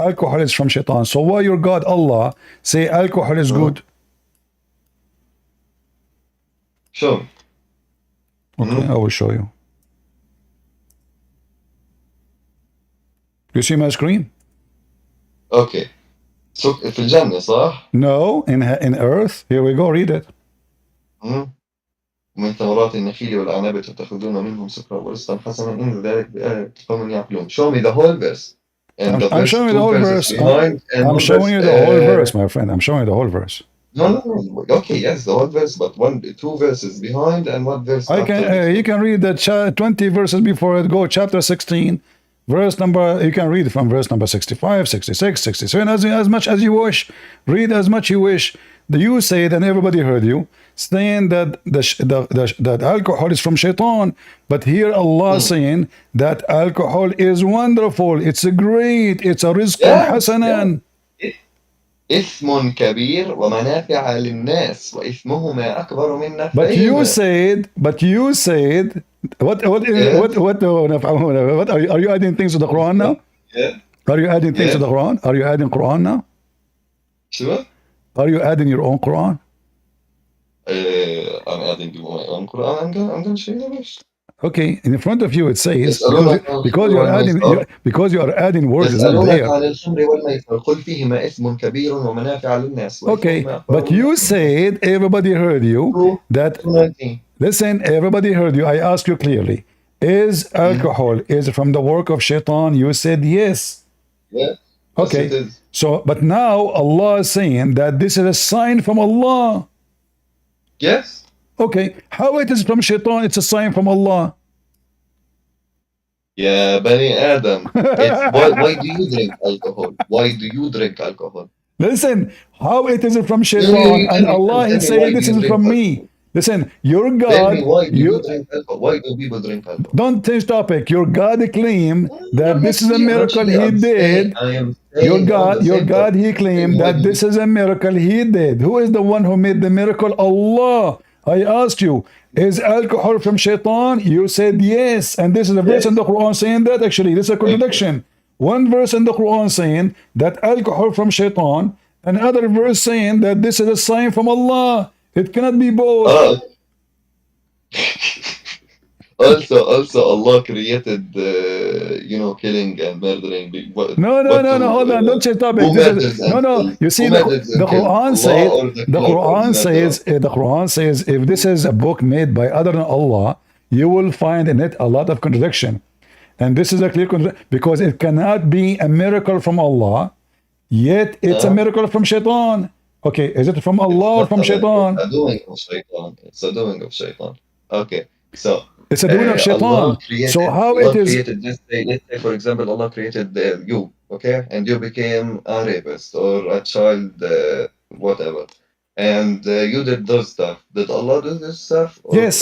alcohol is from shaitan. So why your God, Allah, say alcohol is uh, good? sure. Okay, Mhm. I will show you. You see my screen? Okay. So في الجنة صح؟ No, in earth. Here we go. Read it. مم. ومن ثمرات النخيل والأعناب تتخذون منهم سكرا ورزقا حسنا إن ذلك بآية قوم يعقلون. Show me the whole verse. And the I'm verse, showing you the two whole verses verse. I'm, behind, and I'm one showing verse. you the whole verse, my friend. I'm showing you the whole verse. No. Okay, yes, the whole verse, but two verses behind and one verse I can. after the You two. can read the 20 verses before it. Go chapter 16, verse number. You can read from verse number 65, 66, 67, as much as you wish. Read as much you wish. You said, and everybody heard you saying that that alcohol is from shaitan. But here Allah Mm. saying that alcohol is wonderful. It's a great. It's a rizqan Yes, hasanan. yes. إثم كبير ومنافع للناس وإثمهما أكبر من نفعهما. But you said, Yes, what are you adding things to the Quran now? yes, Are you adding things to the yes. Quran? Are you adding Quran now? Sure. Are you adding your own Quran? I'm adding my own Quran. I'm gonna show you the verse. Okay, in front of you it says يسألونك عن الخمر because والميسر you are adding words is not يسألونك there. عن الخمر والميسر قل فيهما إثم كبير ومنافع للناس Okay, وإثمهما أكبر but من you نفعهما. said everybody heard you 2 that 2:19. listen, everybody heard you. I asked you clearly, is Mm. alcohol is from the work of shaitan? You said yes. Yes, yes, it Okay, is. so but now Allah is saying that this is a sign from Allah. Yes. Okay, how it is from shaitan? It's a sign from Allah. يا بني آدم. It's why do you drink alcohol? Why do you drink alcohol? Listen, how it is from You, shaitan, you and tell me, Allah tell is me why saying do this you is drink from me. alcohol? Listen, your Tell me God, why do you you drink alcohol? Why do people drink alcohol? don't change topic. Your God claimed I'm that not this is a saying, miracle actually, He did. I am staying on the Your same God, topic. He Tell me claimed why that do you this is a miracle He did. Who is the one who made the miracle? Allah. I asked you, is alcohol from shaitan? You said yes. And this is a verse in yes. the Quran saying that actually. This is a Okay. contradiction. One verse in the Quran saying that alcohol from shaitan, another verse saying that this is a sign from Allah. It cannot be both. Ah, also, Allah created, killing and murdering. What do, Hold on. Don't change topic. who This is murders no, and no. kills? You Who see, murders the and kills? Quran Allah said, or the killer or the murderer? the Quran says, if this is a book made by other than Allah, you will find in it a lot of contradiction. And this is a clear contradiction because it cannot be a miracle from Allah, yet it's a Huh? miracle from Shaitan. Okay, is it from It's Allah or not from a miracle. It's Shaitan? a doing of shaitan. It's a doing of shaitan. Okay, so It's a doing of Allah Shaitan. So created. how it Allah is? created. Let's say, for example, Allah created you. Okay, and you became a rapist or a child, whatever, and you did those stuff. Did Allah do this stuff, or Yes,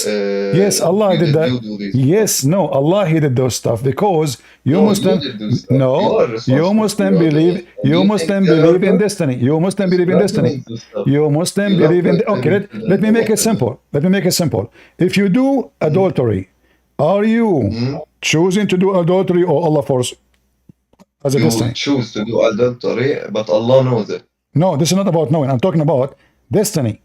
yes, Allah did did that. you do this stuff? Yes, no, Allah he did those stuff because you No, you Muslim, did do stuff. You no, are responsible. You are doing, and you think they are In good destiny. You Muslim because believe you in are destiny. doing this stuff. You Muslim You love believe in. like Okay, women, children, let me or make it whatever. simple. Let me make it simple. If you do Mhm. adultery, are you Mhm. choosing to do adultery or Allah force as a You destiny? choose to do adultery, but Allah knows it. No, this is not about knowing. I'm talking about destiny.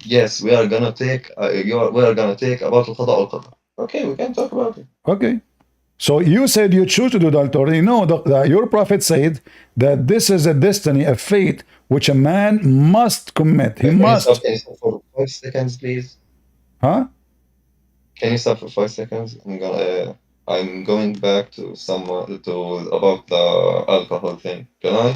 Yes, we are gonna take we are gonna take about القضاء والقدر. Okay, we can talk about it. Okay. So you said you choose to do adultery. No, your prophet said that this is a destiny, a fate which a man must commit. He must. Can you stop for 5 seconds, please? Huh? Can you stop for 5 seconds? I'm going back to about the alcohol thing. Can I?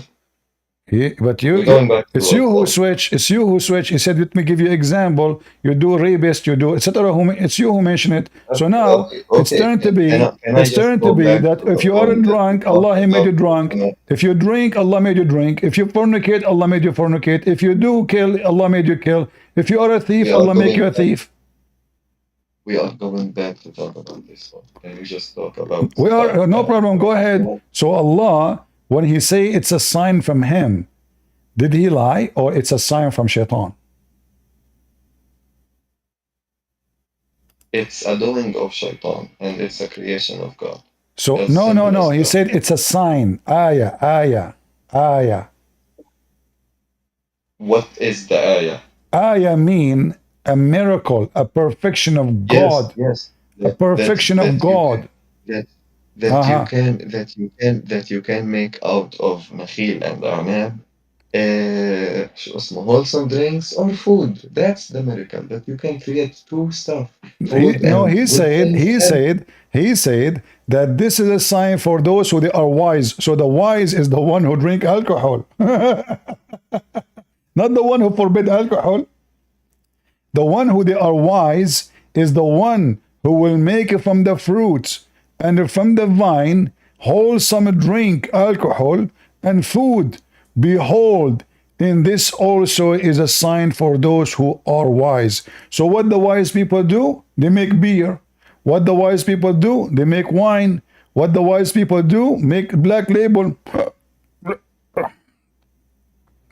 But We're going back to it's you who Allah. switch. It's you who switch. He said, "Let me give you example. You do rapist. You do etc." It's you who mention it. So now it's Okay. turned to be. Can I It's just turned to go be back that to the if you are point that we drunk, talked Allah He made you about? drunk. If you drink, Allah made you drink. If you fornicate, Allah made you fornicate. If you do kill, Allah made you kill. If you are a thief, We are Allah make you going a back. thief. We are going back to talk about this one. Can you just talk about We are no like problem. Go ahead. So Allah, when He say it's a sign from Him, did He lie or it's a sign from Shaitan? it's a doing of shaitan and it's a creation of God. So As no, no, simple no. as He that. said it's a sign. Ayah, ayah, ayah. What is the ayah? Ayah mean a miracle, a perfection of God, Yes. a perfection of That you God. can that Uh-huh. that you can make out of nakhil and anab شو اسمه wholesome drinks or food. That's the miracle that you can create two stuff, food No, and good things. And he said that this is a sign for those who they are wise. So the wise is the one who drink alcohol, not the one who forbid alcohol. The one who they are wise is the one who will make from the fruits and from the vine wholesome drink, alcohol, and food. Behold, in this also is a sign for those who are wise. So, what the wise people do? They make beer. What the wise people do? They make wine. What the wise people do? Make black label.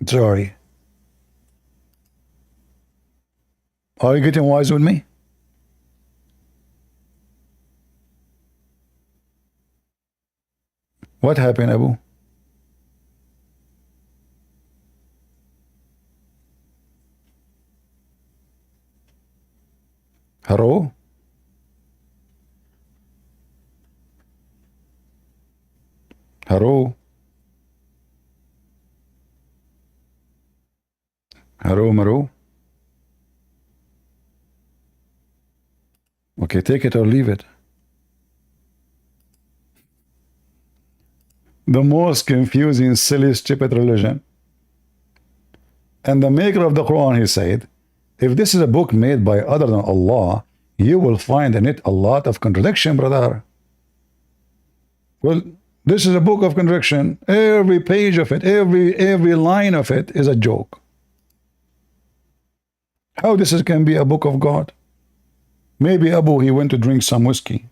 Sorry. Are you getting wise with me? What happened, Abu? Hello? Hello? Hello, Maro? Okay, take it or leave it. The most confusing, silly, stupid religion. And the maker of the Quran, he said, if this is a book made by other than Allah, you will find in it a lot of contradiction, brother. Well, this is a book of contradiction. Every page of it, every line of it is a joke. How this can be a book of God? Maybe Abu, he went to drink some whiskey.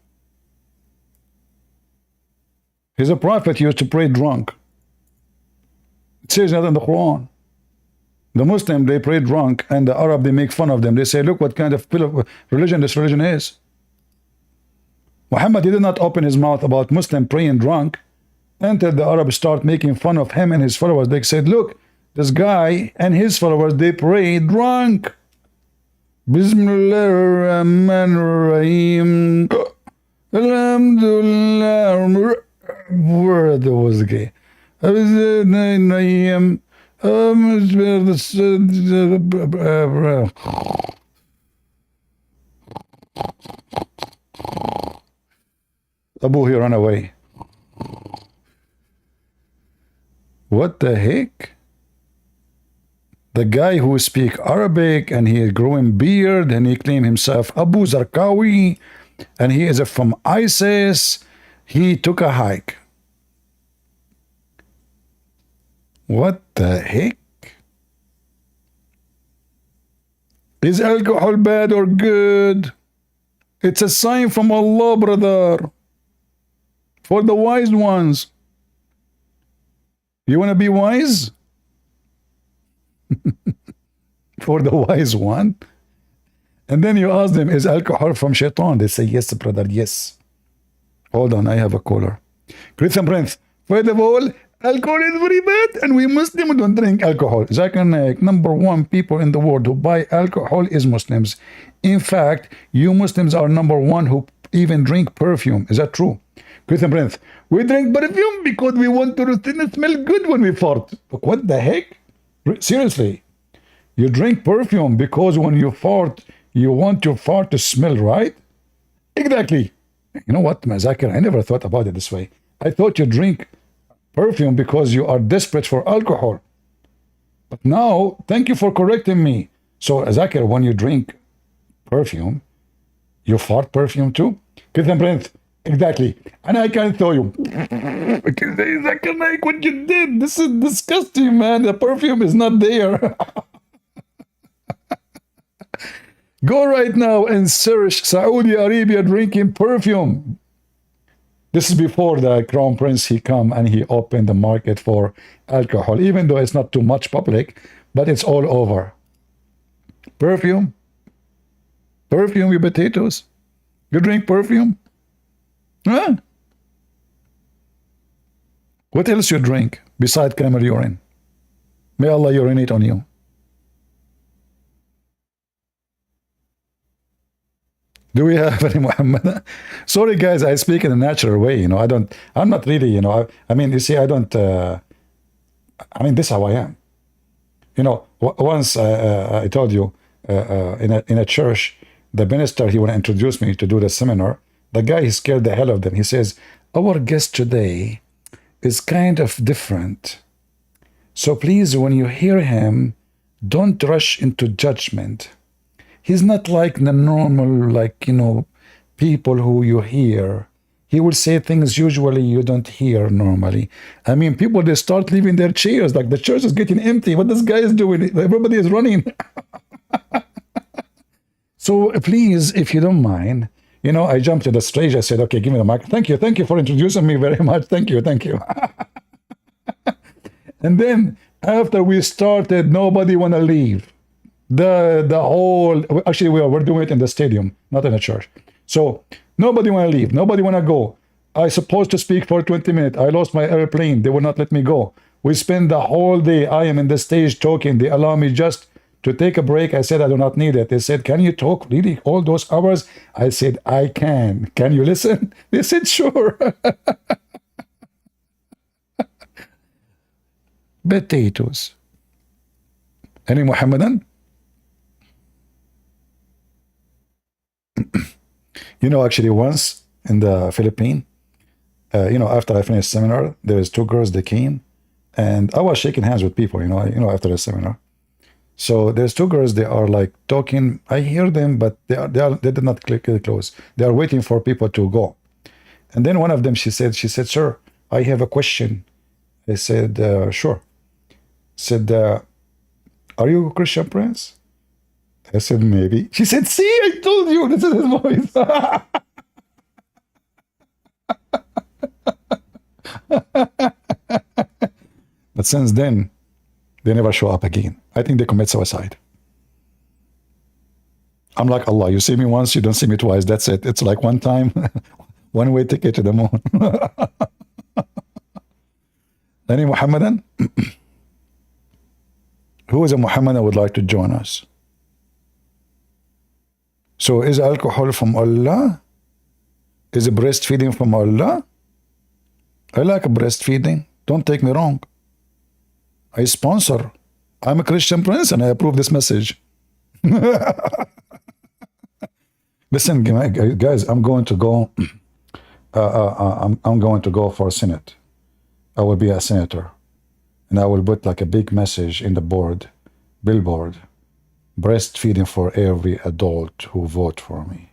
He's a prophet, he used to pray drunk. It says that in the Quran. The Muslim, they pray drunk, and the Arab, they make fun of them. They say, look what kind of religion this religion is. Muhammad, he did not open his mouth about Muslim praying drunk until the Arabs start making fun of him and his followers. They said, look, this guy and his followers, they pray drunk. Bismillah ar-Rahman ar-Rahim. Alhamdulillah. Where was the gay? Abu, he ran away. What the heck? The guy who speak Arabic and he is growing beard and he claim himself Abu Zarqawi and he is from ISIS. He took a hike. What the heck? Is alcohol bad or good? It's a sign from Allah, brother. For the wise ones. You want to be wise? For the wise one. And then you ask them, is alcohol from shaitan? They say, yes, brother, yes. Hold on, I have a caller. Christian Prince, first of all, alcohol is very bad, and we Muslims don't drink alcohol. Zakir Naik, #1 people in the world who buy alcohol is Muslims. In fact, you Muslims are #1 who even drink perfume. Is that true? Christian Prince, we drink perfume because we want to smell good when we fart. But what the heck? Seriously, you drink perfume because when you fart, you want your fart to smell, right? Exactly. You know what, Zakir, I never thought about it this way. I thought you drink perfume because you are desperate for alcohol. But now, thank you for correcting me. So, Zakir, when you drink perfume, you fart perfume too? كده برنت. Exactly. And I can tell you. Zakir, like what you did. This is disgusting, man. The perfume is not there. Go right now and search Saudi Arabia drinking perfume. This is before the crown prince he come and he opened the market for alcohol, even though it's not too much public, but it's all over. Perfume, perfume, you potatoes. You drink perfume? Huh? What else you drink besides camel urine? May Allah urinate on you. Do we have any Muhammad? Sorry, guys, I speak in a natural way. You know, I'm not really, you know, I mean, you see, I don't, I mean, this is how I am. You know, once I told you in a church, the minister, he want to introduce me to do the seminar. The guy, he scared the hell of them. He says, our guest today is kind of different. So please, when you hear him, don't rush into judgment. He's not like the normal, like, you know, people who you hear. He will say things usually you don't hear normally. I mean, people, they start leaving their chairs. Like the church is getting empty. What this guy is doing? Everybody is running. So please, if you don't mind, you know, I jumped to the stage. I said, okay, give me the mic. Thank you for introducing me very much. Thank you. And then after we started, nobody want to leave. The whole, actually we're doing it in the stadium, not in a church. So nobody want to leave, nobody want to go. I supposed to speak for 20 minutes. I lost my airplane. They would not let me go. We spend the whole day. I am in the stage talking. They allow me just to take a break. I said, I do not need it. They said, can you talk really all those hours? I said, I can. Can you listen? They said, sure. Potatoes. Any Muhammadan? You know, actually, once in the Philippines, you know, after I finished seminar, there's two girls that came, and I was shaking hands with people, you know, after the seminar. So there's two girls. They are like talking. I hear them, but they did not click close. They are waiting for people to go. And then one of them, she said, sir, I have a question. I said, sure. Said, are you a Christian Prince? I said, maybe. She said, see, I told you, this is his voice. But since then, they never show up again. I think they commit suicide. I'm like Allah. You see me once, you don't see me twice. That's it. It's like one time, one-way ticket to the moon. Any Muhammadan? Who is a Muhammadan would like to join us? So is alcohol from Allah? Is breastfeeding from Allah? I like breastfeeding. Don't take me wrong. I sponsor. I'm a Christian Prince and I approve this message. Listen, guys, I'm going to go. I'm going to go for Senate. I will be a senator, and I will put like a big message in the billboard, breastfeeding for every adult who vote for me.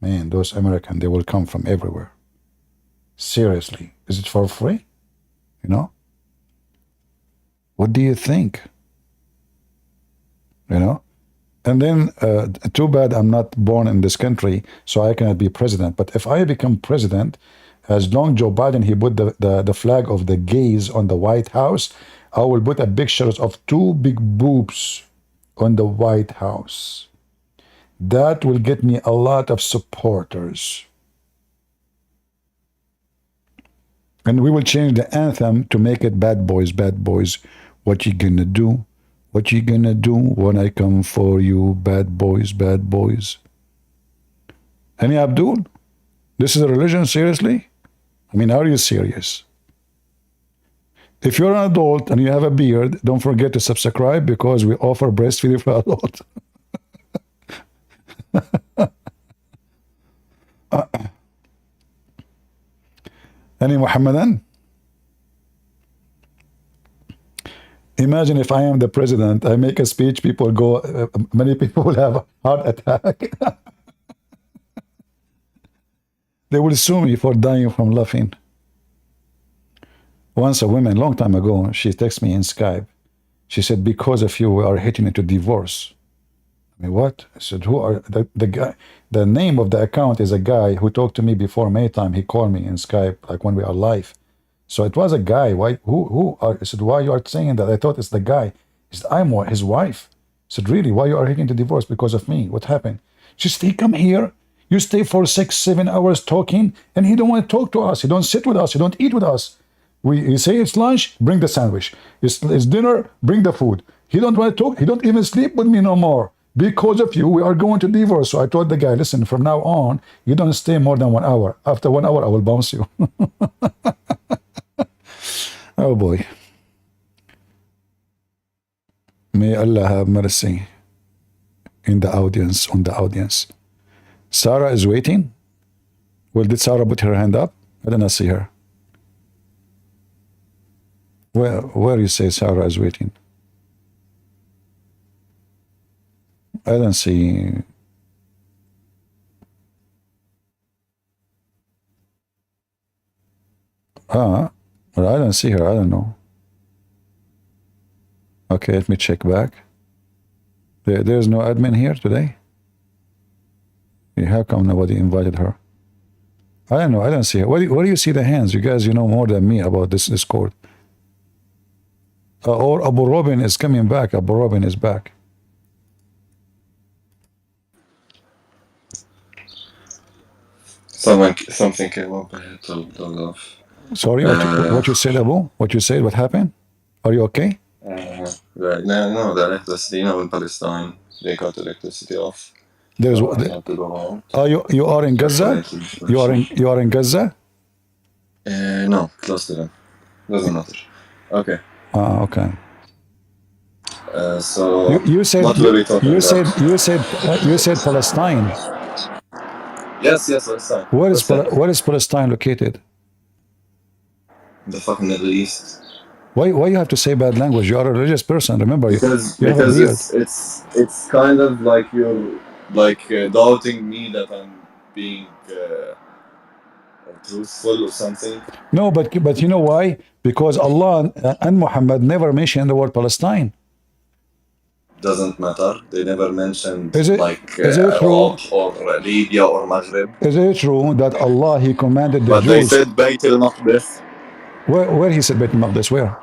Man, those Americans, they will come from everywhere. Seriously, is it for free? You know? What do you think? You know? And then, too bad I'm not born in this country, so I cannot be president. But if I become president, as long Joe Biden, he put the flag of the gays on the White House, I will put a picture of two big boobs on the White House. That will get me a lot of supporters. And we will change the anthem to make it bad boys, what you gonna do? What you gonna do when I come for you, bad boys, bad boys? Any Abdul? This is a religion, seriously? I mean, are you serious? If you're an adult and you have a beard, don't forget to subscribe because we offer breastfeeding for adults. Any Muhammadan? Imagine if I am the president, I make a speech, people go, many people will have a heart attack. They will sue me for dying from laughing. Once a woman, long time ago, she texted me in Skype. She said, because of you, we are heading into divorce. I mean, what? I said, who are the guy? The name of the account is a guy who talked to me before May time. He called me in Skype, like when we are live. So it was a guy. Why? Who are? I said, why you are saying that? I thought it's the guy. He said, I'm his wife. I said, really? Why you are heading to divorce? Because of me. What happened? She said, he come here. You stay for 6-7 hours talking, and he don't want to talk to us. He don't sit with us. He don't eat with us. You say it's lunch, bring the sandwich. It's dinner, bring the food. He don't want to talk. He don't even sleep with me no more. Because of you, we are going to divorce. So I told the guy, listen, from now on, you don't stay more than 1 hour. After 1 hour, I will bounce you. Oh boy. May Allah have mercy in the audience, on the audience. Sarah is waiting. Well, did Sarah put her hand up? I did not see her. Where you say Sarah is waiting? I don't see. Well, I don't see her. I don't know. Okay, let me check back. There's no admin here today? How come nobody invited her? I don't know. I don't see her. Where do you see the hands? You guys, you know more than me about this Discord. Or Abu Robin is coming back. Abu Robin is back. Something came up. I had to log off. Sorry, what you said, Abu? What you said? What happened? Are you okay? Right now, no, the electricity, in Palestine, they cut electricity off. There's. So I had to go out. You are in Gaza? You are in Gaza? No, close to them. Doesn't matter. Okay. Okay. So you said what were we talking about? You said Palestine. Yes, Palestine. Where is Palestine located? The fucking Middle East. Why you have to say bad language? You are a religious person. Remember, because you have a beard. it's kind of like you're doubting me that I'm being truthful or something. No, but you know why? Because Allah and Muhammad never mentioned the word Palestine. Doesn't matter. They never mentioned is it Iraq or Libya or Maghreb. Is it true that Allah He commanded the but Jews? They said Bayt al-Maqdis. Where He said Bayt al-Maqdis? Where?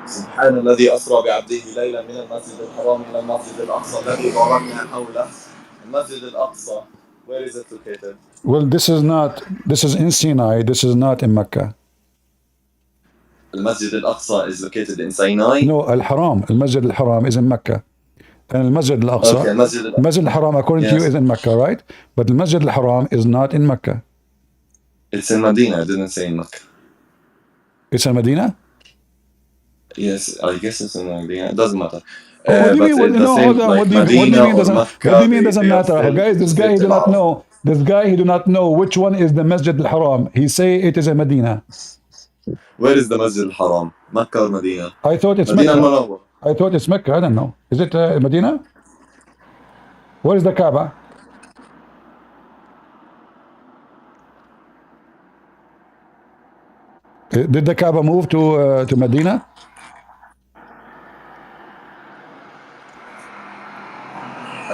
سبحان الذي أسرى بعبده ليلا من المسجد الحرام إلى المسجد الأقصى الذي باركنا حوله. المسجد الأقصى. Where is it located? Well, this is in Sinai. This is not in Mecca. Al-Masjid al-Aqsa is located in Sinai? No, Al-Haram. Al-Masjid al-Haram is in Mecca. And Al-Masjid al-Aqsa, okay, Masjid al-Haram according to you is in Mecca, right? But Al-Masjid al-Haram is not in Mecca. It's in Medina. I didn't say in Mecca. It's in Medina? Yes, I guess it's in Medina. It doesn't matter. What do you mean? No, hold on. What do you mean doesn't matter? Guys, this guy he do not know. This guy he do not know which one is the Masjid al-Haram. He say it is in Medina. Where is the Masjid al-Haram? Mecca or Medina? I thought it's Mecca. I thought it's Mecca. I don't know. Is it Medina? Where is the Kaaba? Did the Kaaba move to Medina?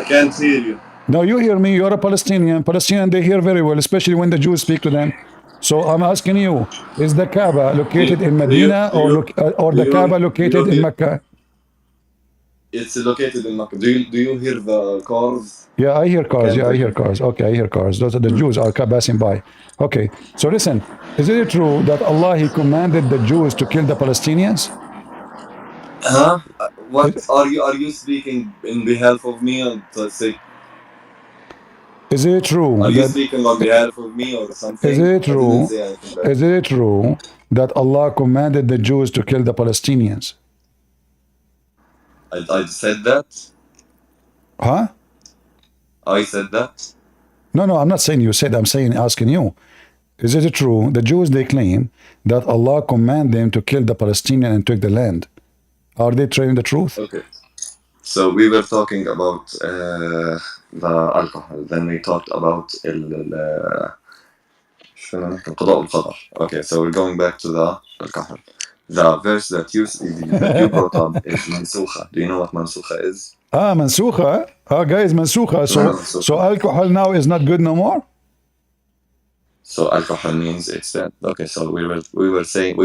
I can't hear you. No, you hear me. You're a Palestinian. Palestinian, they hear very well, especially when the Jews speak to them. So I'm asking you, is the Kaaba located in Medina or the Kaaba located in Mecca? It's located in Mecca. Do you hear the cars? Yeah, I hear cars. Yeah, I hear cars. Okay, I hear cars. Those are the Jews are passing by. Okay, so listen, is it true that Allah He commanded the Jews to kill the Palestinians? Huh? What are you speaking in behalf of me? Let's say. Is it true? Are you speaking on behalf of me or something? Is it true? Is it true that Allah commanded the Jews to kill the Palestinians? I said that. Huh? I said that. No, I'm not saying you said. I'm saying asking you. Is it true? The Jews, they claim that Allah commanded them to kill the Palestinian and took the land. Are they telling the truth? Okay. So we were talking about the alcohol. Then we talked about شو بدنا نحكي؟ القضاء والقدر. Okay, so we're going back to the alcohol. The verse that you brought up is mansukha. Do you know what mansukha is? Mansukha. Guys, mansukha. So alcohol now is not good no more? So alcohol means it's dead. Okay, so we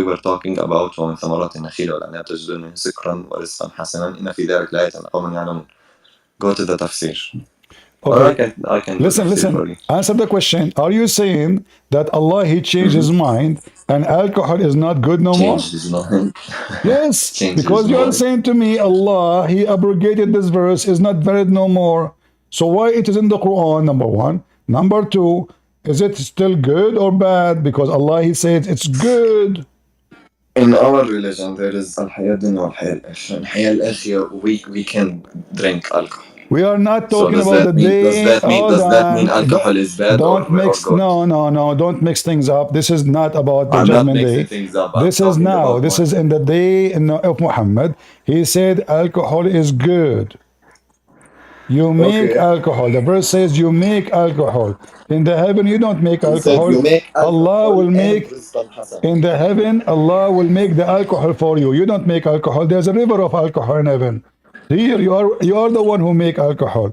were talking about ومن ثمرات النخيل والأعناب تجدون منه سكرا ورزقا حسنا إن في ذلك لآية لقوم يعلمون. Go to the tafsir. Okay. I can listen. Answer the question. Are you saying that Allah, he changed his mind and alcohol is not good no more? Change his mind. Yes, Change because his you are mind. saying to me, Allah, he abrogated this verse, is not valid no more. So why it is in the Quran, number one? Number two, is it still good or bad? Because Allah, he says it's good. In our religion, there is al-hayat dunya wal-hayat al-akhirah. Al-hayat al-akhirah, we can drink alcohol. We are not So talking does about the that mean day. does that mean alcohol is bad Don't or mix. good? No. Don't mix things up. This is not about the I'm not judgment mixing day. things up. This is now. This is in the day of Muhammad. He said alcohol is good. You make Okay. alcohol. The verse says you make alcohol. In the heaven, you don't make He alcohol. said you make Allah will alcohol make. and rizqan hasan. In the heaven, Allah will make the alcohol for you. You don't make alcohol. There's a river of alcohol in heaven. Here you are the one who make alcohol.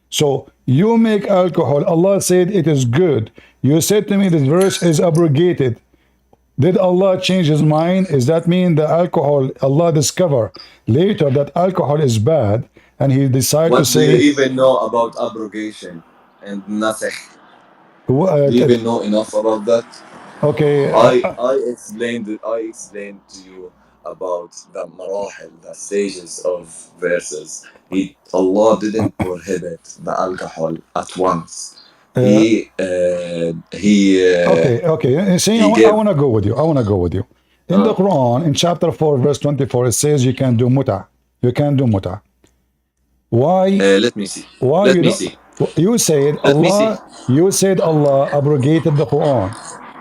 So you make alcohol. Allah said it is good. You said to me this verse is abrogated. Did Allah change his mind? Does that mean the alcohol Allah discover later that alcohol is bad and he decided to What do say? you even know about abrogation and nothing? Do you even know enough about that? Okay. I explained to you about the marahil, the stages of verses. Allah didn't prohibit the alcohol at once. Okay. See, I want to go with you. In the Quran, in chapter 4, verse 24, it says you can do muta. You can do muta. Why? Let me see. Why Let you me don't? see. You said Let me see. Allah. You said Allah abrogated the Quran,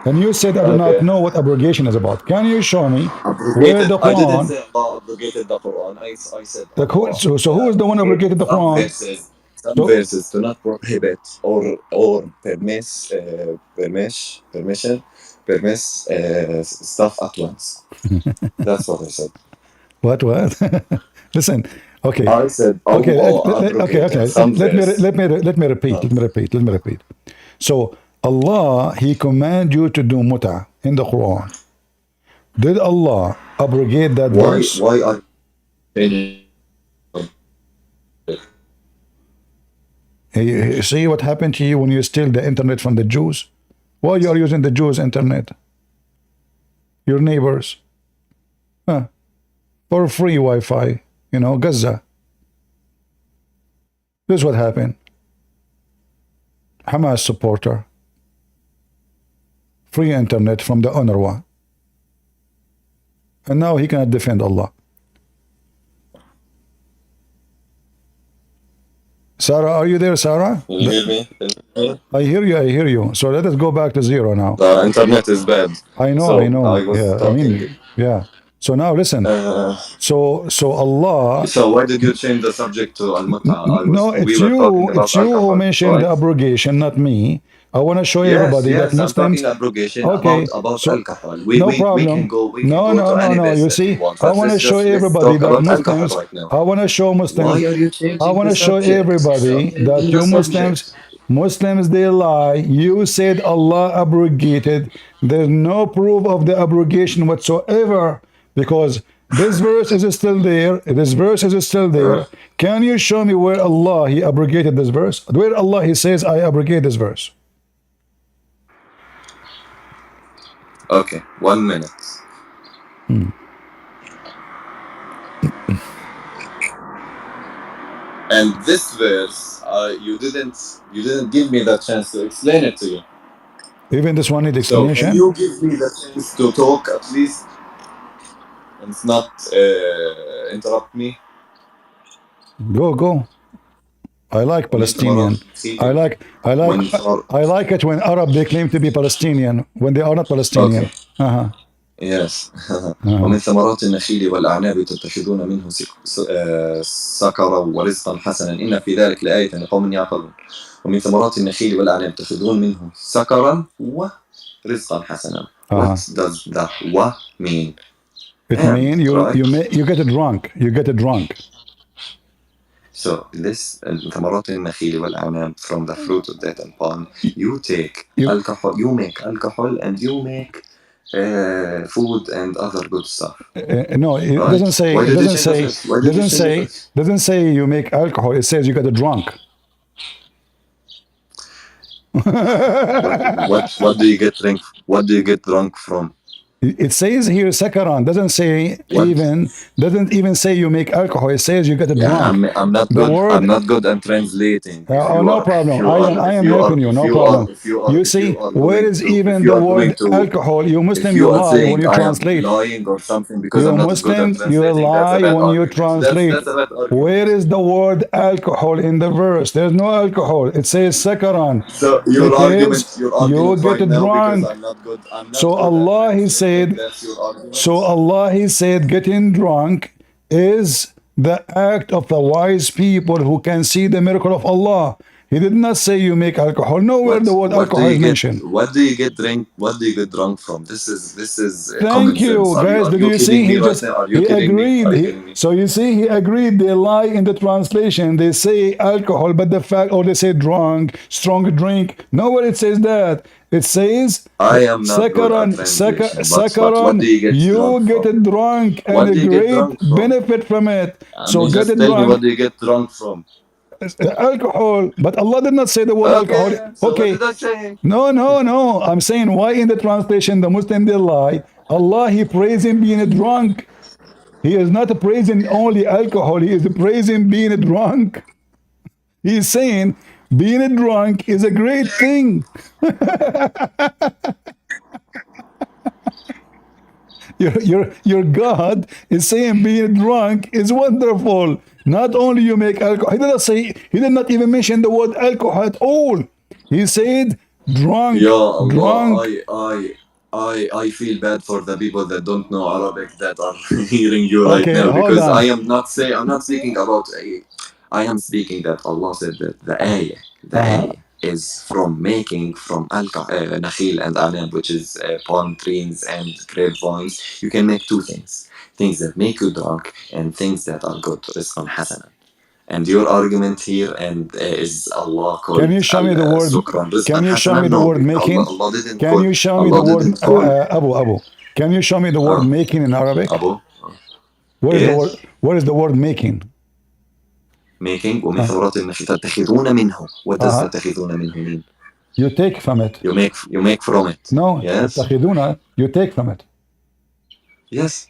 and you said I do not know what abrogation is about. Can you show me where the I didn't Quran? say Allah abrogated the Quran. I said So who is the one who abrogated the Quran? Some verses do not prohibit or permit stuff at once. That's what I said. What? Listen. Okay. I said Okay. abrogated some verse. Let me repeat. So Allah, he command you to do muta in the Quran. Did Allah abrogate that verse? Why are you You see what happened to you when you steal the internet from the Jews? Why you are using the Jews' internet? Your neighbors. For free Wi-Fi, Gaza. This is what happened. Hamas supporter. Free internet from the UNRWA. And now he cannot defend Allah. Sarah, are you there, Sarah? You hear me? I hear you. So let us go back to zero now. The internet is bad. I know. I was talking. So now listen. So Allah. So why did you change the subject to al-mut'a? No, it's you who mentioned the abrogation, not me. I want to show everybody that Muslims. I'm talking abrogation about so alcohol. No problem. No. You see, I want to show everybody that Muslims. I want to show Muslims. Why are you changing I want to show everybody that you Muslims, they lie. You said Allah abrogated. There's no proof of the abrogation whatsoever because this verse is still there. This verse is still there. Can you show me where Allah, he abrogated this verse? Where Allah, he says, I abrogate this verse. Okay, 1 minute. And this verse, you didn't give me the chance to explain it to you. Even this one needs So explanation. can you give me the chance to talk at least, and not interrupt me? Go. I like ومن ثمرات Palestinian. I النخيل like I like ومن ثمر I like it when Arab they claim to be Palestinian when they are not Palestinian. Okay. Yes. Uh-huh. ومن ثمرات النخيل والأعناب تتخذون منه سكرا ورزقا حسنا إن في ذلك لآية لقوم يعقلون. ومن ثمرات النخيل والأعناب تأخذون منه سكرا ورزقا حسنا. What does that wa mean? It means you get drunk. You get drunk. So this ثمرات النخيل والأعناب from the fruit of that and palm, you take alcohol, you make alcohol, and you make food and other good stuff. No, it Right? doesn't say. Why It did you doesn't change say. this? Why did you Doesn't change say. this? Doesn't say you make alcohol. It says you get drunk. What do you get drunk? What do you get drunk from? It says here sakaran. Doesn't say What? Doesn't even say you make alcohol. It says you get drunk. I'm not The good. word. I'm not good at translating. No problem. I am helping you. No problem. You see, where is even the word alcohol? You Muslim, you lie when you translate. Lying or something because You I'm not Muslim, good at you translating. lie when you argument. translate. That's a bad argument. Where is the word alcohol in the verse? There's no alcohol. It says sakaran. So your It argument, is, your argument you get right now drunk. because I'm not good. I'm not So good Allah, at He said. That's your argument. So Allah, He said, getting drunk is the act of the wise people who can see the miracle of Allah. He did not say you make alcohol. Nowhere the word alcohol is mentioned. What do you get drink? What do you get drunk from? This is Thank you, guys. Did you see? He just he agreed. So you see, he agreed. They lie in the translation. They say alcohol, but the fact, or they say drunk, strong drink. Nowhere it says that. It says I am not sakaran, good at translation, sakaran. what do you get drunk from? and a great benefit from it. So just getting tell drunk. me what do you get drunk from? Alcohol, but Allah did not say the word alcohol. So what did I say? No. I'm saying why in the translation the Muslim they lie. Allah, He praising being drunk. He is not praising only alcohol. He is praising being drunk. He is saying being drunk is a great thing. Your God is saying being drunk is wonderful. Not only you make alcohol. He did not say. He did not even mention the word alcohol at all. He said drunk. Ya Allah, drunk. I feel bad for the people that don't know Arabic that are hearing you right now because I'm not speaking about. I am speaking that Allah said that the ayah is from making from nakhil and anab, which is palm trees and grapevines. You can make two things that make you drunk and things that are good, rizqan hasana. And your argument here is Allah called. Can you show me the word? Can you show me the word making? Allah didn't Can you show me the word Abu? Can you show me the word making in Arabic? Abu. Where is the word making? Making ومن ثمرات النخيل تتخذون منه. What does تتخذون منه mean? You take from it. You make from it. No. Yes. تتخذون. You take from it. Yes.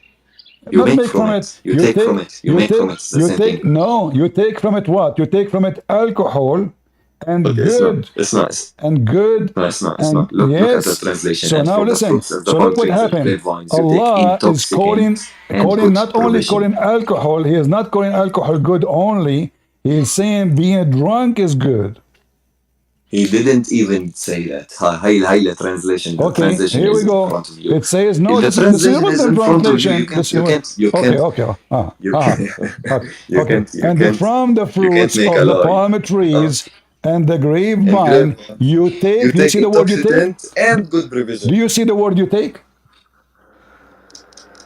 You make from it. You take from it. You make from it. It's the same thing. No, you take from it what? You take from it alcohol and good. It's not. And good. No, it's not. It's not. Look at the translation. So now listen. So look what happened. Allah is calling not only calling alcohol. He is not calling alcohol good only. He is saying being drunk is good. He didn't even say that. Highlight translation. The translation here we is go. in front of you. It says no. The translation is in front of you. You can't. Okay. And from the fruits of the palm trees and the grapevine, you take. Do you see the word you take? And good provision. Do you see the word you take?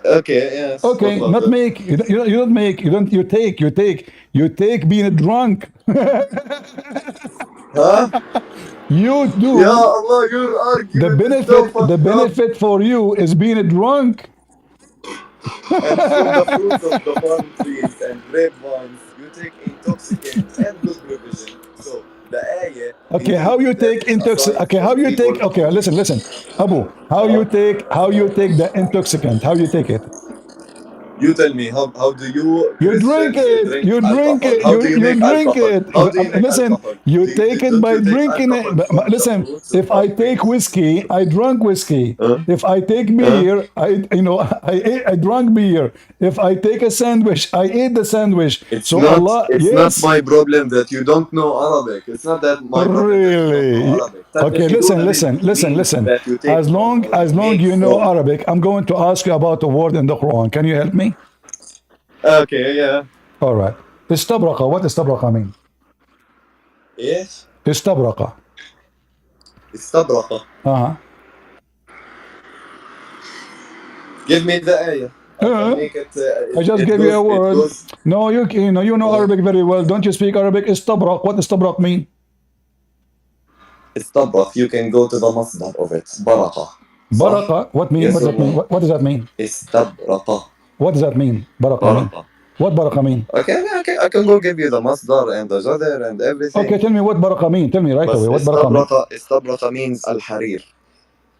Okay. Yes. Okay. Not make. You don't make. You take. You take being drunk. Huh? You do. Ya Allah, your argument the benefit for you is being drunk. And from the fruits of the palm trees and grapevines, you take intoxicant and good provision. So the ayah. Okay, how you take intoxicant? Okay, how you take? Okay, listen, Abu. How you take the intoxicant? How you take it? You tell me, how do you You drink Christians it. drink You drink alcohol? it. How do you You make drink alcohol? it. How do you make Listen, alcohol? you take it Don't by you take drinking it. alcohol from the Listen, fruits if or I take trees? whiskey, I drunk whiskey. Huh? If I take Huh? beer, I drank beer. If I take a sandwich, I ate the sandwich. It's So not Allah, it's not yes, my problem that you don't know Arabic. It's not that my problem that you don't know really. Arabic. Okay, listen, تتخذون listen, listen, means listen. that you take from or you As long make you know from. Arabic, I'm going to ask you about a word in the Quran. Can you help me? Okay, yeah. All right. Istabraqa. What istabraqa mean? ايش؟ Istabraqa. استبرق. Uh-huh. Give me the ayah. I can Uh, make it. I just It gave you a goes. It word. goes. No, you know Arabic very well. Don't you speak Arabic? Istabraq. What istabraq mean? استبرق. You can go to the مصدر of it. برقة. صح؟ Baraqa. What mean? Yes What does or that mean? no? What does that mean? استبرق. What does that mean? Baraqa mean? برقة. What baraqa mean? Okay, I can go give you the مصدر and the جدر and Okay, everything. tell me what baraqa mean. Tell me right بس away. What baraqa mean? استبرق means الحرير.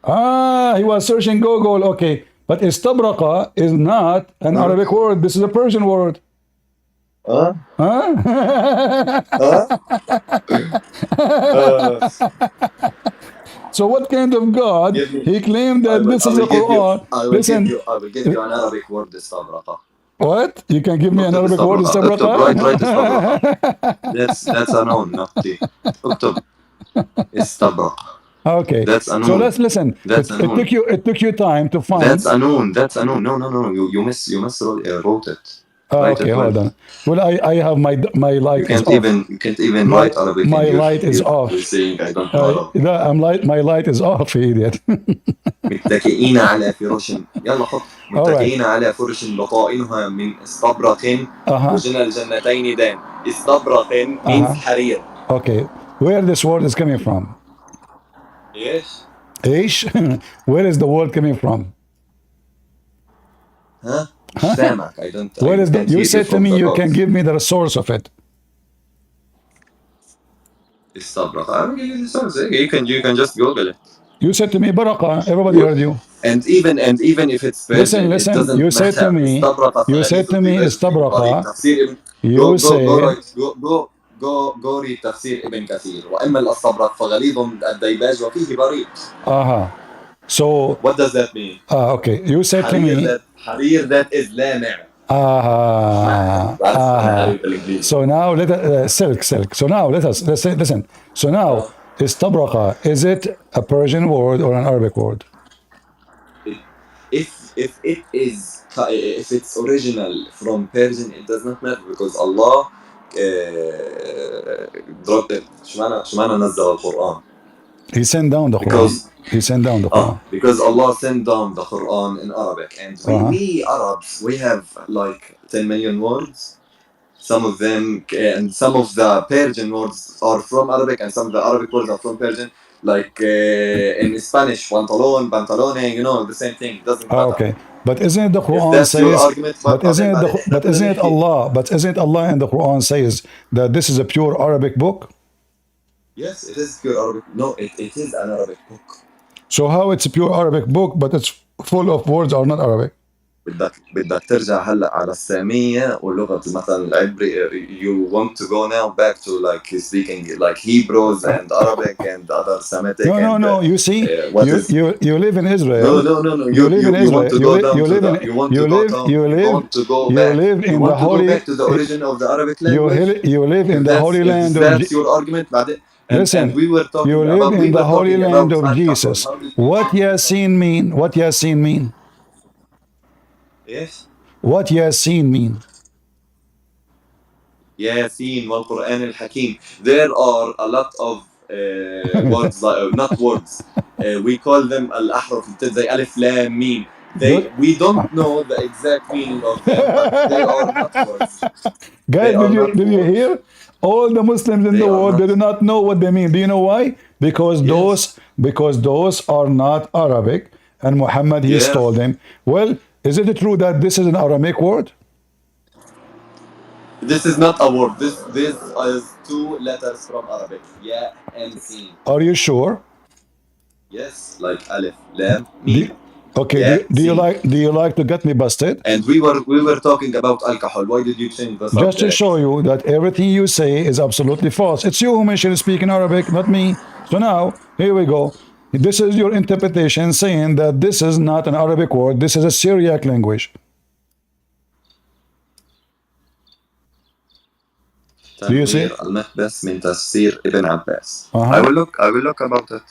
Ah, he was searching Google. Okay, but istabraqa is not an Huh? Arabic word. This is a Persian word. Huh? Huh? Huh? Uh, So what kind of God? give me. He claimed I that will. this I is will a give you. Quran. I will give Listen, you. I will give you an Arabic word. استبرق. what? You can give me an اكتب Arabic word, استبرق. اكتب. Write استبرق. istabraqa? That's a noun, not T. اكتب استبرق. Okay, That's a so noun. let's listen. That's a noun. It took you time to That's find. a noun. That's a noun. No. Wrote it. Write Okay, it well. hold on. Well, I have my You light is can't off. even write Arabic and My light is you're off. saying I don't know Arabic. My light is off, idiot. متكئين على فرش يلا حط All right. متكئين على فرش بطائنها من استبرق Uh-huh. وجنى الجنتين دان استبرق means Uh-huh. حرير. Okay. Where this word is coming from? ايش؟ Ish? Where is the word coming from? ها؟ مش سامعك. I Where is the? can't You hear you said to from me the you can notes. give me the source of it. استبرق. I will give you the source. You can just Google it. You said to me baraqa. Everybody heard you. And even if it's Persian, it Listen. doesn't You said to matter. me. استبرق You said فغليظ to me الديباج فيه بريق. istabraqa. تفسير ابن You go said. write go read تفسير ابن كثير. وأما الاستبرق فغليظ الديباج وفيه بريق. Uh-huh. So. What does that mean? Okay. You said to me. حرير that is لامع. That's Ah. بالإنجليزي. So now let us silk. So now let's listen. So now istabraqa, is it a Persian word or an Arabic word? If it's original from Persian, it does not matter because Allah dropped it. شو معنى نزل القرآن? He sent down the Quran. He sent down the Quran. Because Allah sent down the Quran in Arabic, and we Arabs, we have like 10 million words. Some of them and some of the Persian words are from Arabic, and some of the Arabic words are from Persian. Like in Spanish, pantalone, the same thing. It doesn't matter. Okay, but isn't it the If Quran that's your says? argument, But isn't it Allah? But isn't it Allah in the Quran says that this is a pure Arabic book? Yes, it is pure Arabic. No, it is an Arabic book. So how it's a pure Arabic book, but it's full of words are not Arabic? بدك ترجع هلا على السامية ولغة مثلا العبري. You want to go now back to like speaking like Hebrews and Arabic and other Semitic. No. You see, you live in Israel. No. You live in Israel. Want to go down to the. You want to go down. You want to go back. You live in the holy. Go back to the origin of the Arabic language. You live in the holy land of. That's your argument. Listen, and we were talking you live in the holy land of Jesus. What Yasin mean? What Yasin mean? Yes. What Yasin mean? Yasin wal Quran al Hakim. There are a lot of words, not words. We call them al ahruf زي ألف لام ميم. We don't know the exact meaning of them, but they are not words. Guys, did you hear? All the Muslims in the world, they do not know what they mean. Do you know why? Because those are not Arabic, and Muhammad he stole them. Well, is it true that this is an Aramaic word? This is not a word. This is two letters from Arabic. Ya and Sin. Are you sure? Yes, like Alif, Lam, Mim. Okay, Yeah, see. do you like to get me busted? And we were talking about alcohol. Why did you change the Just to subject? show you that everything you say is absolutely false. It's you who mentioned speaking Arabic, not me. So now, here we go. This is your interpretation saying that this is not an Arabic word, this is a Syriac language. Do you see? تنوير المقدس من تفسير ابن عباس. Uh-huh. I will look about it.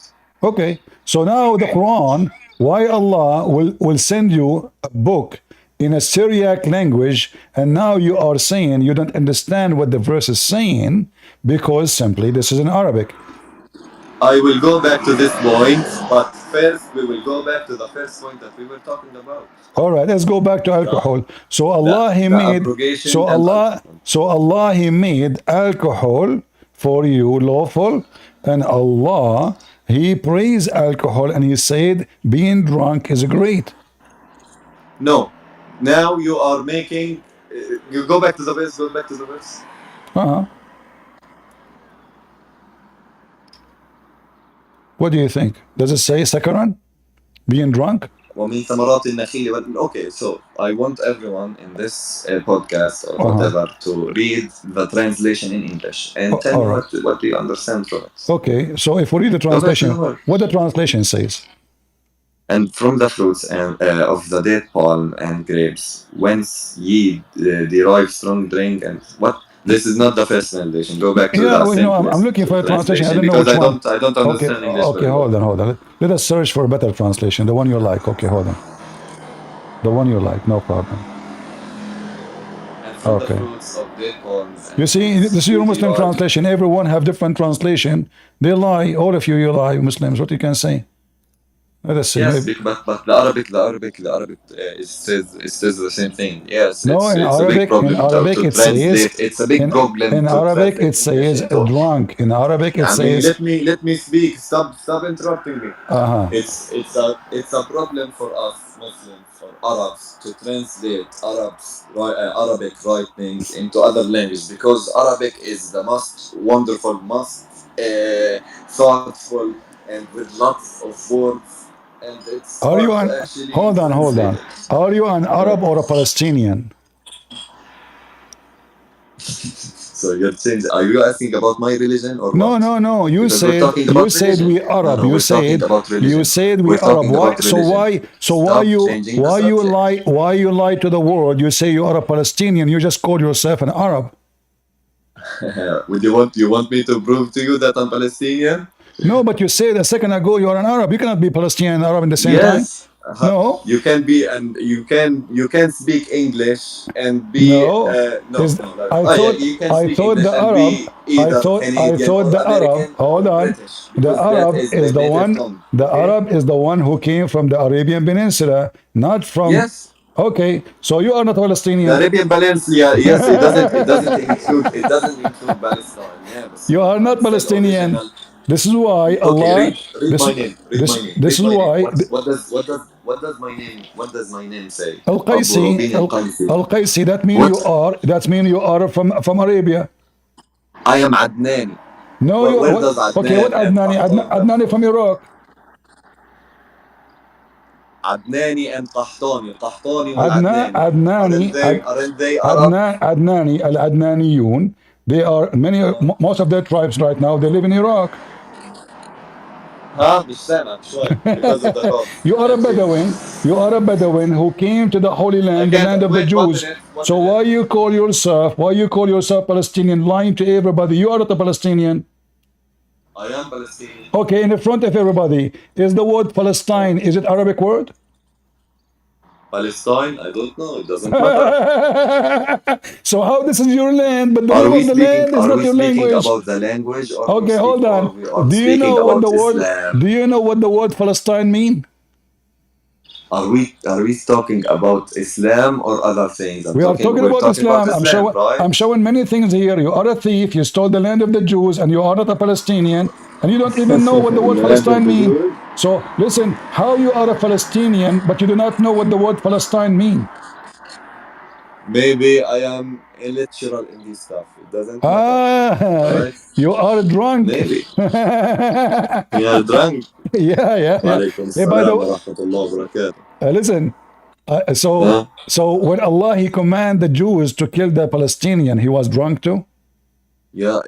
Okay. So now the Quran, why Allah will send you a book in a Syriac language, and now you are saying you don't understand what the verse is saying because simply this is in Arabic. I will go back to this point, but first we will go back to the first point that we were talking about. All right, let's go back to alcohol. So Allah He The made abrogation and alcohol. so Allah He made alcohol for you lawful, and Allah He praised alcohol and He said being drunk is great. No. Now you are making. You go back to the verse. Go back to the verse. Uh-huh. What do you think? Does it say sakaran? Being drunk? ومن ثمرات النخيل Okay, so I want everyone in this podcast or whatever to read the translation in English and tell me what do you understand from it. Okay, so if we read the translation, what the translation says? And from the fruits and of the date palm and grapes, whence ye derive strong drink and what? This is not the first translation. Go back to the simplest I'm looking for a translation. I don't know because which one. I don't understand English. Okay, hold on. Let us search for a better translation. The one you like. Okay, hold on. The one you like, no problem. And from the fruits of date palms. You see, this is your Muslim translation. Everyone have different translation. They lie. All of you lie, Muslims. What you can say? Let us see. Yes, but the Arabic it says the same thing. Yes, no, it's a big problem to translate. It's a big problem in to Arabic translate it says drunk. In Arabic it says. Let me speak. Stop interrupting me. Uh-huh. It's a problem for us Muslims, for Arabs, to translate Arabic writings into other languages because Arabic is the most wonderful, most thoughtful, and with lots of words. And it's hold on. Are you an Arab or a Palestinian? So you're changing. Are you asking about my religion or what? No. You said we Arab. No, you said we Arab. Why you lie to the world? You say you are a Palestinian. You just call yourself an Arab. Would you want me to prove to you that I'm Palestinian? No, but you said a second ago you are an Arab. You cannot be Palestinian and Arab in the same time. No, you can be, and you can speak English and be no. I thought the Arab. I thought the Arab. Hold on. The Arab is the one. The Arab is the one who came from the Arabian Peninsula, not from. Yes. Okay, so you are not Palestinian. The Arabian Peninsula, yes, it doesn't include Palestine. Yes. You are not Palestinian. This is why Allah. Read my name. This is why. What does my name say? Al-Qaisi. That means you are from Arabia. I am Adnani. No, where does Adnan? Okay, what Adnani? Adnani from Iraq. Adnani and Qahtani. Adnani. Aren't they Arab? Adnani, Al-Adnaniyun. They are most of their tribes right now. They live in Iraq. Because of the gods. You are a Bedouin. You are a Bedouin who came to the Holy Land, the land of the Jews. So why you call yourself Palestinian, lying to everybody? You are not a Palestinian. I am Palestinian. Okay, in the front of everybody, is the word Palestine, is it Arabic word? Palestine? I don't know. It doesn't matter. So how this is your land, but the name of the land is not your language? About the language? Or okay, hold on. Do you know what the word? Do you know what the word Palestine mean? Are we talking about Islam or other things? We are talking about Islam. I'm showing many things here. You are a thief. You stole the land of the Jews, and you are not a Palestinian, and you don't even know what the word Palestine means. So listen, how you are a Palestinian, but you do not know what the word Palestine means? Maybe I am illiterate in this stuff. It doesn't matter. You are drunk. Maybe. You are drunk. Yeah. وعليكم Hey, by the السلام way, ورحمة الله وبركاته. listen. Huh? So when Allah he commanded the Jews to kill the Palestinian, he was drunk too. Yeah,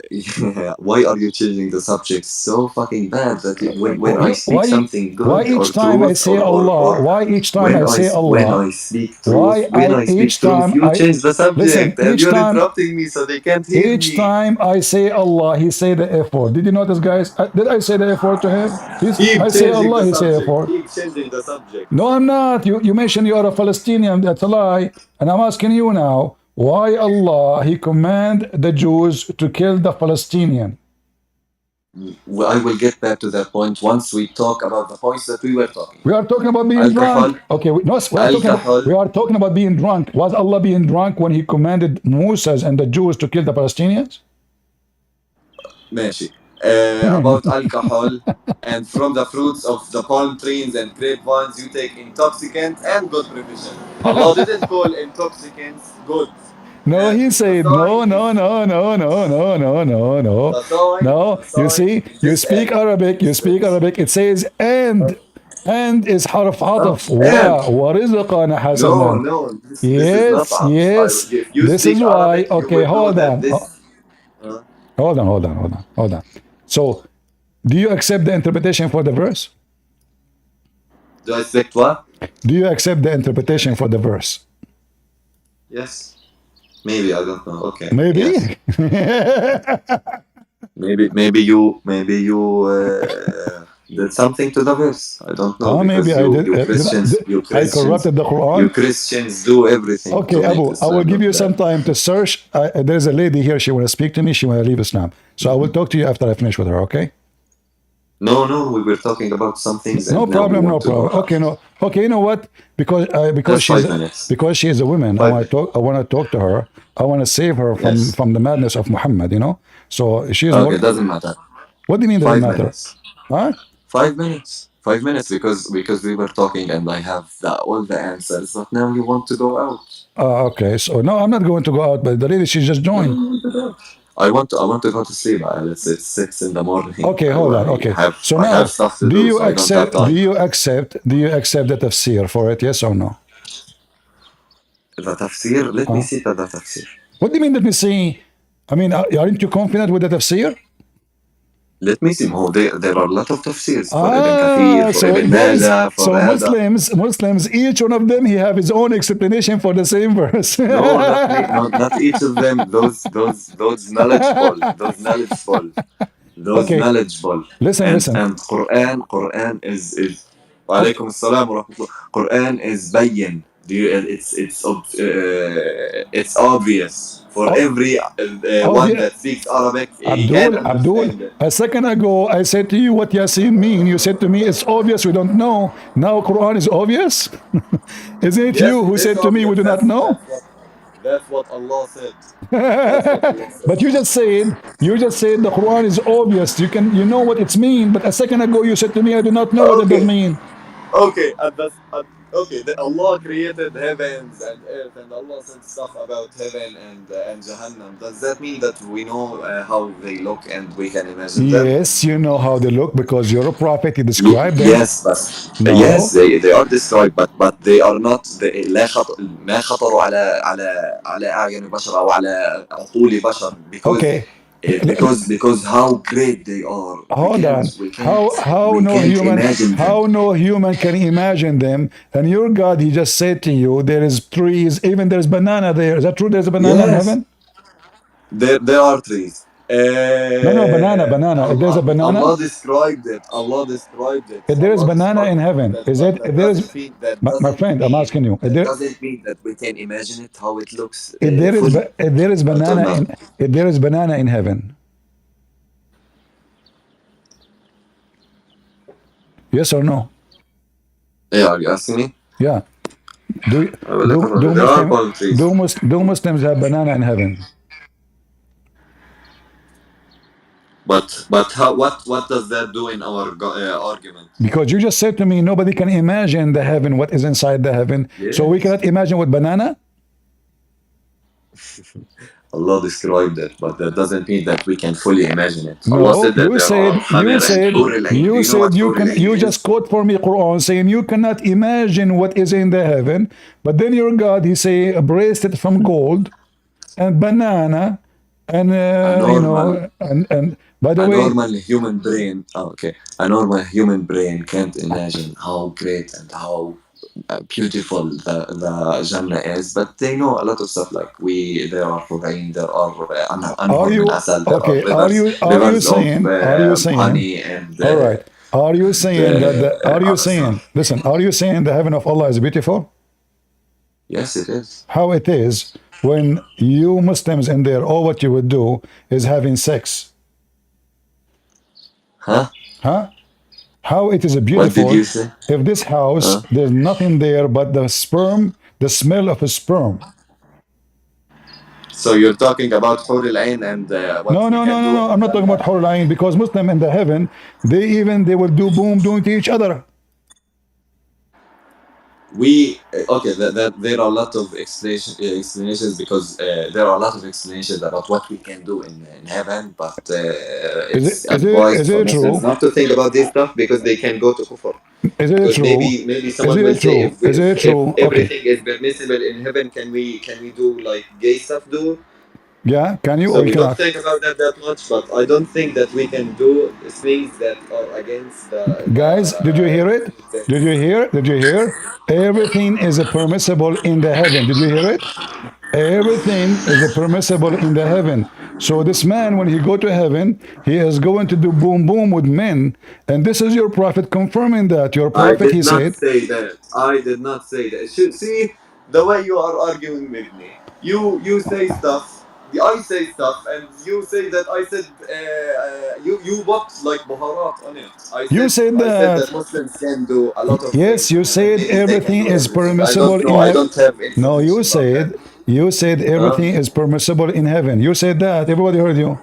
why are you changing the subject so fucking bad that when I speak Why? something Why good or each time I truth say Allah? Why each time I say when Allah? I speak truth, Why I each time you I change the listen? subject and you're interrupting me so they can't hear Each me. time I say Allah, he say the F word. Did you notice, guys? Did I say the F word to him? I Keep say changing Allah, the he say F subject. word. Keep changing the subject. No, I'm not. You mentioned you are a Palestinian. That's a lie. And I'm asking you now, why Allah he command the Jews to kill the Palestinian? Well, I will get back to that point once we talk about the points that we were talking We are about. talking about being Alcohol, drunk. Okay, no, alcohol. we are talking about being drunk. Was Allah being drunk when he commanded Moses and the Jews to kill the Palestinians? ماشي. About alcohol and from the fruits of the palm trees and grapevines you take intoxicants and good provision. Allah didn't call intoxicants good. No, And he the said sign no, is no, no, no, no, no, no, no, no, no. the You sign see, in you this speak ayah. Arabic. You speak Arabic. It says and is harf Oh, عطف and ورزقنا no, حسنا. no, this is not Yes, us. yes. If you This is speak why. Arabic, you Okay, will know hold that on. this. Hold on. So, do you accept the interpretation for the verse? Do I expect what? Do you accept the interpretation for the verse? Yes. Maybe I don't know. Okay. Maybe. Yes. Maybe you did something to the verse. I don't know Maybe because I did. I corrupted the You Quran. Christians do everything Okay, to make Abu, I will Islam give look you some bad. time to search. There's a lady here. She want to speak to me. She want to leave Islam. So I will talk to you after I finish with her. Okay? No, we were talking about some things No and now we problem. No want to go problem. out. Okay, no. Okay, you know what? Just 5 minutes. Because she is a woman. 5 minutes. I want to talk to her. I want to save her Yes. from the madness of Muhammad. You know. So she is more. Okay, doesn't matter. What do you mean doesn't 5 minutes. matter? Huh? 5 minutes. 5 minutes because we were talking and I have all the answers. But now you want to go out. Okay. So no, I'm not going to go out. But the lady she just joined. I want to go to sleep. It's 6 in the morning. Okay, hold on. Okay. So I have now, stuff to do, so I don't have time. do you accept the tafsir for it? Yes or no? The tafsir. Let me see the tafsir. What do you mean? Let me see. I mean, aren't you confident with the tafsir? Let me see. Oh, there are a lot of tafsirs for Ibn Kathir, for So Ibn guys, Majah, for so Hada. Muslims, each one of them, he have his own explanation for the same verse. No, not each of them. Those knowledgeable, those knowledgeable, those Okay, knowledgeable. listen. And Quran is. وعليكم السلام ورحمة الله. Quran is bayyin. It's obvious for every one Obvious. that speaks Arabic. He can Abdul, understand it. a second ago I said to you what Yasin mean. You said to me it's obvious we don't know. Now Quran is obvious. Isn't it Yes, you it who is said to me we obvious. do not know? That's what Allah said. That's what Allah said. But you just said the Quran is obvious. You know what it's mean. But a second ago you said to me I do not know what it does Okay, mean. okay, Allah created heavens and earth, and Allah said stuff about heaven and Jahannam. Does that mean that we know how they look and we can imagine them? Yes, you know how they look because you're a prophet. You describe them. Yes, but yes, No. they are destroyed, but they are not. لا خطر ما خطروا على أعين بشر أو على عقول بشر Okay. because how great they are. Hold on. We can't imagine them. How no human can imagine them? And your God, he just said to you, there is trees, even there's banana there. Is that true? There's a banana in Yes, heaven? there are trees. No, banana. If there's a banana, Allah described it. Allah described it. if there is Allah banana described in it. heaven, is it? If there is, my friend, I'm asking you, That doesn't mean that we can imagine it how it looks if there is, fully. if there is I don't banana know. in, if there is banana in heaven, yes or no? Yeah, are you asking me? Yeah. Do I will let you know. There are palm trees. do Muslims have banana in heaven? But how, what does that do in our argument? Because you just said to me nobody can imagine the heaven, what is inside the heaven. So we Yes. cannot imagine with banana? Allah described it, but that doesn't mean that we can fully imagine it. Allah No, said that there are Khamir and Hur al-Ain. Do you know what Hur al-Ain you is? just quote for me Quran saying you cannot imagine what is in the heaven, but then your God, he say a bracelet from gold and banana and A normal and by the A way, normal human brain, okay, a normal human brain can't imagine how great and how beautiful the Jannah is, but they know a lot of stuff like there are rain, there are are anhar min you asal, there are okay? rivers of Are you saying? honey and All right. Are you saying that are you other saying? stuff. Listen, are you saying the heaven of Allah is beautiful? Yes, it is. How it is when you Muslims in there, all what you would do is having sex, Huh? huh? How it is What did you beautiful say? if this house Huh? there's nothing there but the sperm, the smell of a sperm. So you're talking about Hur al-Ain and what No, we no, no, can no, do no. in I'm not talking about Jannah. Hurlain because Muslim in the heaven, they will do boom doing to each other. Okay, that there are a lot of explanations because there are a lot of explanations about what we can do in heaven, but it's Is advised for it Muslims true? not to think about this stuff because they can go to kufr. Is it Because true? maybe Is someone will it say true? Is it if true? Okay. everything is permissible in heaven, can we do like gay stuff do? Yeah, can you So or you we don't cannot? think about that much, but I don't think that we can do things that are against Guys, did you hear it? good things. Did you hear? Did you hear? Everything is a permissible in the heaven. Did you hear it? Everything is a permissible in the heaven. So this man, when he go to heaven, he is going to do boom boom with men, and this is your prophet confirming that. Your I prophet, did he not said, say that. I did not say that. See the way you are arguing with me. You say stuff. I say stuff, and you say that I said you put like baharat on it. you said I said that that. Muslims can do a lot of Yes, things you in heaven. said Maybe they can everything do is everything. I permissible don't know. in I heaven. don't have No, information about that. you said Huh? everything is permissible in heaven. You said that. Everybody heard you.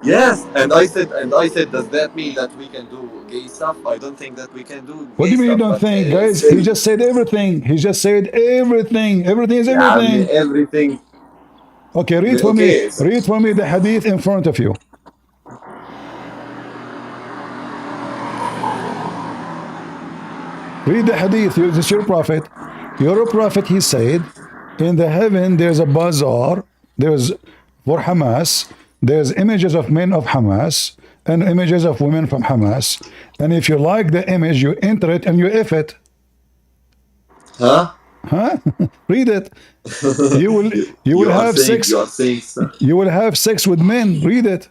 Yes, and I said, does that mean that we can do gay stuff? I don't think that we can do What do gay you mean you stuff, don't but think, guys? He still, just said everything. He just said everything. Everything is yeah, I mean, everything. everything. Okay, read for me. Okay, so Read for me the hadith in front of you. Read the hadith. This is your prophet. Your prophet, he said, in the heaven there's a bazaar. There's for Hamas. There's images of men of Hamas and images of women from Hamas. And if you like the image, you enter it and you if it. huh? Huh? Read it. You will you will have You sex. are saying stuff. You will have sex with men. Read it.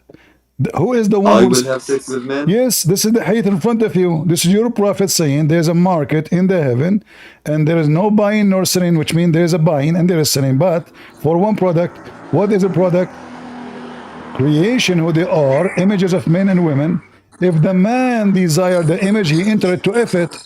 Who is the one I who's will have sex with men. Yes, this is the hadith in front of you. This is your prophet saying there's a market in the heaven and there is no buying nor selling, which means there is a buying and there is selling. But for one product, what is a product? Creation, who they are, images of men and women. If the man desire the image, he enter it to F it.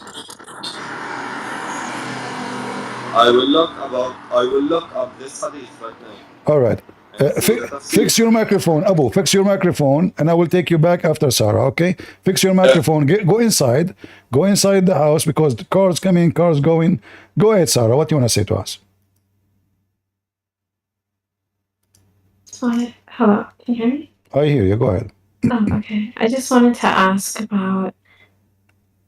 I will look up this hadith right now All right. and see the tafsir. Fix your microphone, Abu. Fix your microphone, and I will take you back after Sarah. Okay? Fix your microphone. Go inside. Go inside the house because the cars coming, cars going. Go ahead, Sarah. What do you want to say to us? Hello, can you hear me? I hear you. Go ahead. Oh, okay. I just wanted to ask about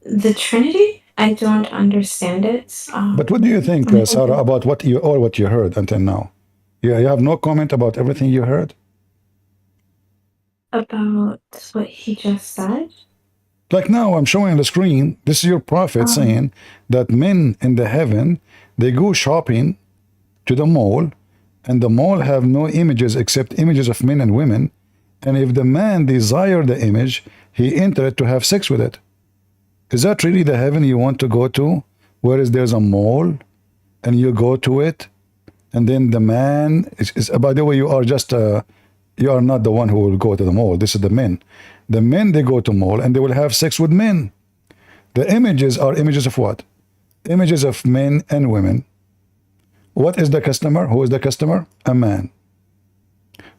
the Trinity. I don't understand it. But what do you think, Sarah, about what you heard until now? Yeah, you have no comment about everything you heard. About what he just said. Like now, I'm showing on the screen. This is your prophet saying that men in the heaven they go shopping to the mall, and the mall have no images except images of men and women. And if the man desire the image, he enter it to have sex with it. Is that really the heaven you want to go to? Whereas there's a mall, and you go to it, and then the man is by the way, you are just you are not the one who will go to the mall. This is the men. The men, they go to mall and they will have sex with men. The images are images of what? Images of men and women. What is the customer? Who is the customer? A man.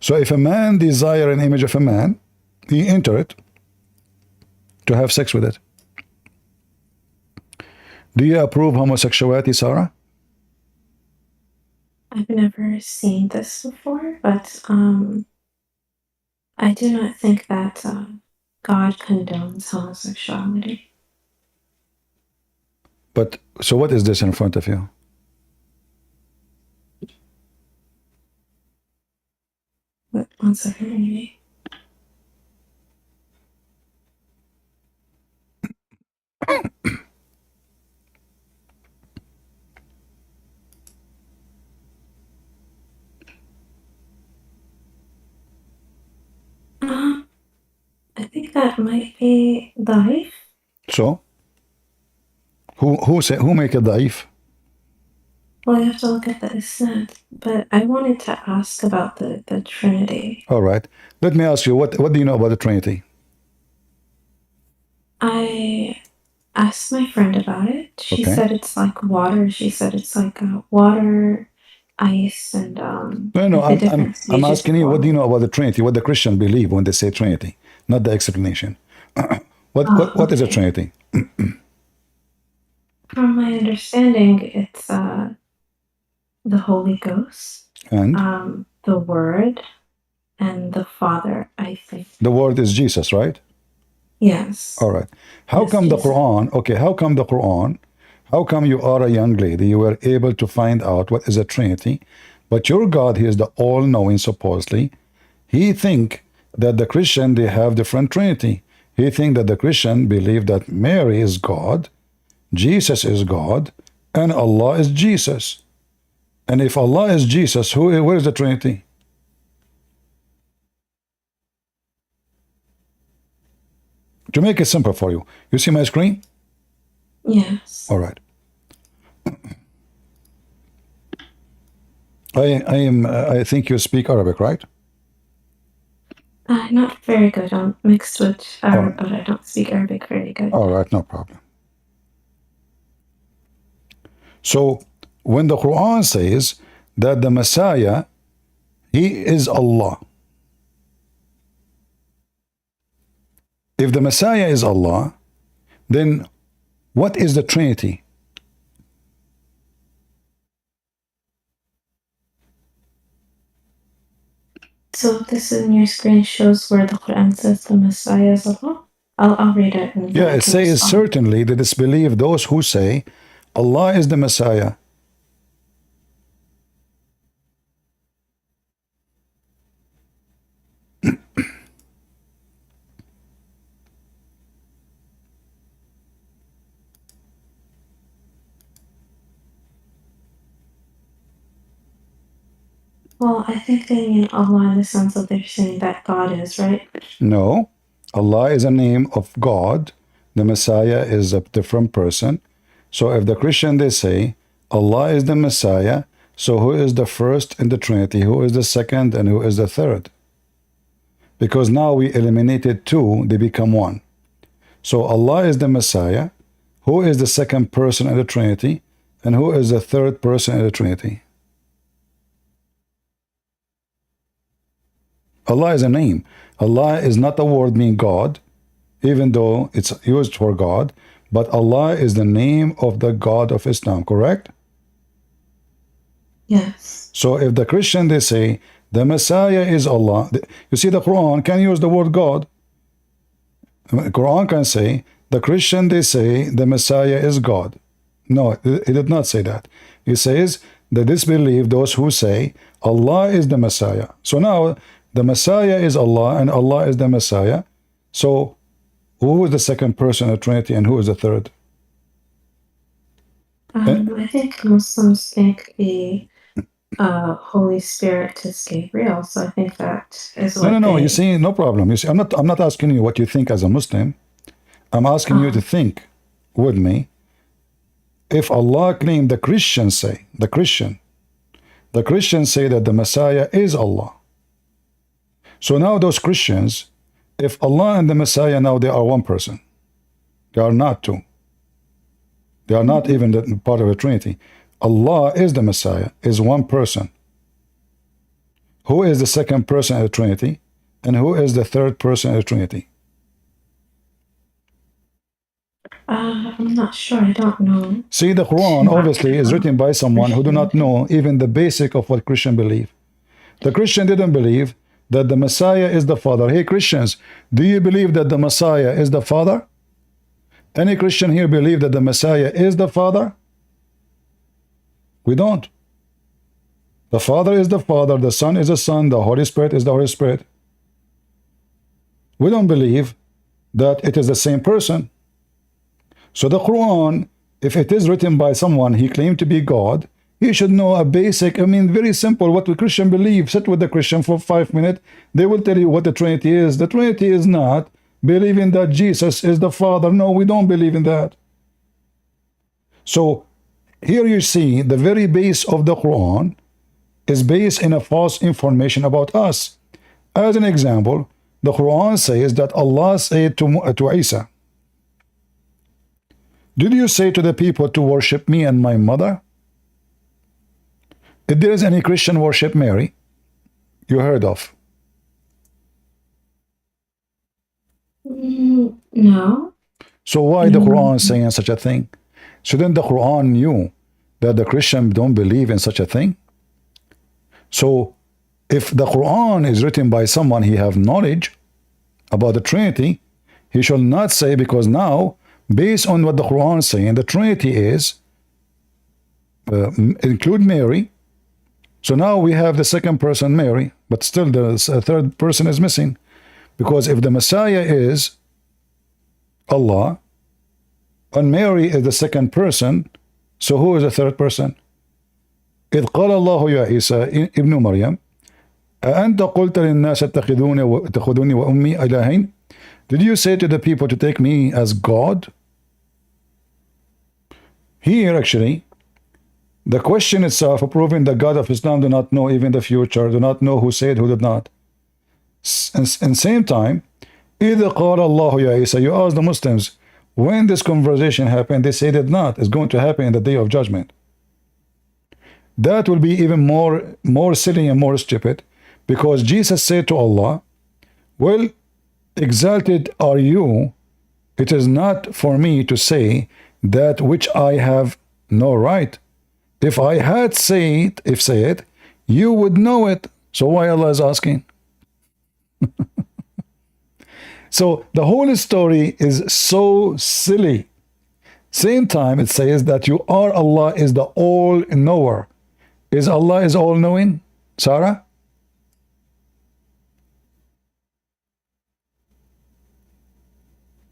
So if a man desire an image of a man, he enter it to have sex with it. Do you approve homosexuality, Sarah? I've never seen this before, but I do not think that God condones homosexuality. But so what is this in front of you? One second, maybe. I think that might be life. So who make it daif? Well, you have to look at the isnad. But I wanted to ask about the Trinity. All right. Let me ask you, what do you know about the Trinity? I asked my friend about it. She said it's like water. She said it's like water, ice, and No, like the different I'm stages asking of you, what do you water. know about the Trinity? What the Christian believe when they say Trinity, not the explanation. What is a Okay. Trinity? From my understanding, it's the Holy Ghost, And the Word, and the Father, I think. the word is Jesus, right? Yes. All right. How Yes, come the Jesus. Quran? Okay, how come the Quran? How come you are a young lady? You were able to find out what is a Trinity, but your God, He is the all-knowing. Supposedly, He think that the Christian they have different Trinity. He think that the Christian believe that Mary is God, Jesus is God, and Allah is Jesus. And if Allah is Jesus, where is the Trinity? To make it simple for you, you see my screen? Yes. All right. I think you speak Arabic, right? Not very good. I'm mixed with All Arab, right. but I don't speak Arabic very good. All right, no problem. So when the Quran says that the Messiah, he is Allah. If the Messiah is Allah, then what is the Trinity? So this in your screen shows where the Quran says the Messiah is Allah. I'll read it and then Yeah, I it can says respond. certainly they disbelieve those who say Allah is the Messiah. Well, I think they mean Allah in the sense that they're saying that God is, right? No, Allah is a name of God. The Messiah is a different person. So if the Christian they say Allah is the Messiah, so who is the first in the Trinity? Who is the second and who is the third? Because now we eliminated two, they become one. So Allah is the Messiah. Who is the second person in the Trinity? And who is the third person in the Trinity? Allah is a name. Allah is not a word meaning God, even though it's used for God, but Allah is the name of the God of Islam, correct? Yes. So if the Christian they say the Messiah is Allah, you see the Quran can use the word God. The Quran can say the Christian they say the Messiah is God. No, it did not say that. It says that disbelieve those who say Allah is the Messiah. So now the Messiah is Allah and Allah is the Messiah. So who is the second person of the Trinity and who is the third? I think Muslims think the Holy Spirit is Gabriel, so I think that is what No. they. You see, no problem. You see, I'm not asking you what you think as a Muslim. I'm asking you to think with me. If Allah claimed the Christians say, the Christians say that the Messiah is Allah. So now those Christians, if Allah and the Messiah now they are one person, they are not two. They are not even part of the Trinity. Allah is the Messiah, is one person. Who is the second person of the Trinity? And who is the third person of the Trinity? I'm not sure. I don't know. See, the Quran obviously is written by someone who do not know even the basic of what Christian believe. The Christian didn't believe that the Messiah is the Father. Hey, Christians, do you believe that the Messiah is the Father? Any Christian here believe that the Messiah is the Father? We don't. The Father is the Father, the Son is the Son, the Holy Spirit is the Holy Spirit. We don't believe that it is the same person. So the Quran, if it is written by someone he claimed to be God, he should know a basic, very simple, what the Christian believe. Sit with the Christian for 5 minutes. They will tell you what the Trinity is. The Trinity is not believing that Jesus is the Father. No, we don't believe in that. So here you see the very base of the Quran is based in a false information about us. As an example, the Quran says that Allah said to Isa, did you say to the people to worship me and my mother? If there is any Christian worship Mary, you heard of? No. So why the Quran saying such a thing? Shouldn't the Quran knew that the Christian don't believe in such a thing? So if the Quran is written by someone he have knowledge about the Trinity, he shall not say, because now, based on what the Quran is saying, the Trinity is include Mary. So now we have the second person, Mary, but still the third person is missing. Because if the Messiah is Allah, and Mary is the second person, so who is the third person? إذ قال الله يا عيسى ابن مريم أأنت قلت للناس اتخذوني وأمي إلهين? Did you say to the people to take me as God? Here actually, the question itself proving the God of Islam do not know even the future, do not know who said, who did not. And same time, إذ قال الله يا عيسى, you ask the Muslims, when this conversation happened, they say it not. It's going to happen in the day of judgment. That will be even more silly and more stupid, because Jesus said to Allah, well, exalted are you, it is not for me to say that which I have no right. If I had said, you would know it. So why Allah is asking? So the whole story is so silly. Same time it says that you are Allah is the all-knower. Is Allah is all-knowing, Sarah?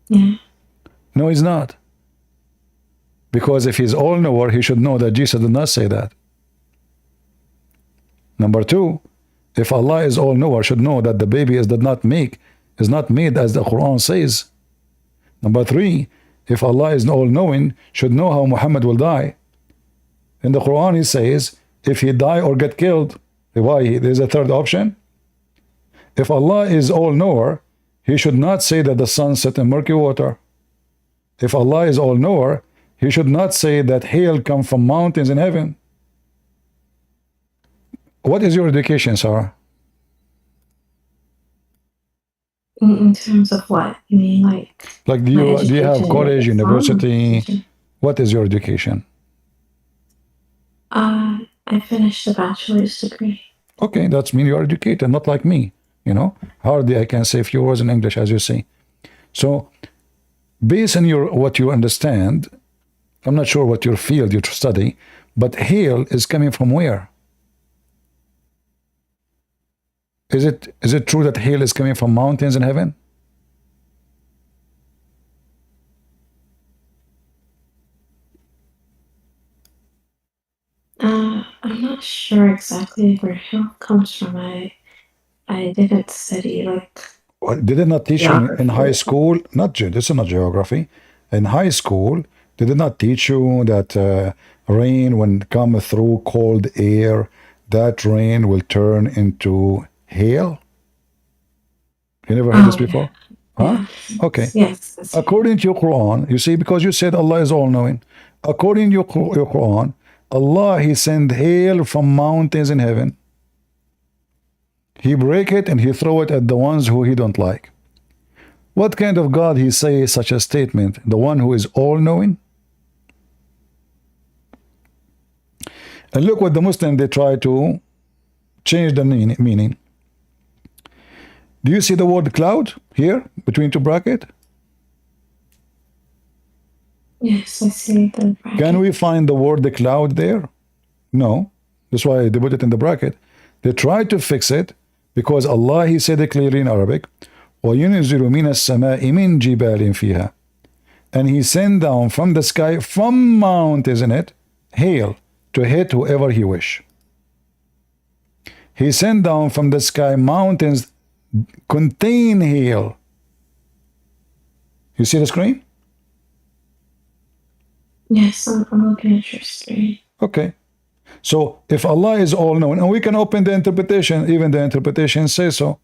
Yeah. No, he's not. Because if he's all-knower, he should know that Jesus did not say that. Number two, if Allah is all-knower, should know that the baby is not made as the Quran says. Number three, if Allah is all-knowing, should know how Muhammad will die. In the Quran, he says, if he die or get killed, why? There's a third option. If Allah is all-knower, he should not say that the sun set in murky water. If Allah is all-knower, he should not say that hail comes from mountains in heaven. What is your education, Sarah? In terms of what? You mean like do you have college, university? What is your education? I finished a bachelor's degree. Okay, that's mean you're educated, not like me. Hardly I can say a few words in English, as you say. So, based on what you understand, I'm not sure what your field you study, but hail is coming from where? Is it true that hail is coming from mountains in heaven? I'm not sure exactly where hail comes from. I didn't study Did it not teach you in high school? This is not geography. In high school, did it not teach you that rain, when come through cold air, that rain will turn into hail? You never heard this before? Huh? Okay. Yes. According to your Quran, you see, because you said Allah is all-knowing. According to your Quran, Allah, he sent hail from mountains in heaven. He break it and he throw it at the ones who he don't like. What kind of God he say such a statement? The one who is all-knowing? And look what the Muslim, they try to change the meaning. Do you see the word cloud here between two brackets? Yes, I see the bracket. Can we find the word the cloud there? No. That's why they put it in the bracket. They tried to fix it because Allah, he said it clearly in Arabic, وَيُنْزِلُ مِنَ السَّمَاءِ مِنْ جِبَالٍ فِيهَا. And he sent down from the sky, from mount, isn't it, hail to hit whoever he wish. He sent down from the sky mountains contain hail. You see the screen? Yes, I'm looking at your screen. Okay. So if Allah is all-knowing, and we can open the interpretation, even the interpretation says so.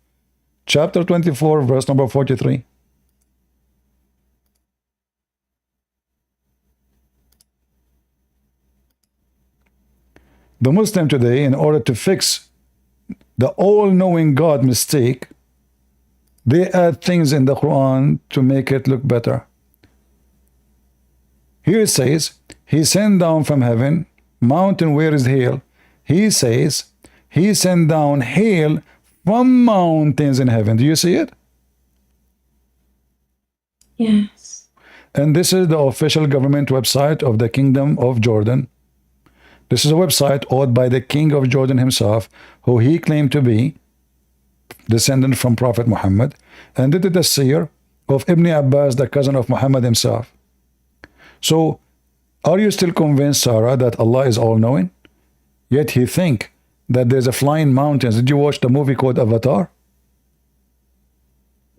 Chapter 24, verse number 43. The Muslim today, in order to fix the all-knowing God mistake, they add things in the Quran to make it look better. Here it says, he sent down from heaven, mountain where is hail. He says, he sent down hail from mountains in heaven. Do you see it? Yes. And this is the official government website of the Kingdom of Jordan. This is a website owned by the King of Jordan himself, who he claimed to be descendant from Prophet Muhammad, and did the seer of Ibn Abbas, the cousin of Muhammad himself. So, are you still convinced, Sarah, that Allah is all-knowing? Yet he think that there's a flying mountains. Did you watch the movie called Avatar?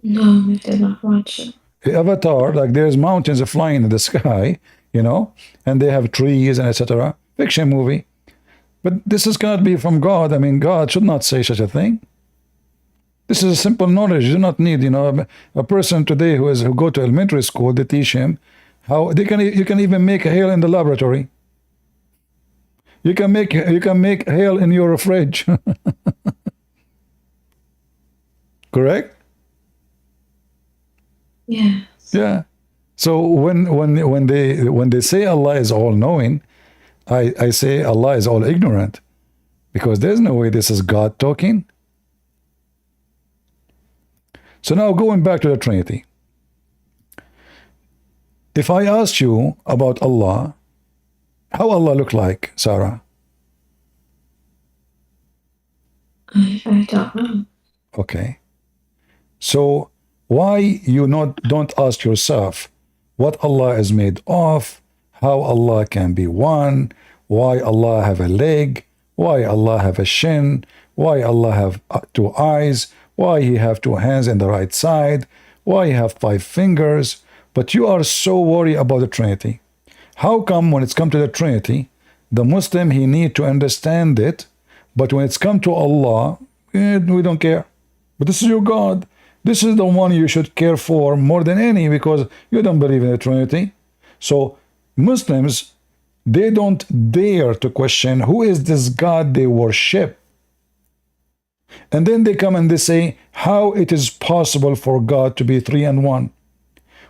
No, I did not watch it. Avatar, like there's mountains flying in the sky, you know, and they have trees and etc. Fiction movie. But this is cannot be from God. I mean, God should not say such a thing. This is a simple knowledge. You do not need, you know, a person today who go to elementary school, they teach him how you can even make hail in the laboratory. You can make hail in your fridge. Correct? Yes. Yeah. So when they say Allah is all knowing, I say Allah is all ignorant, because there's no way this is God talking. So now going back to the Trinity. If I asked you about Allah, how Allah look like, Sarah? I don't know. Okay. So why you don't ask yourself what Allah is made of, how Allah can be one, why Allah have a leg, why Allah have a shin, why Allah have two eyes, why he have two hands in the right side, why he have 5 fingers, but you are so worried about the Trinity. How come when it's come to the Trinity, the Muslim, he need to understand it, but when it's come to Allah, we don't care. But this is your God. This is the one you should care for more than any, because you don't believe in the Trinity. So Muslims, they don't dare to question who is this God they worship. And then they come and they say how it is possible for God to be 3 and 1.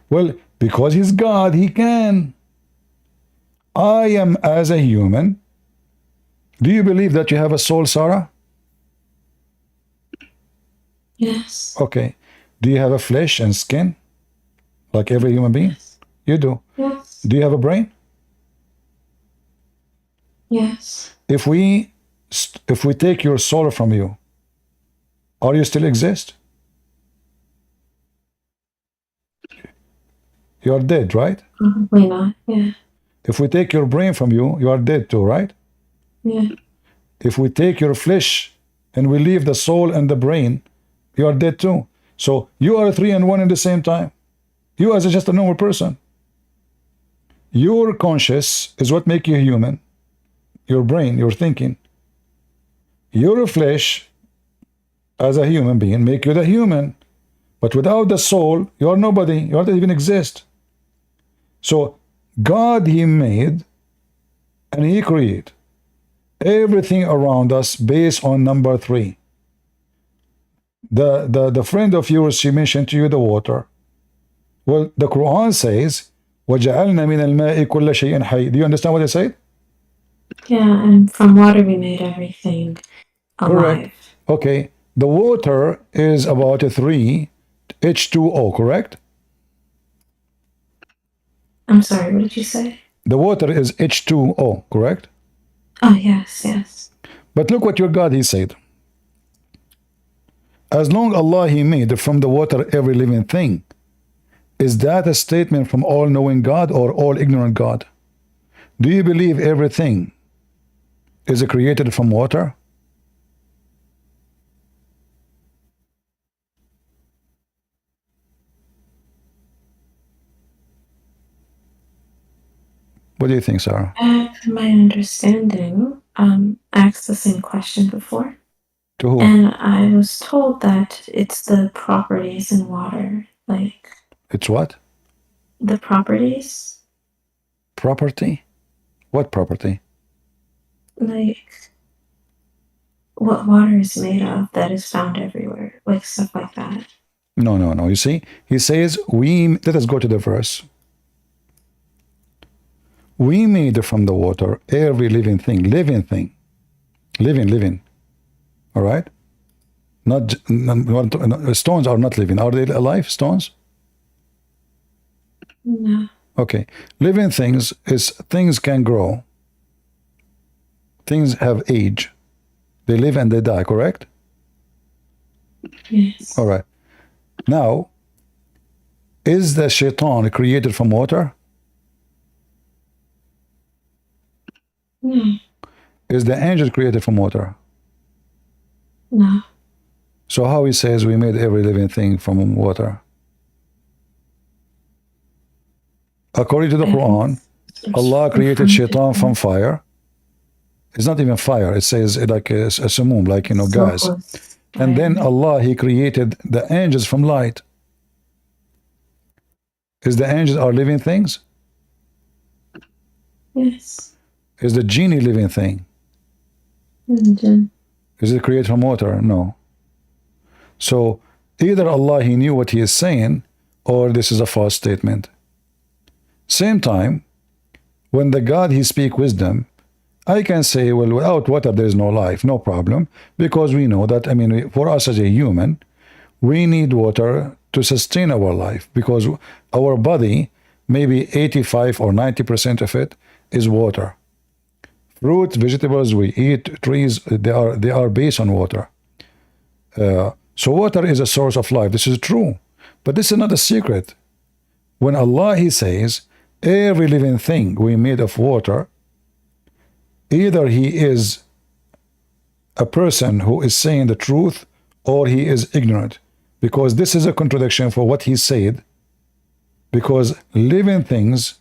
Well, because he's God, he can. I am as a human. Do you believe that you have a soul, Sarah? Yes. Okay. Do you have a flesh and skin like every human being? Yes. You do. Yes. Do you have a brain? Yes. If we take your soul from you, are you still exist? You are dead, right? Probably not. Yeah. If we take your brain from you, you are dead too, right? Yeah. If we take your flesh and we leave the soul and the brain, you are dead too. So you are 3 and 1 in the same time. You as just a normal person. Your conscious is what makes you human. Your brain, your thinking. Your flesh as a human being make you the human. But without the soul, you are nobody. You don't even exist. So God, he made and he created everything around us based on number 3. The friend of yours, she mentioned to you the water. Well, the Quran says, وَجَعَلْنَا مِنَ الْمَاءِ كُلَّ شَيْءٍ حَيٍّ. Do you understand what I said? Yeah, and from water we made everything Correct. alive. Okay. The water is about a 3 H2O, correct? I'm sorry, what did you say? The water is H2O, correct? Oh, yes, yes. But look what your God, he said. As long Allah, he made from the water every living thing. Is that a statement from all-knowing God or all-ignorant God? Do you believe everything is created from water? What do you think, Sarah? From my understanding, I asked the same question before. To who? And I was told that it's the properties in water. Like, It's what? the properties? Property? What property? Like, what water is made of that is found everywhere. Like, stuff like that. No, no, no. You see, he says, let us go to the verse. We made from the water every living thing. Living. All right? Not stones are not living. Are they alive, stones? No. Okay. Living things is things can grow. Things have age. They live and they die, correct? Yes. All right. Now, is the shaitan created from water? No. Is the angel created from water? No. So how he says we made every living thing from water? According to the Quran, Allah created shaitan from fire. It's not even fire. It says like a samum, like, you know, gas. And then Allah, he created the angels from light. Is the angels are living things? Yes. Is the genie living thing? Mm-hmm. Is it created from water? No. So either Allah, he knew what he is saying, or this is a false statement. Same time, when the God, he speak wisdom, I can say, well, without water there is no life, no problem, because we know that, I mean, for us as a human, we need water to sustain our life, because our body, maybe 85 or 90% of it is water. Fruits, vegetables we eat, trees, they are based on water. So water is a source of life. This is true, but this is not a secret. When Allah, he says, every living thing we made of water, either he is a person who is saying the truth or he is ignorant, because this is a contradiction for what he said, because living things,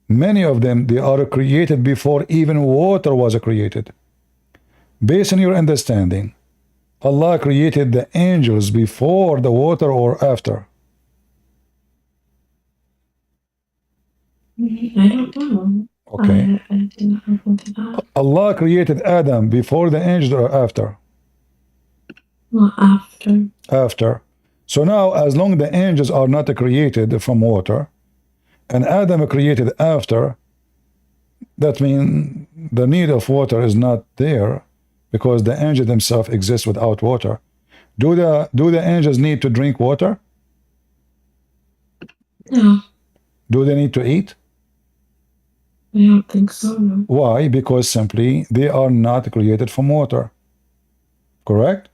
many of them, they are created before even water was created. Based on your understanding, Allah created the angels before the water or after? I don't know. Okay. I didn't look into that. Allah created Adam before the angels or after? Well, after. After. So now, as long the angels are not created from water, and Adam created after, that means the need of water is not there, because the angel themselves exist without water. Do the angels need to drink water? No. Do they need to eat? I don't think so, no. Why? Because simply they are not created from water. Correct?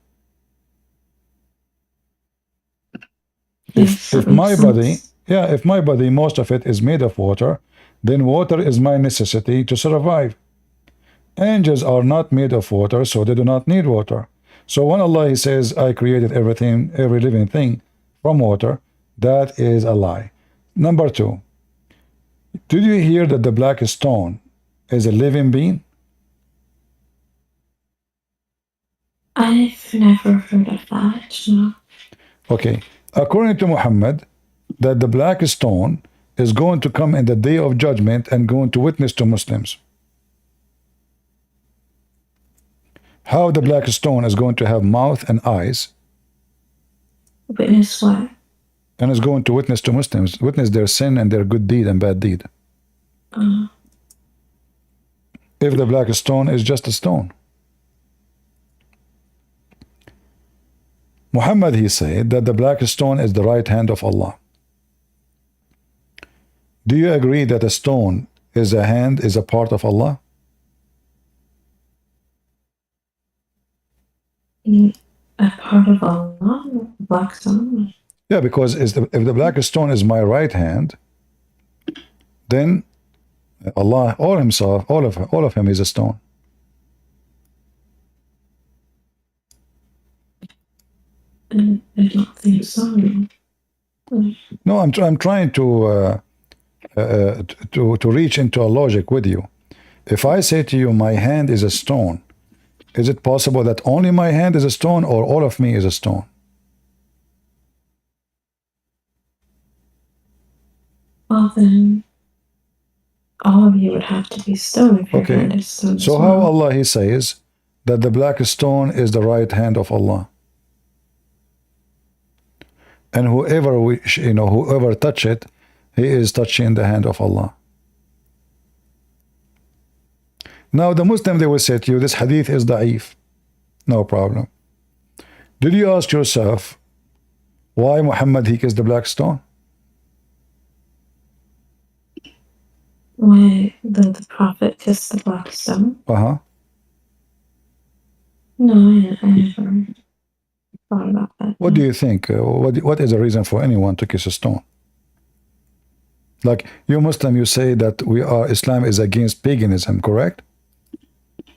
Yes, if my body, if my body, most of it is made of water, then water is my necessity to survive. Angels are not made of water, so they do not need water. So when Allah, he says, I created everything, every living thing from water, that is a lie. Number two, did you hear that the black stone is a living being? I've never heard of that, no. Okay, according to Muhammad, that the black stone is going to come in the day of judgment and going to witness to Muslims. How the black stone is going to have mouth and eyes? Witness what? And is going to witness to Muslims, witness their sin and their good deed and bad deed. If the black stone is just a stone. Muhammad, he said that the black stone is the right hand of Allah. Do you agree that a stone is a hand, is a part of Allah? A part of Allah? Black stone? Yeah, because if the black stone is my right hand, then Allah, all of him is a stone. I don't think so. No, I'm trying to reach into a logic with you. If I say to you, my hand is a stone, is it possible that only my hand is a stone, or all of me is a stone? Well, then all of you would have to be stone if your hand is stone. So how Allah, he says that the black stone is the right hand of Allah, and whoever whoever touch it, he is touching the hand of Allah. Now the Muslim, they will say to you, this hadith is da'if. No problem. Did you ask yourself why Muhammad, he kissed the black stone? Why the Prophet kissed the black stone? Uh-huh. No, I never thought about that. What do you think? What is the reason for anyone to kiss a stone? Like you Muslim, you say that Islam is against paganism, correct?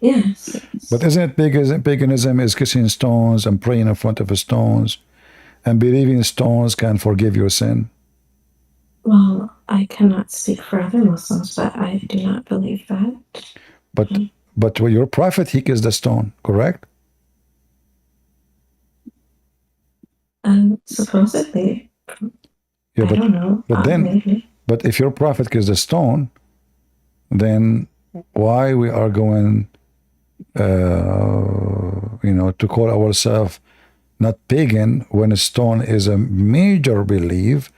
Yes. But isn't it paganism is kissing stones and praying in front of stones and believing stones can forgive your sin? Well, I cannot speak for other Muslims, but I do not believe that. But your prophet, he kissed the stone, correct? Supposedly. Yeah, I don't know. But if your prophet kissed the stone, then why we are going, to call ourselves not pagan when a stone is a major belief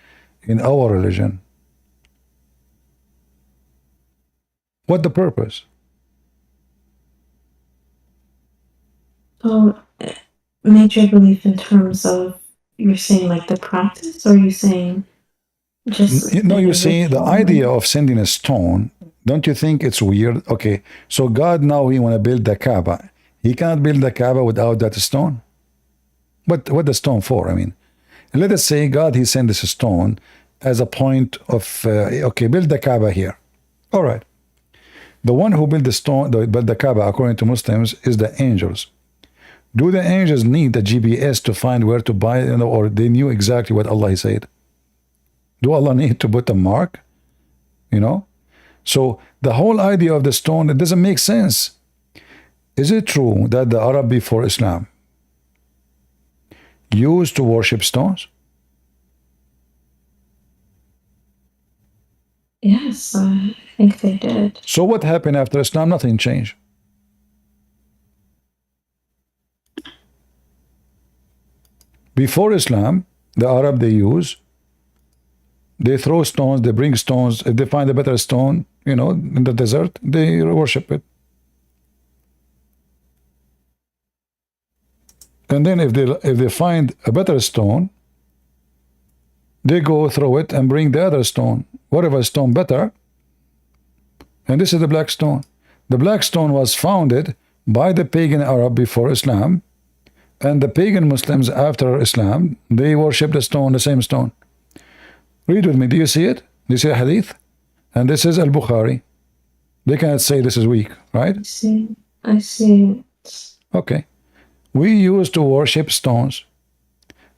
in our religion? What the purpose? Oh, major belief in terms of, you're saying like the practice, or are you saying just... No, you see, the idea of sending a stone, don't you think it's weird? Okay, so God now, he want to build the Kaaba. He cannot build the Kaaba without that stone. What the stone for? I mean, let us say God, he sent this stone as a point of, okay, build the Kaaba here. All right. The one who built the stone, built the Kaaba, according to Muslims, is the angels. Do the angels need a GPS to find where to buy, or they knew exactly what Allah said? Do Allah need to put a mark? So the whole idea of the stone, it doesn't make sense. Is it true that the Arab before Islam used to worship stones? Yes, I think they did. So what happened after Islam? Nothing changed. Before Islam, the Arab, they throw stones, they bring stones. If they find a better stone, in the desert, they worship it. And then if they find a better stone, they go throw it and bring the other stone, whatever stone better. And this is the black stone. The black stone was founded by the pagan Arab before Islam, and the pagan Muslims after Islam, they worship the stone, the same stone. Read with me. Do you see it? Do you see a hadith? And this is Al-Bukhari. They cannot say this is weak, right? I see. Okay. We used to worship stones.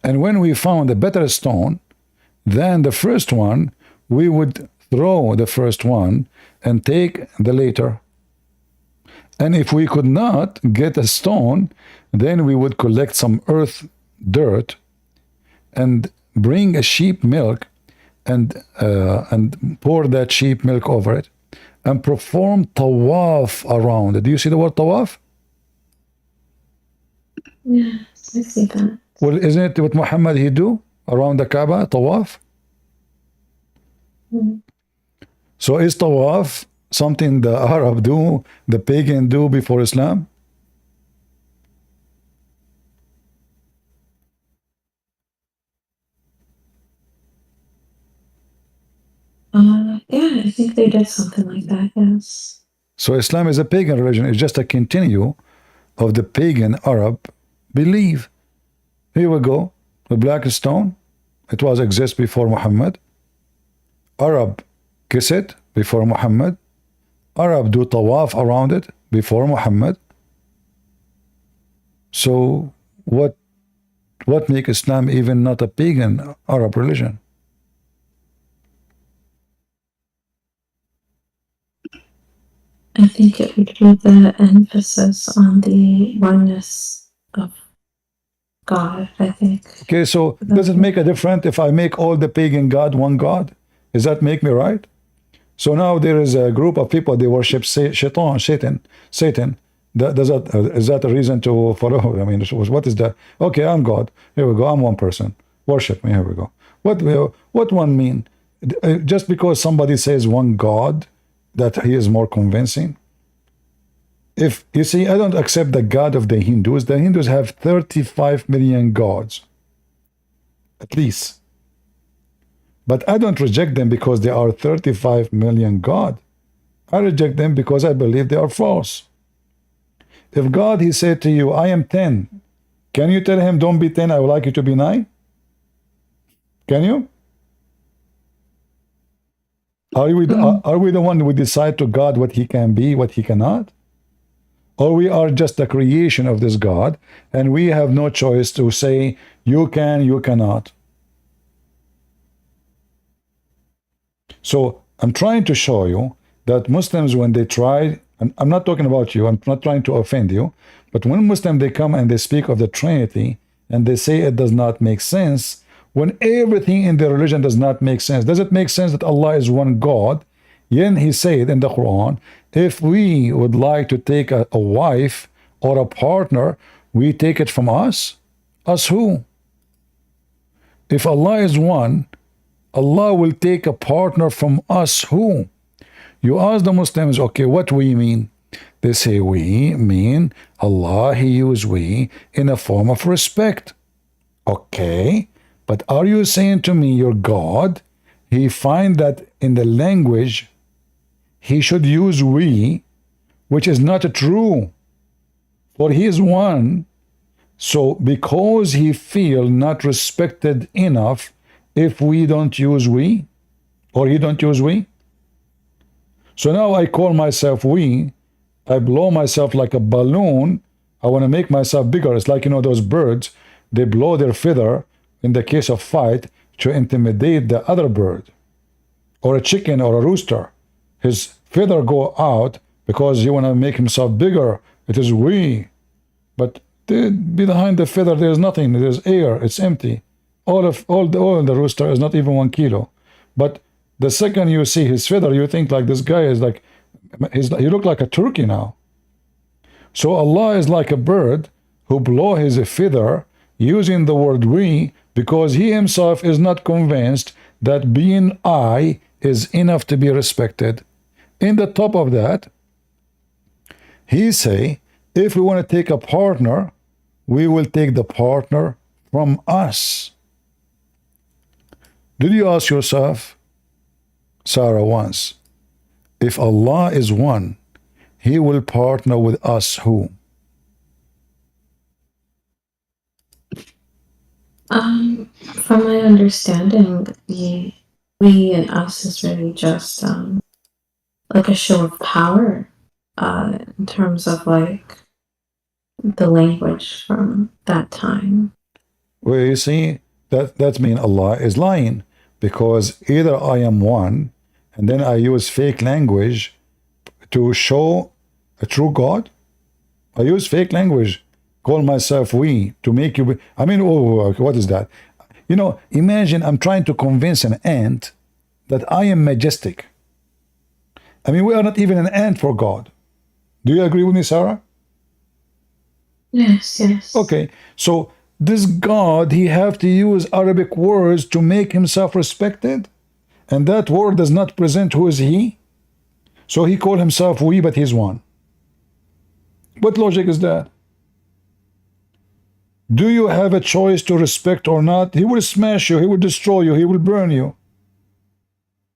And when we found a better stone than the first one, we would throw the first one and take the later. And if we could not get a stone, then we would collect some earth, dirt, and bring a sheep milk and pour that sheep milk over it and perform tawaf around it. Do you see the word tawaf? Yes, I see that. Well, isn't it what Muhammad he do? around the Kaaba, tawaf? So is tawaf something the Arab do, the pagan do before Islam? Yeah, I think they did something like that, yes. So Islam is a pagan religion. It's just a continue of the pagan Arab belief. Here we go. The black stone, it was exist before Muhammad. Arab kiss it before Muhammad. Arab do tawaf around it before Muhammad. So what make Islam even not a pagan Arab religion? I think it would be the emphasis on the oneness of God, I think. Okay, so does it make a difference if I make all the pagan god one god? Does that make me right? So now there is a group of people, they worship Satan. Is that a reason to follow? I mean, what is that? Okay, I'm God. Here we go. I'm one person. Worship me. Here we go. What one mean? Just because somebody says one God, that he is more convincing? If you see, I don't accept the God of the Hindus. The Hindus have 35 million gods, at least. But I don't reject them because they are 35 million God. I reject them because I believe they are false. If God, he said to you, I am 10, can you tell him, don't be 10, I would like you to be 9? Can you? Are we the one who decide to God what he can be, what he cannot? Or we are just the creation of this God, and we have no choice to say, you can, you cannot. So I'm trying to show you that Muslims, when they try, and I'm not talking about you, I'm not trying to offend you, but when Muslims, they come and they speak of the Trinity, and they say it does not make sense, when everything in the religion does not make sense. Does it make sense that Allah is one God? Then he said in the Quran, if we would like to take a wife or a partner, we take it from us. Us who? If Allah is one, Allah will take a partner from us who? You ask the Muslims, okay, what we mean? They say we mean Allah, he used we in a form of respect. Okay, but are you saying to me your God, he find that in the language he should use we, which is not true, for he is one. So because he feel not respected enough if we don't use we, or he don't use we, so now I call myself we, I blow myself like a balloon, I want to make myself bigger. It's like, you know, those birds, they blow their feather in the case of fight to intimidate the other bird, or a chicken or a rooster. His feather go out because he want to make himself bigger. It is we. But behind the feather there is nothing. There's air. It's empty. All the rooster is not even 1 kilo. But the second you see his feather, you think like this guy is like, he look like a turkey now. So Allah is like a bird who blow his feather using the word we because he himself is not convinced that being I is enough to be respected. In the top of that, he say, if we want to take a partner, we will take the partner from us. Did you ask yourself, Sarah, once, if Allah is one, he will partner with us who? From my understanding, the we and us is really just like a show of power in terms of like the language from that time. Well, you see, that means Allah is lying, because either I am one and then I use fake language to show a true God. I use fake language, call myself we, to make you. I mean, oh, what is that? You know, imagine I'm trying to convince an ant that I am majestic. I mean, we are not even an ant for God. Do you agree with me, Sarah? Yes, yes. Okay, so This God, he have to use Arabic words to make himself respected, and that word does not present who is he. So he called himself we, but he's one. What logic is that? Do you have a choice to respect or not? He will smash you, he will destroy you, he will burn you.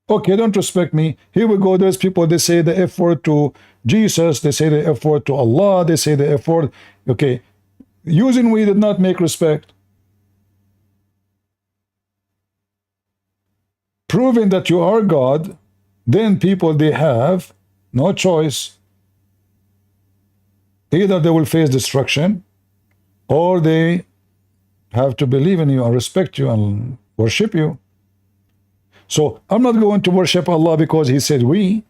Okay, don't respect me. Here we go. There's people, they say the F word to Jesus, they say the F word to Allah, they say the F word. Okay, using we did not make respect. Proving that you are God, then people, they have no choice. Either they will face destruction, or they have to believe in you and respect you and worship you. So I'm not going to worship Allah because he said we.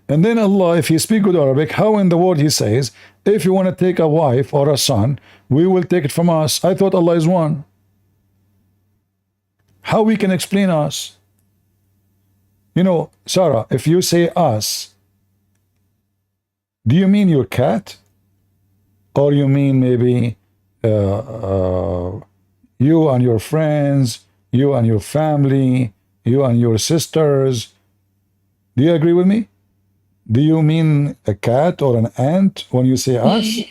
And then Allah, if he speaks good Arabic, how in the world he says, if you want to take a wife or a son, we will take it from us. I thought Allah is one. How we can explain us? You know, Sarah, if you say us, do you mean your cat? Or you mean maybe you and your friends, you and your family, you and your sisters? Do you agree with me? Do you mean a cat or an ant when you say us?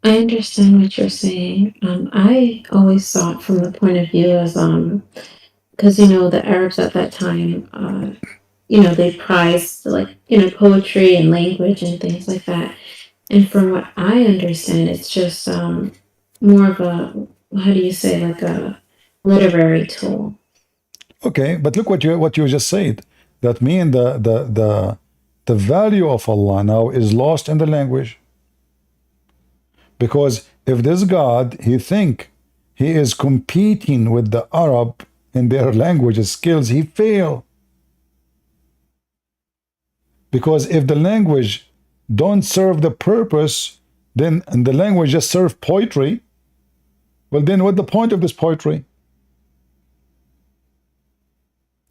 I understand what you're saying. I always saw it from the point of view as because the Arabs at that time, they prized poetry and language and things like that. And from what I understand, it's just more of a, how do you say, like a literary tool. Okay, but look what you just said. That means the value of Allah now is lost in the language. Because if this God, he think he is competing with the Arab in their language skills, he fail. Because if the language don't serve the purpose, then the language just serve poetry, well then what's the point of this poetry?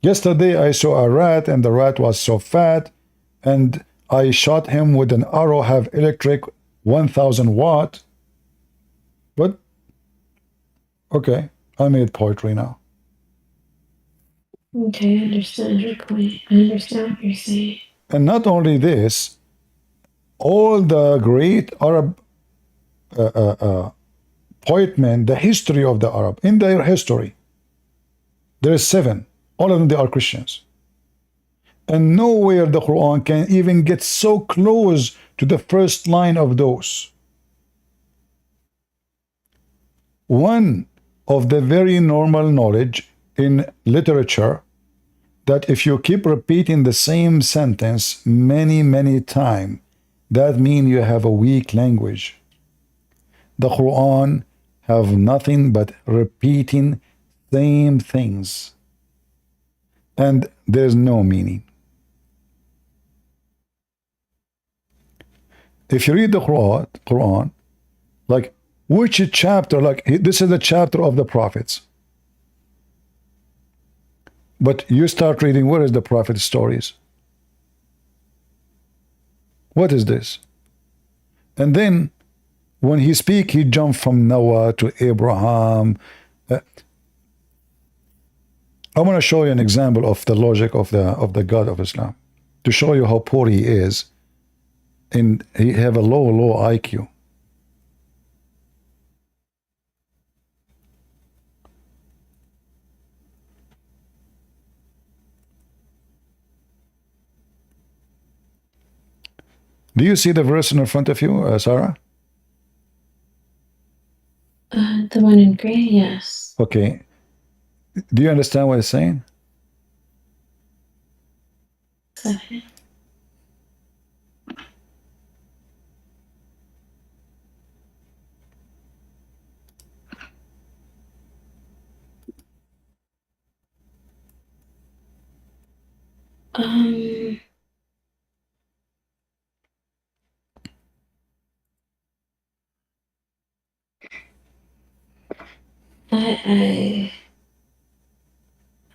Yesterday I saw a rat, and the rat was so fat, and I shot him with an arrow, have electric 1000 watt. But okay, I made poetry now. Okay, I understand your point. I understand what you're saying. And not only this, all the great Arab poetmen, the history of the Arab, in their history, there is 7. All of them, they are Christians. And nowhere the Quran can even get so close to the first line of those. One of the very normal knowledge in literature, that if you keep repeating the same sentence many times, that means you have a weak language. The Quran have nothing but repeating same things, and there's no meaning. If you read the Quran, like which chapter, like this is the chapter of the prophets, but you start reading, where is the prophet stories? What is this? And then when he speak, he jump from Noah to Abraham. I want to show you an example of the logic of the God of Islam, to show you how poor he is, and he have a low IQ. Do you see the verse in front of you, Sarah? The one in gray, yes. Okay. Do you understand what it's saying? Second.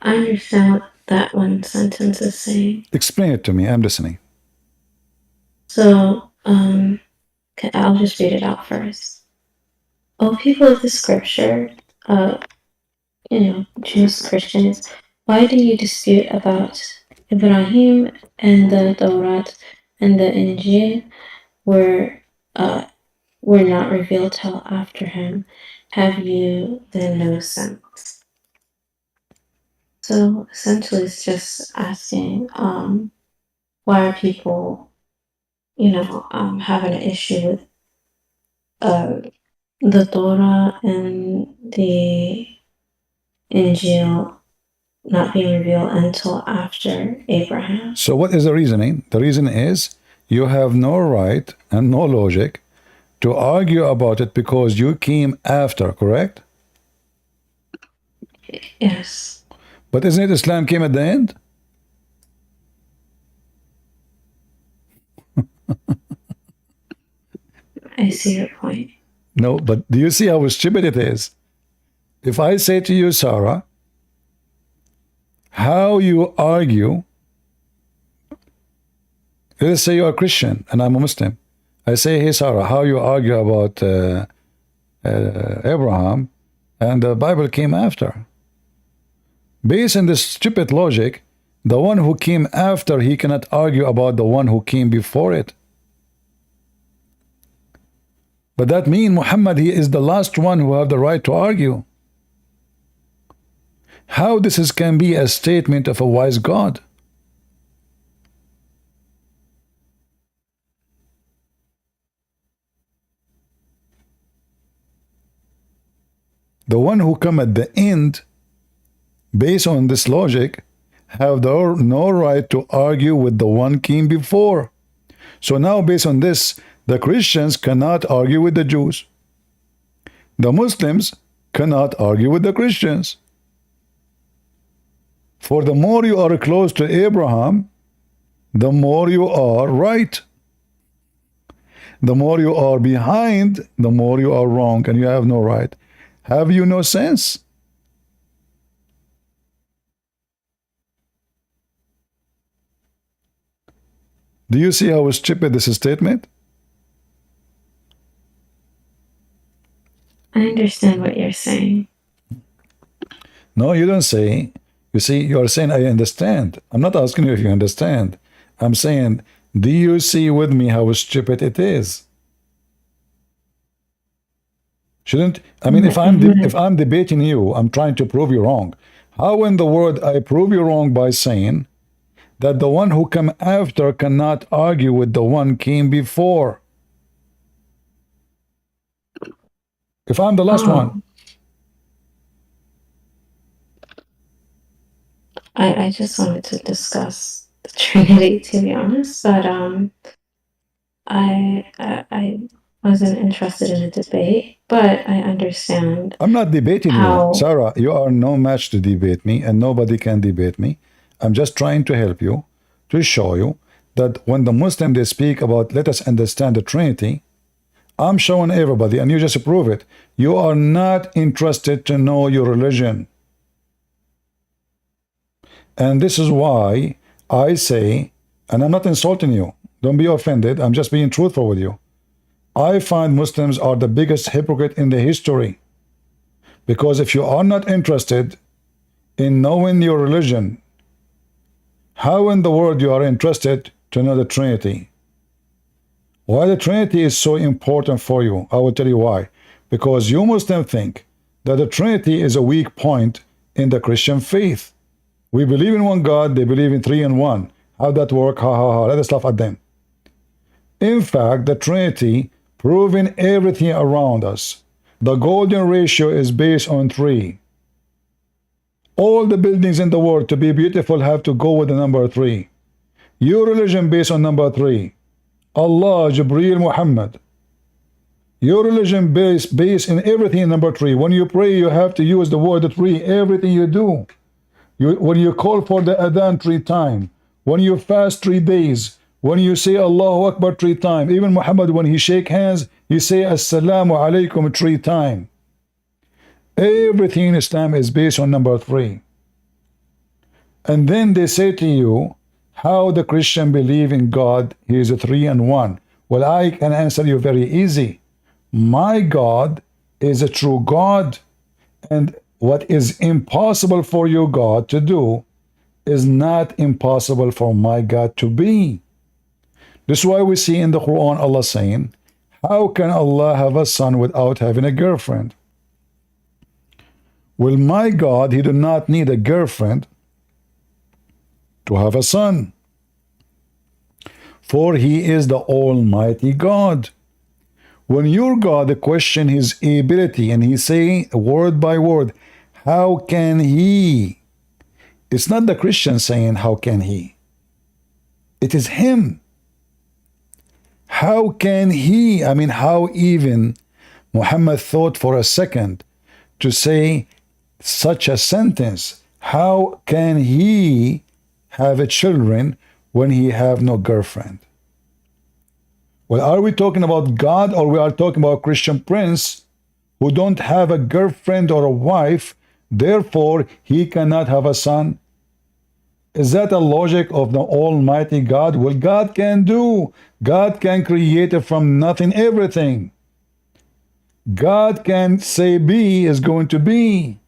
I understand what that one sentence is saying. Explain it to me. I'm listening. So, okay, I'll just read it out first. oh, people of the scripture, Jews, Christians, why do you dispute about Ibrahim and the Torah and the Injil were not revealed till after him? Have you then no sense? So essentially, it's just asking, why are people, having an issue with the Torah and the Injil not being revealed until after Abraham. So what is the reasoning? The reason is you have no right and no logic to argue about it because you came after, correct? Yes. But isn't it Islam came at the end? I see your point. No, but do you see how stupid it is? If I say to you, Sarah, how you argue, let's say you're a Christian and I'm a Muslim. I say, hey, Sarah, how you argue about Abraham and the Bible came after. Based on this stupid logic, the one who came after, he cannot argue about the one who came before it. But that means Muhammad, he is the last one who have the right to argue. How this can be a statement of a wise God? The one who come at the end, based on this logic, have no right to argue with the one came before. So now based on this, the Christians cannot argue with the Jews. The Muslims cannot argue with the Christians. For the more you are close to Abraham, the more you are right. The more you are behind, the more you are wrong, and you have no right. Have you no sense? Do you see how stupid this statement? I understand what you're saying. No, you don't say. You see, you are saying I understand. I'm not asking you if you understand. I'm saying, do you see with me how stupid it is? Shouldn't I mean if I'm debating you, I'm trying to prove you wrong. How in the world I prove you wrong by saying that the one who come after cannot argue with the one came before? If I'm the last one. I just wanted to discuss the Trinity, to be honest, but I wasn't interested in a debate, but I understand. I'm not debating you, Sarah. You are no match to debate me, and nobody can debate me. I'm just trying to help you, to show you that when the Muslims they speak about let us understand the Trinity, I'm showing everybody, and you just prove it. You are not interested to know your religion. And this is why I say, and I'm not insulting you, don't be offended, I'm just being truthful with you. I find Muslims are the biggest hypocrite in the history. Because if you are not interested in knowing your religion, how in the world you are interested to know the Trinity? Why the Trinity is so important for you? I will tell you why. Because you Muslims think that the Trinity is a weak point in the Christian faith. We believe in one God, they believe in three in one. How that work? Ha ha ha. Let us laugh at them. In fact, the Trinity proving everything around us. The golden ratio is based on 3. All the buildings in the world to be beautiful have to go with the number 3. Your religion based on number 3. Allah, Jibreel, Muhammad. Your religion based in everything in number 3. When you pray, you have to use the word 3. Everything you do. When you call for the adhan 3 times. When you fast 3 days. When you say Allahu Akbar 3 times. Even Muhammad, when he shake hands, he say Assalamu alaikum 3 times. Everything in Islam is based on number 3. And then they say to you, how the Christian believe in God, he is a 3 and 1. Well, I can answer you very easy. My God is a true God, and what is impossible for your God to do is not impossible for my God to be. This is why we see in the Quran Allah saying, how can Allah have a son without having a girlfriend? Well, my God, he did not need a girlfriend to have a son, for he is the Almighty God. When your God question his ability and he say word by word, how can he? It's not the Christian saying, how can he? It is him. How can he? I mean, how even Muhammad thought for a second to say such a sentence? How can he have a children when he have no girlfriend? Well, are we talking about God, or we are talking about Christian prince who don't have a girlfriend or a wife, therefore he cannot have a son? Is that a logic of the Almighty God? Well, God can do. God can create from nothing everything. God can say be is going to be.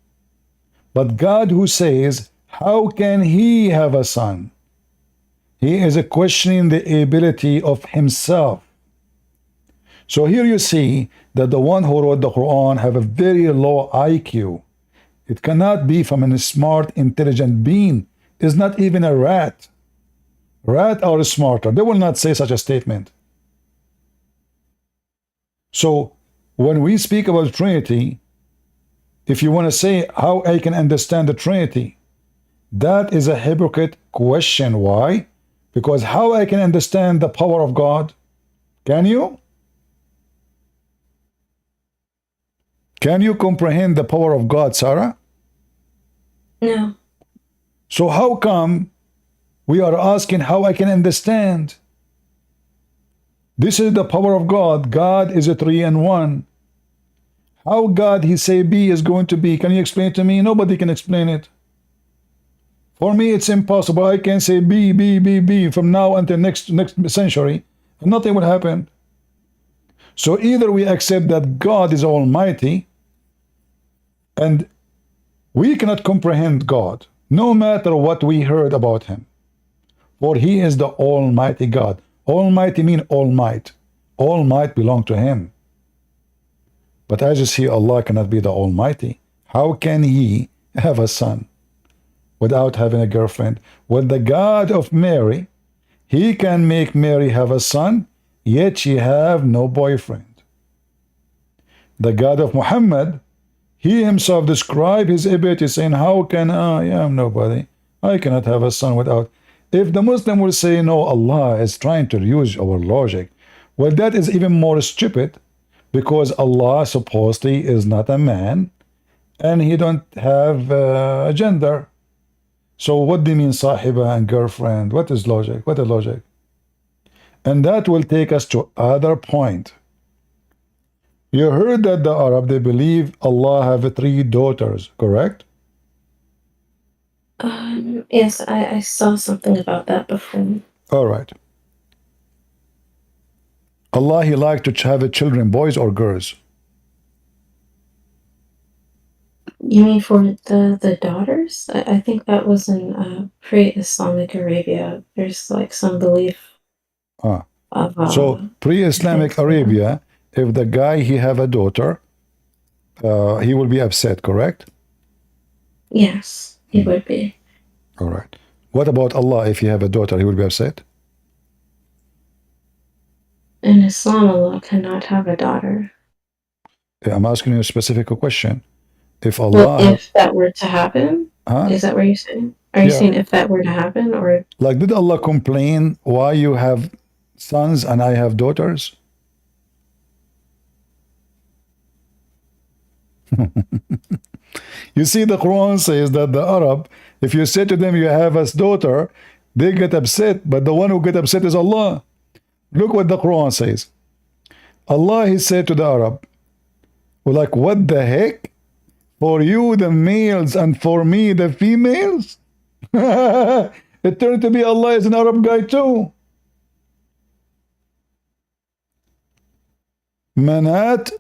But God who says, how can he have a son? He is questioning the ability of himself. So here you see that the one who wrote the Quran have a very low IQ. It cannot be from a smart, intelligent being. It's not even a rat. Rats are smarter. They will not say such a statement. So when we speak about Trinity, if you want to say how I can understand the Trinity, that is a hypocrite question. Why? Because how I can understand the power of God? Can you? Can you comprehend the power of God, Sarah? No. So how come we are asking how I can understand? This is the power of God. God is a 3 in 1. How God he say be is going to be? Can you explain it to me? Nobody can explain it. For me, it's impossible. I can say be from now until next century, and nothing will happen. So either we accept that God is almighty, and we cannot comprehend God, no matter what we heard about him. For he is the Almighty God. Almighty mean all might. All might belong to him. But as you see, Allah cannot be the Almighty. How can he have a son without having a girlfriend? Well, the God of Mary, he can make Mary have a son, yet she have no boyfriend. The God of Muhammad, he himself described his ability, saying, how can I am nobody. I cannot have a son without. If the Muslim will say, no, Allah is trying to use our logic, well, that is even more stupid, because Allah supposedly is not a man, and he don't have a gender. So what do you mean sahiba and girlfriend? What is logic? What is logic? And that will take us to other point. You heard that the Arab, they believe Allah have 3 daughters, correct? Yes, I saw something about that before. All right. Allah, he liked to have children, boys or girls? You mean for the daughters? I think that was in pre-Islamic Arabia. There's like some belief of So pre-Islamic Arabia, if the guy he have a daughter, he will be upset, correct? Yes, he would be. All right. What about Allah? If he have a daughter, he will be upset? In Islam, Allah cannot have a daughter. I'm asking you a specific question. If Allah... Well, if that were to happen, is that what you're saying? Are you saying if that were to happen, or... Like, did Allah complain why you have sons and I have daughters? You see, the Quran says that the Arab, if you say to them you have a daughter, they get upset, but the one who get upset is Allah. Look what the Quran says. Allah, he said to the Arab, well, like, what the heck? For you the males and for me the females? It turned to be Allah is an Arab guy too. Manat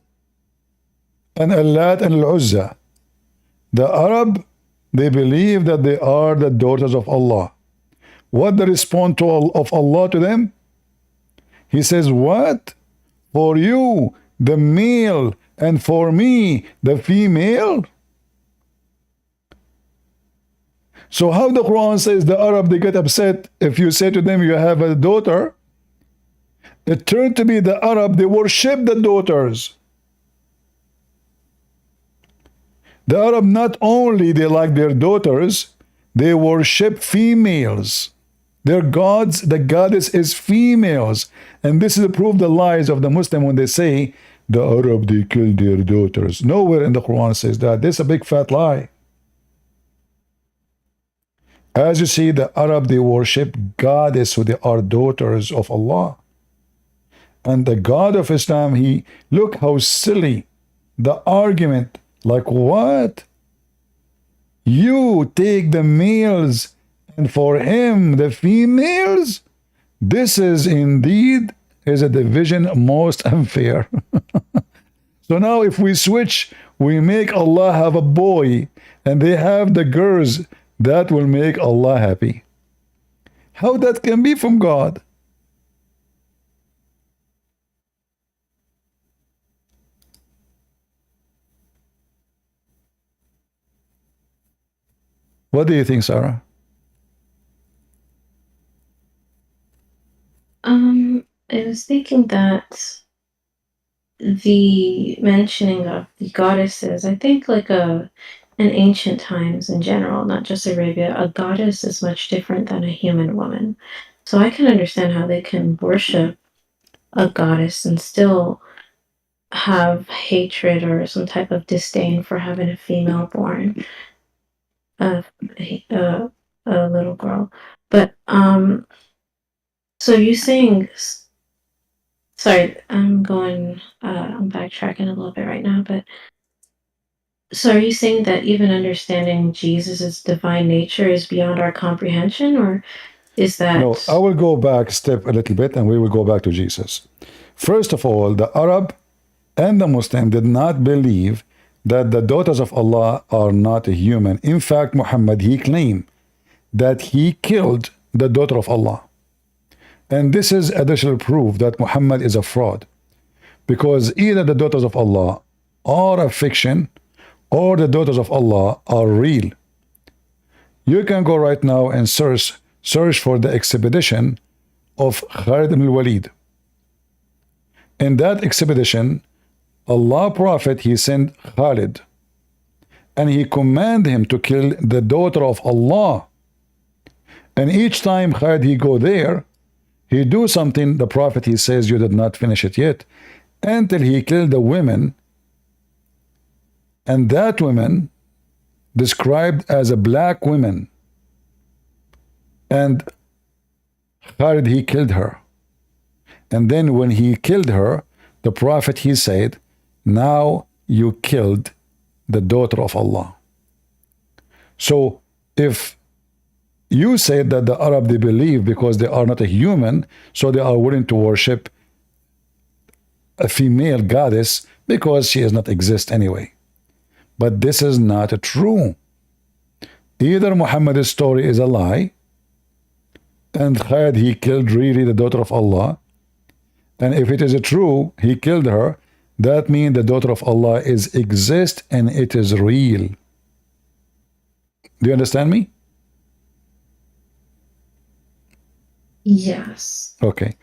and Allat and Al-Uzza. The Arab, they believe that they are the daughters of Allah. What the response of Allah to them? He says, what? For you, the male, and for me, the female? So how the Quran says the Arab, they get upset if you say to them you have a daughter? It turned to be the Arab, they worship the daughters. The Arab, not only they like their daughters, they worship females. Their gods, the goddess is females. And this is to prove the lies of the Muslim when they say the Arab, they killed their daughters. Nowhere in the Quran says that. This is a big fat lie. As you see, the Arab, they worship goddess, who they are daughters of Allah. And the God of Islam, he, look how silly the argument. Like what? You take the males and for him the females? This is indeed is a division most unfair. So now if we switch, we make Allah have a boy and they have the girls, that will make Allah happy. How that can be from God? What do you think, Sarah? I was thinking that the mentioning of the goddesses, I think like in ancient times in general, not just Arabia, a goddess is much different than a human woman. So I can understand how they can worship a goddess and still have hatred or some type of disdain for having a female born, a little girl. But so you saying, sorry, I'm backtracking a little bit right now, but so are you saying that even understanding Jesus' divine nature is beyond our comprehension, or is that... No, I will go back a step a little bit and we will go back to Jesus. First of all, the Arab and the Muslim did not believe that the daughters of Allah are not a human. In fact, Muhammad, he claimed that he killed the daughter of Allah. And this is additional proof that Muhammad is a fraud. Because either the daughters of Allah are a fiction or the daughters of Allah are real. You can go right now and search for the expedition of Khalid ibn al-Walid. In that expedition, Allah Prophet, he sent Khalid and he commanded him to kill the daughter of Allah. And each time Khalid he go there, he do something, the Prophet he says, you did not finish it yet, until he killed the women, and that woman described as a black woman, and Khalid he killed her. And then when he killed her, the Prophet he said, now you killed the daughter of Allah. So if you said that the Arab, they believe because they are not a human, so they are willing to worship a female goddess because she does not exist anyway. But this is not true. Either Muhammad's story is a lie, and Khalid, he killed really the daughter of Allah, and if it is true, he killed her, that means the daughter of Allah exists and it is real. Do you understand me? Yes. Okay.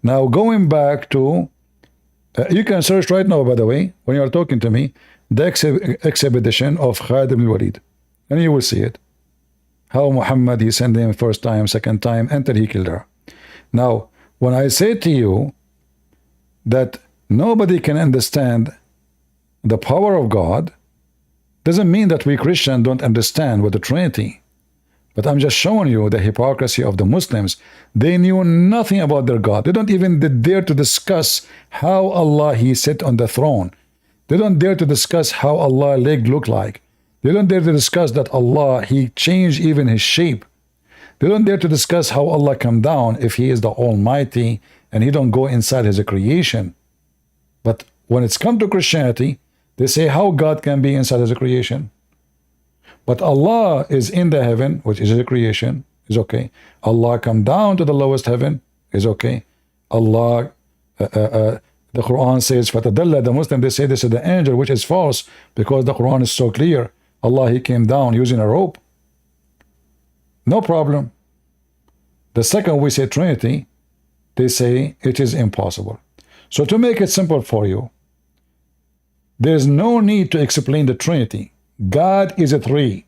Now going back to, you can search right now, by the way, when you are talking to me, the expedition of Khalid ibn Walid, and you will see it. How Muhammad, he sent him first time, second time, until he killed her. Now, when I say to you that nobody can understand the power of God, doesn't mean that we Christians don't understand what the Trinity. But I'm just showing you the hypocrisy of the Muslims. They knew nothing about their God. They don't even dare to discuss how Allah, he sat on the throne. They don't dare to discuss how Allah leg look like. They don't dare to discuss that Allah, he changed even his shape. They don't dare to discuss how Allah come down if he is the Almighty and he don't go inside his creation. But when it's come to Christianity, They say how God can be inside as a creation. But Allah is in the heaven, which is a creation, is okay. Allah come down to the lowest heaven, is okay. Allah, the Quran says, فَتَدَلَّى, the Muslim, they say this is the angel, which is false, because the Quran is so clear. Allah, he came down using a rope. No problem. The second we say Trinity, they say it is impossible. So to make it simple for you, there's no need to explain the Trinity. God is a three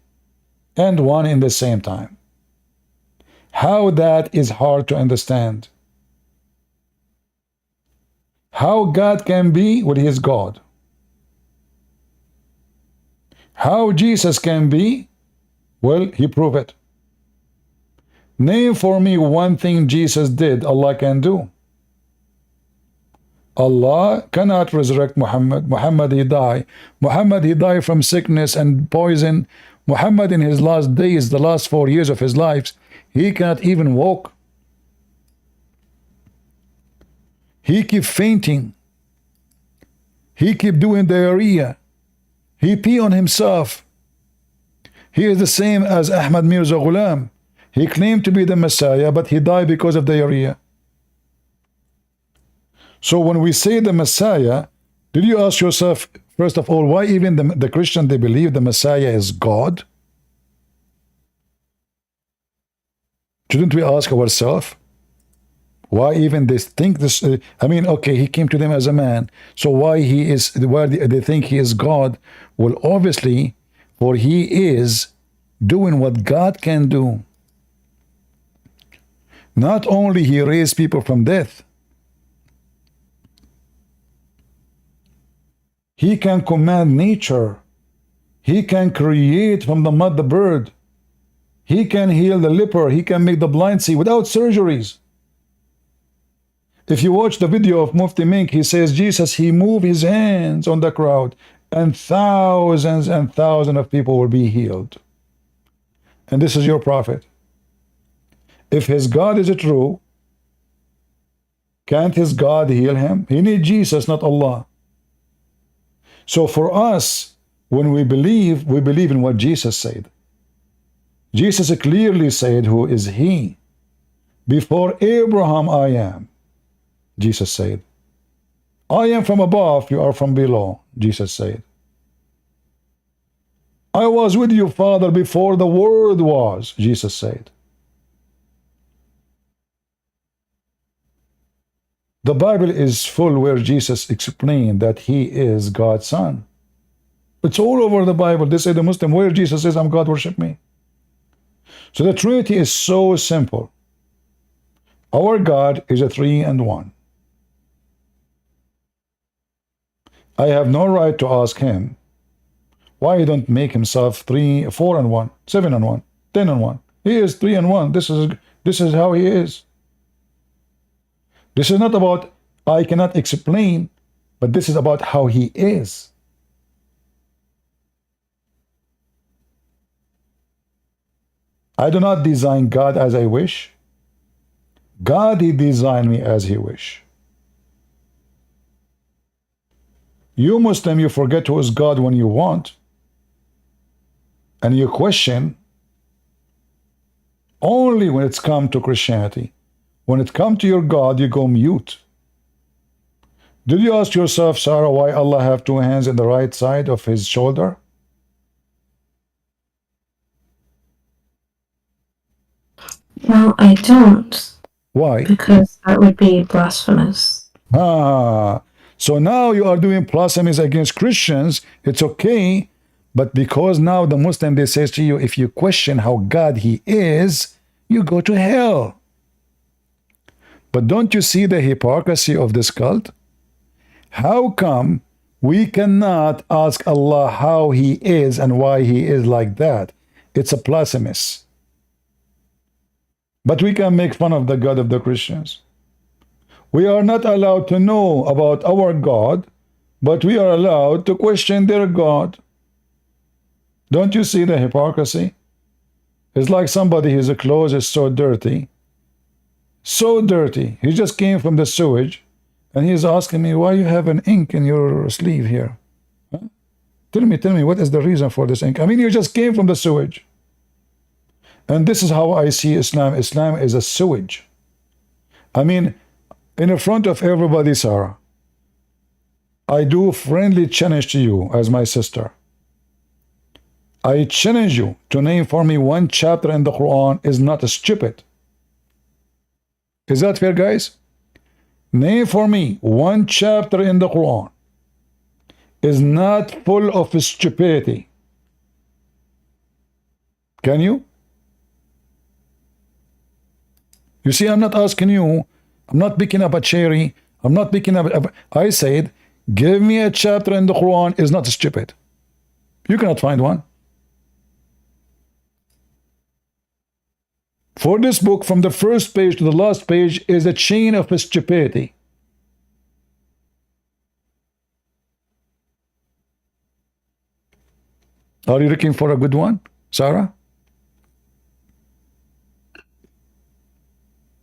and one in the same time. How that is hard to understand. How God can be when he is God. How Jesus can be, well, he proved it. Name for me one thing Jesus did Allah can do. Allah cannot resurrect Muhammad. Muhammad, he died. Muhammad, he died from sickness and poison. Muhammad, in his last days, the last 4 years of his life, he cannot even walk. He keep fainting. He keep doing diarrhea. He pee on himself. He is the same as Ahmad Mirza Ghulam. He claimed to be the Messiah, but he died because of diarrhea. So when we say the Messiah, did you ask yourself, first of all, why even the Christian, they believe the Messiah is God? Shouldn't we ask ourselves, why even they think this? I mean, okay, he came to them as a man, so why they think he is God? Well, obviously, for he is doing what God can do. Not only he raised people from death, he can command nature. He can create from the mud the bird. He can heal the leper. He can make the blind see without surgeries. If you watch the video of Mufti Mink, he says Jesus, he moved his hands on the crowd and thousands of people will be healed. And this is your prophet. If his God is true, can't his God heal him? He needs Jesus, not Allah. So for us, when we believe in what Jesus said. Jesus clearly said, who is he? Before Abraham I am, Jesus said. I am from above, you are from below, Jesus said. I was with you, Father, before the world was, Jesus said. The Bible is full where Jesus explained that he is God's son. It's all over the Bible. They say the Muslim, where Jesus says, I'm God, worship me. So the Trinity is so simple. Our God is a three and one. I have no right to ask him why he don't make himself 3, 4 and 1, 7 and 1, 10 and 1. He is 3 and 1. This is how he is. This is not about I cannot explain, but this is about how he is. I do not design God as I wish. God, he designed me as he wish. You Muslim, you forget who is God when you want. And you question only when it's come to Christianity. When it comes to your God, you go mute. Did you ask yourself, Sarah, why Allah have 2 hands in the right side of his shoulder? No, I don't. Why? Because that would be blasphemous. So now you are doing blasphemies against Christians. It's okay. But because now the Muslim, they say to you, if you question how God he is, you go to hell. But don't you see the hypocrisy of this cult? How come we cannot ask Allah how he is and why he is like that? It's a blasphemous. But we can make fun of the God of the Christians. We are not allowed to know about our God, but we are allowed to question their God. Don't you see the hypocrisy? It's like somebody, his clothes is so dirty. So dirty. He just came from the sewage, and he's asking me, why you have an ink in your sleeve here? Huh? Tell me, what is the reason for this ink? I mean, you just came from the sewage. And this is how I see Islam. Islam is a sewage. I mean, in front of everybody, Sarah, I do friendly challenge to you as my sister. I challenge you to name for me one chapter in the Quran is not stupid. Is that fair, guys? Name for me one chapter in the Quran is not full of stupidity. Can you? You see, I'm not asking you, I'm not picking up a cherry, I'm not picking up, I said, give me a chapter in the Quran is not stupid. You cannot find one. For this book, from the first page to the last page is a chain of stupidity. Are you looking for a good one, Sarah?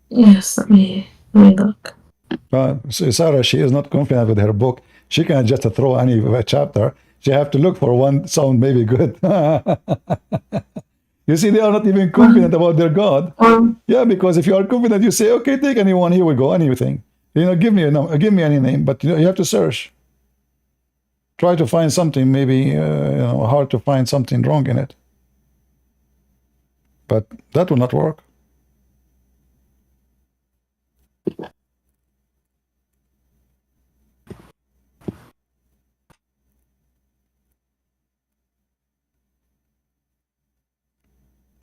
Yes, let me look. Sarah, she is not confident with her book. She can't just throw any chapter. She have to look for one sound maybe good. You see, they are not even confident about their God. Yeah, because if you are confident, you say, okay, take anyone, here we go, anything. You know, give me a number, give me any name, but you know, you have to search. Try to find something, maybe you know, hard to find something wrong in it. But that will not work.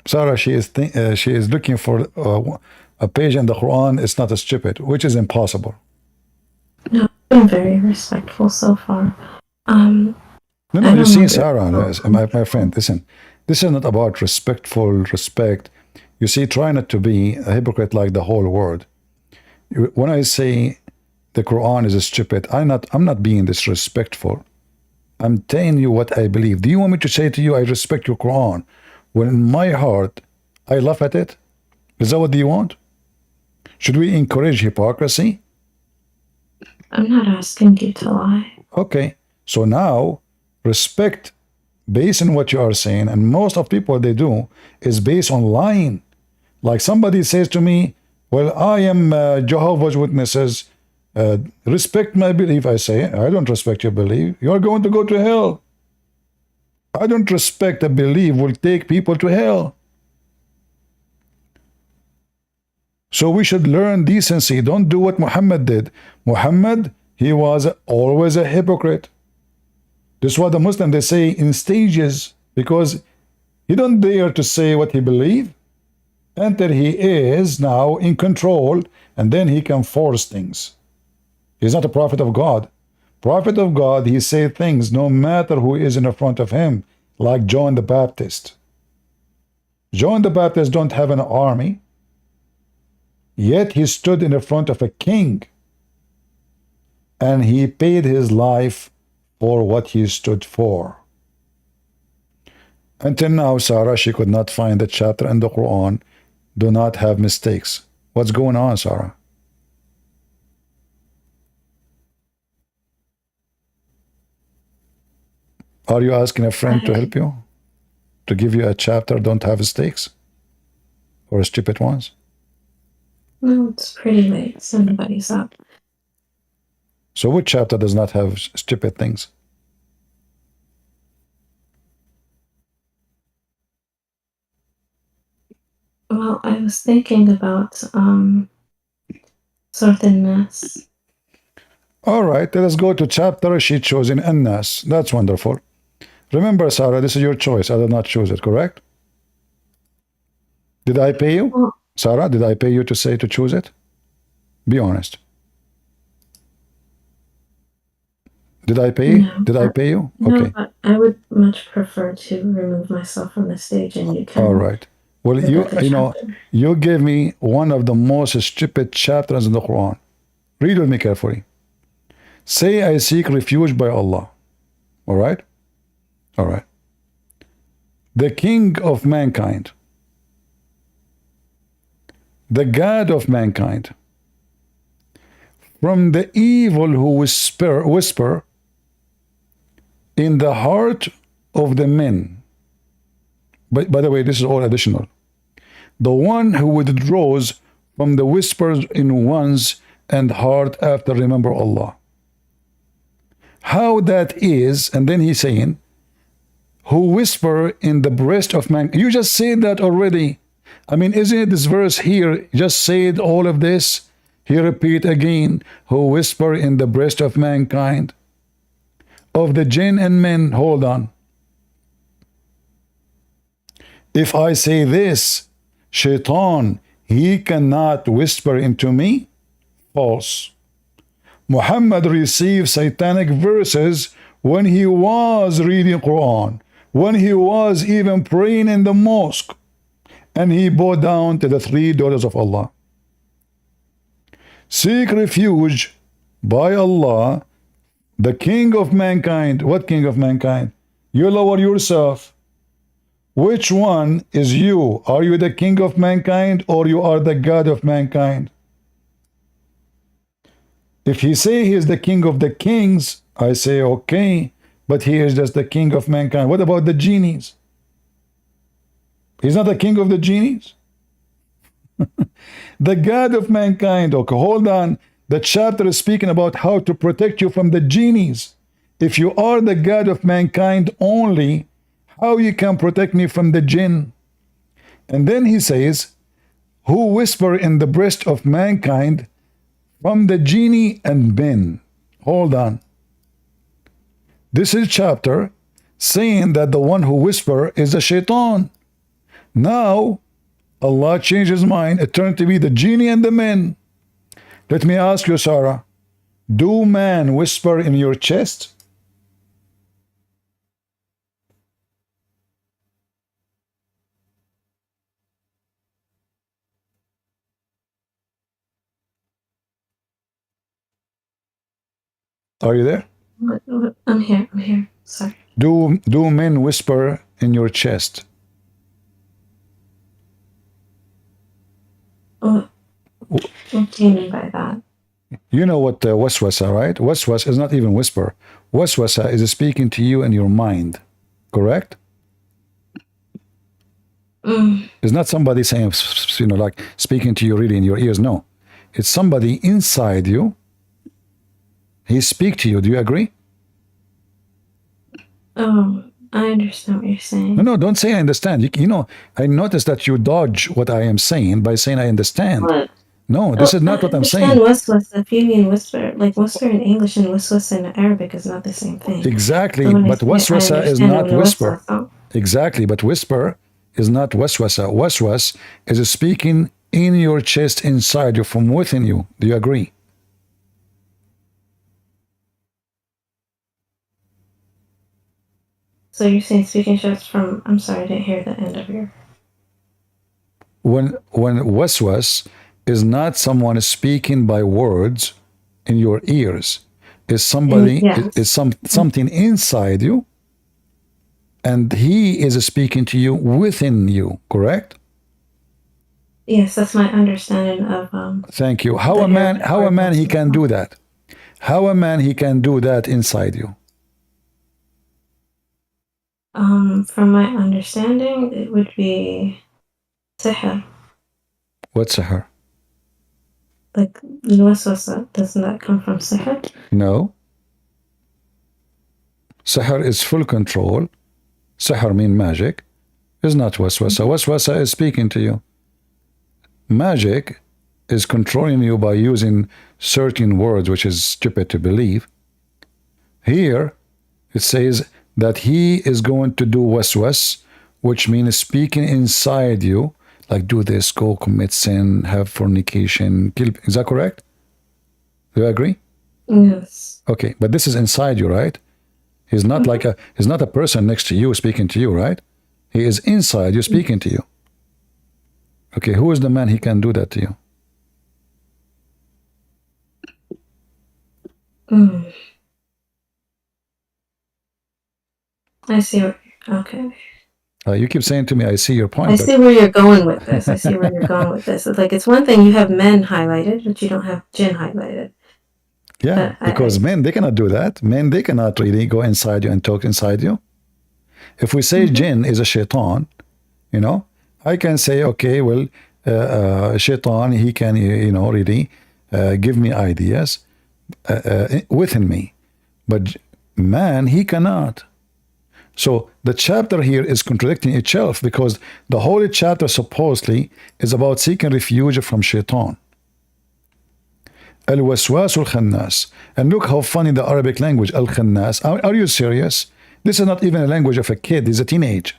Sarah, she is looking for a page in the Quran. It's not a stupid, which is impossible. No, I've been very respectful so far. No, you see, Sarah, my friend, listen. This is not about respect. You see, try not to be a hypocrite like the whole world. When I say the Quran is stupid, I'm not being disrespectful. I'm telling you what I believe. Do you want me to say to you, I respect your Quran, when in my heart, I laugh at it? Is that what you want? Should we encourage hypocrisy? I'm not asking you to lie. Okay, so now, respect based on what you are saying, and most of people they do, is based on lying. Like somebody says to me, well, I am Jehovah's Witnesses, respect my belief. I say, I don't respect your belief. You're going to go to hell. I don't respect a belief will take people to hell. So we should learn decency. Don't do what Muhammad did. Muhammad, he was always a hypocrite. This is what the Muslims, they say in stages, because he don't dare to say what he believed until he is now in control, and then he can force things. He's not a prophet of God. Prophet of God, he say things no matter who is in front of him, like John the Baptist. John the Baptist don't have an army, yet he stood in the front of a king, and he paid his life for what he stood for. Until now, Sarah, she could not find the chapter in the Quran do not have mistakes. What's going on, Sarah? Are you asking a friend to help you? To give you a chapter don't have mistakes? Or stupid ones? No, it's pretty late. Somebody's up. So which chapter does not have stupid things? Well, I was thinking about Surah An-Nas. All right, let us go to chapter she chose in An-Nas. That's wonderful. Remember, Sarah, this is your choice. I did not choose it, correct? Did I pay you? Well, Sarah, did I pay you to say to choose it? Be honest. Did I pay? no, Did I pay you? no, Okay. but I would much prefer to remove myself from the stage, and you can. All right. Well, look at the you know, chapter. you gave me one of the most stupid chapters in the Quran. Read with me carefully. Say, I seek refuge by Allah. All right? All right. The King of mankind, the God of mankind, from the evil who whisper in the heart of the men. But by the way, this is all additional. The one who withdraws from the whispers in one's and heart after remember Allah. How that is, and then he's saying, who whisper in the breast of man. You just said that already. I mean, isn't it this verse here just said all of this? He repeat again, who whisper in the breast of mankind, of the jinn and men. Hold on. If I say this, Shaitan, he cannot whisper into me? False. Muhammad received satanic verses when he was reading Quran, when he was even praying in the mosque, and he bowed down to the three daughters of Allah. Seek refuge by Allah, the King of mankind. What King of mankind? You lower yourself. Which one is you? Are you the King of mankind or you are the God of mankind? If he say he is the King of the kings, I say okay, but he is just the King of mankind. What about the genies? He's not the King of the genies? The God of mankind. Okay, hold on. The chapter is speaking about how to protect you from the genies. If you are the God of mankind only, how you can protect me from the jinn? And then he says, who whisper in the breast of mankind from the genie and men. Hold on. This is a chapter saying that the one who whisper is a shaitan. Now, Allah changed his mind. It turned to be the genie and the men. Let me ask you, Sarah, do man whisper in your chest? Are you there? I'm here. Sorry. Do men whisper in your chest? What do you mean by that? You know what waswasa, right? Waswas is not even whisper. Waswasa is speaking to you in your mind, correct? It's not somebody saying, like speaking to you really in your ears. No, it's somebody inside you. He speak to you. Do you agree? Oh, I understand what you're saying. No, don't say I understand. I notice that you dodge what I am saying by saying I understand. What? No, this is not what I'm saying. Waswasa, if you mean whisper, like whisper in English and waswasa in Arabic is not the same thing. Exactly, So but waswasa is not whisper. Waswasa. Exactly, but whisper is not waswasa. Waswas is speaking in your chest, inside you, from within you. Do you agree? So you're saying speaking shots from, I'm sorry, I didn't hear the end of your... When waswas is not someone speaking by words in your ears. Is somebody, is something inside you, and he is speaking to you within you, correct? Yes, that's my understanding of... Thank you. How a man he can do that? How a man he can do that inside you? From my understanding, it would be sihr. What's sihr? Like, waswasa, doesn't that come from sihr? No. Sihr is full control. Sihr means magic. Is not waswasa. Waswasa is speaking to you. Magic is controlling you by using certain words, which is stupid to believe. Here, it says that he is going to do waswas, which means speaking inside you, like do this, go commit sin, have fornication, kill. Is that correct? Do you agree? Yes. Okay, but this is inside you, right? He's not like he's not a person next to you speaking to you, right? He is inside you speaking to you. Okay, who is the man he can do that to you? I see. Okay. You keep saying to me, I see your point. I see where you're going with this. It's like, it's one thing you have men highlighted, but you don't have jinn highlighted. Yeah, because men, they cannot do that. Men, they cannot really go inside you and talk inside you. If we say jinn is a shaitan, you know, I can say, okay, well, shaitan, he can, you know, really give me ideas within me. But man, he cannot. So the chapter here is contradicting itself because the whole chapter supposedly is about seeking refuge from shaitan. Al-waswas al-khannas. And look how funny the Arabic language, al-khannas. Are you serious? This is not even a language of a kid. He's a teenage.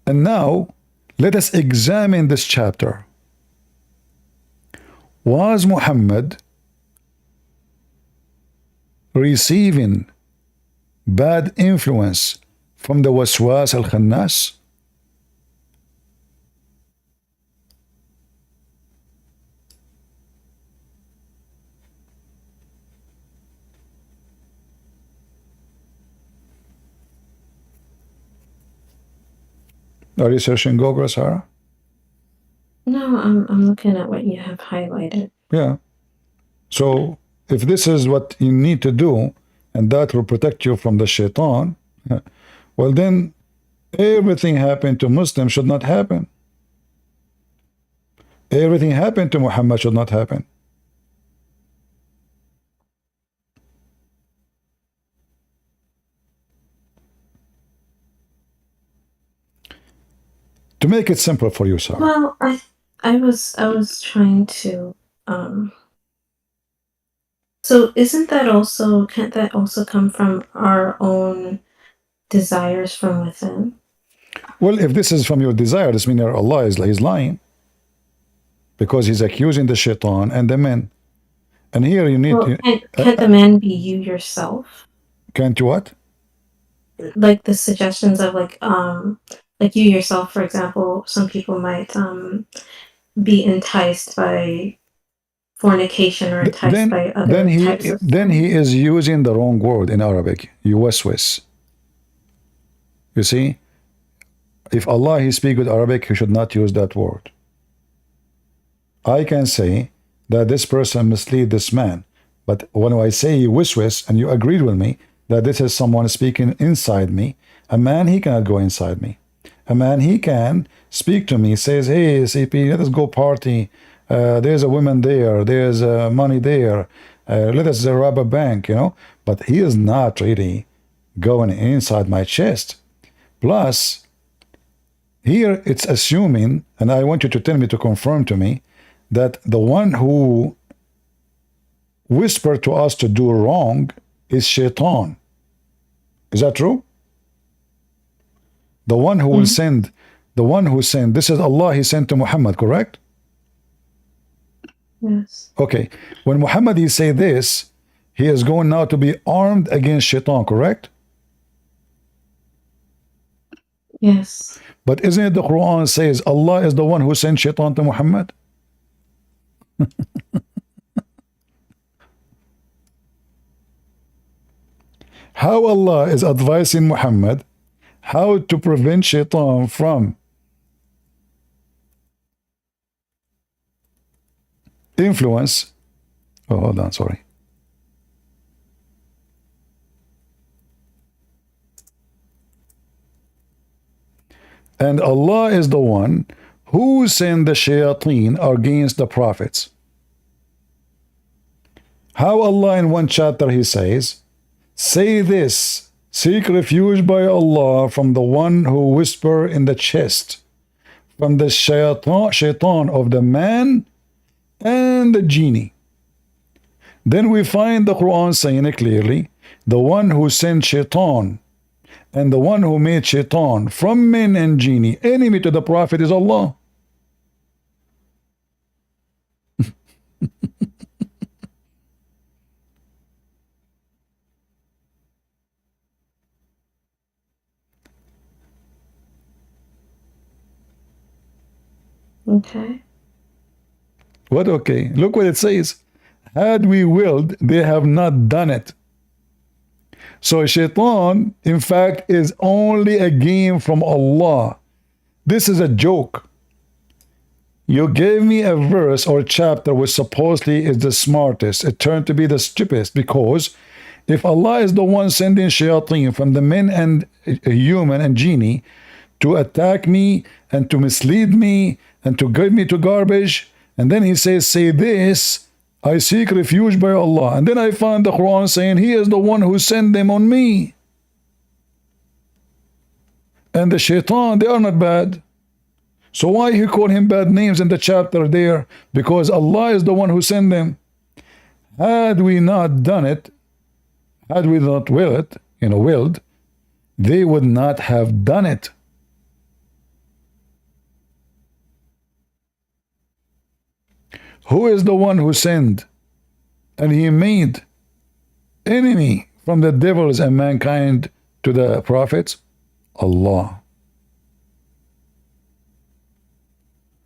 And now, let us examine this chapter. Was Muhammad receiving bad influence from the waswas al-khannas? Are you searching Google, Sarah? No, I'm looking at what you have highlighted. Yeah. So if this is what you need to do, and that will protect you from the shaitan, well then everything happened to Muslims should not happen. Everything happened to Muhammad should not happen. To make it simple for you, Sarah. Well, I was trying to so isn't that also, can't that also come from our own desires from within? Well, if this is from your desire, this means Allah is lying. Because he's accusing the shaitan and the men. And here you need can't the man be you yourself? Can't you what? Like the suggestions of like you yourself, for example, some people might be enticed by fornication or enticed by other types of then he is using the wrong word in Arabic. Yuwaswis. You see, if Allah he speaks with Arabic, he should not use that word. I can say that this person mislead this man, but when I say yuwaswis and you agreed with me that this is someone speaking inside me, a man he cannot go inside me. A man he can speak to me, says, hey CP, let us go party. There's a woman there, there's money there, let us rob a bank, you know. But he is not really going inside my chest. Plus, here it's assuming, and I want you to tell me, to confirm to me, that the one who whispered to us to do wrong is shaitan. Is that true? The one who will send, this is Allah, he sent to Muhammad, correct? Yes. Okay. When Muhammad he say this, he is going now to be armed against shaitan, correct? Yes. But isn't it the Quran says Allah is the one who sent shaitan to Muhammad? How Allah is advising Muhammad how to prevent shaitan from influence. Oh, hold on, sorry. And Allah is the one who sent the shayateen against the prophets. How Allah in one chapter he says, say this, seek refuge by Allah from the one who whisper in the chest, from the shaitan of the man and the genie. Then we find the Quran saying it clearly, the one who sent shaitan and the one who made shaitan from men and genie enemy to the prophet is Allah. Okay. What okay? Look what it says. Had we willed, they have not done it. So shaitan, in fact, is only a game from Allah. This is a joke. You gave me a verse or chapter which supposedly is the smartest. It turned to be the stupidest, because if Allah is the one sending shayateen from the men and human and genie to attack me and to mislead me and to give me to garbage, and then he says, say this, I seek refuge by Allah. And then I find the Quran saying he is the one who sent them on me. And the shaitan, they are not bad. So why he call him bad names in the chapter there? Because Allah is the one who sent them. Had we not done it, had we not willed, they would not have done it. Who is the one who sinned? And he made enemy from the devils and mankind to the prophets? Allah.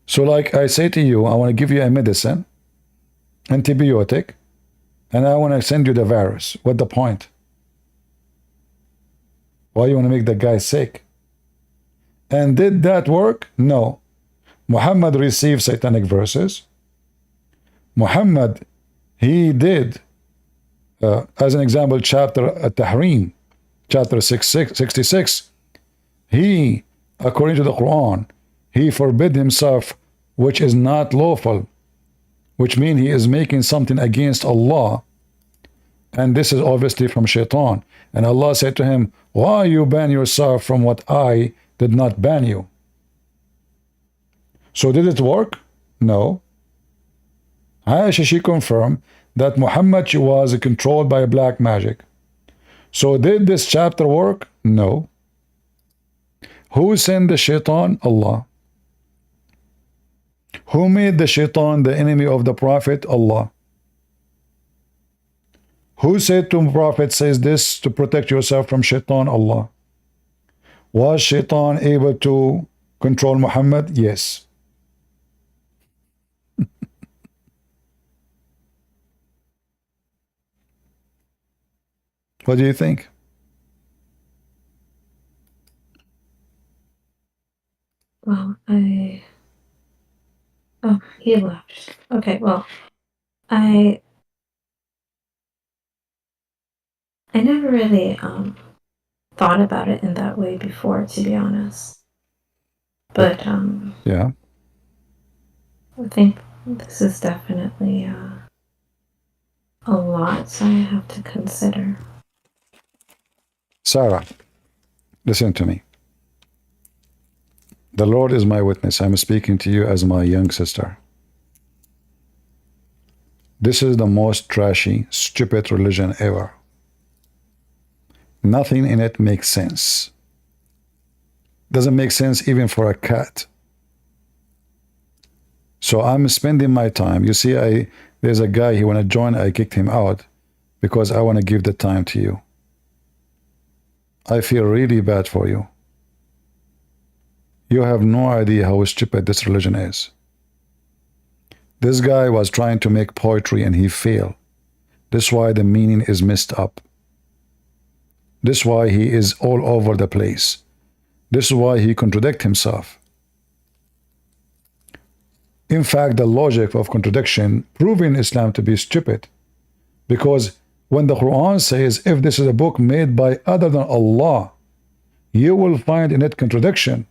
So like I say to you, I want to give you a medicine, antibiotic, and I want to send you the virus. What's the point? Why you want to make the guy sick? And did that work? No. Muhammad received satanic verses. Muhammad, he did, as an example, chapter At-Tahrim, chapter 66, he, according to the Quran, he forbid himself which is not lawful, which means he is making something against Allah. And this is obviously from shaitan. And Allah said to him, why you ban yourself from what I did not ban you? So did it work? No. Aisha, she confirmed that Muhammad was controlled by black magic. So did this chapter work? No. Who sent the shaitan? Allah. Who made the shaitan the enemy of the prophet? Allah. Who said to the prophet, says this to protect yourself from shaitan? Allah. Was shaitan able to control Muhammad? Yes. What do you think? Well, oh, he left. Okay, well, I never really thought about it in that way before, to be honest. But yeah, I think this is definitely a lot I have to consider. Sarah, listen to me. The Lord is my witness. I'm speaking to you as my young sister. This is the most trashy, stupid religion ever. Nothing in it makes sense. Doesn't make sense even for a cat. So I'm spending my time. You see, there's a guy, he want to join, I kicked him out because I want to give the time to you. I feel really bad for you. You have no idea how stupid this religion is. This guy was trying to make poetry and he failed. This is why the meaning is messed up. This is why he is all over the place. This is why he contradicts himself. In fact, the logic of contradiction proving Islam to be stupid. Because when the Quran says, if this is a book made by other than Allah, you will find in it contradiction.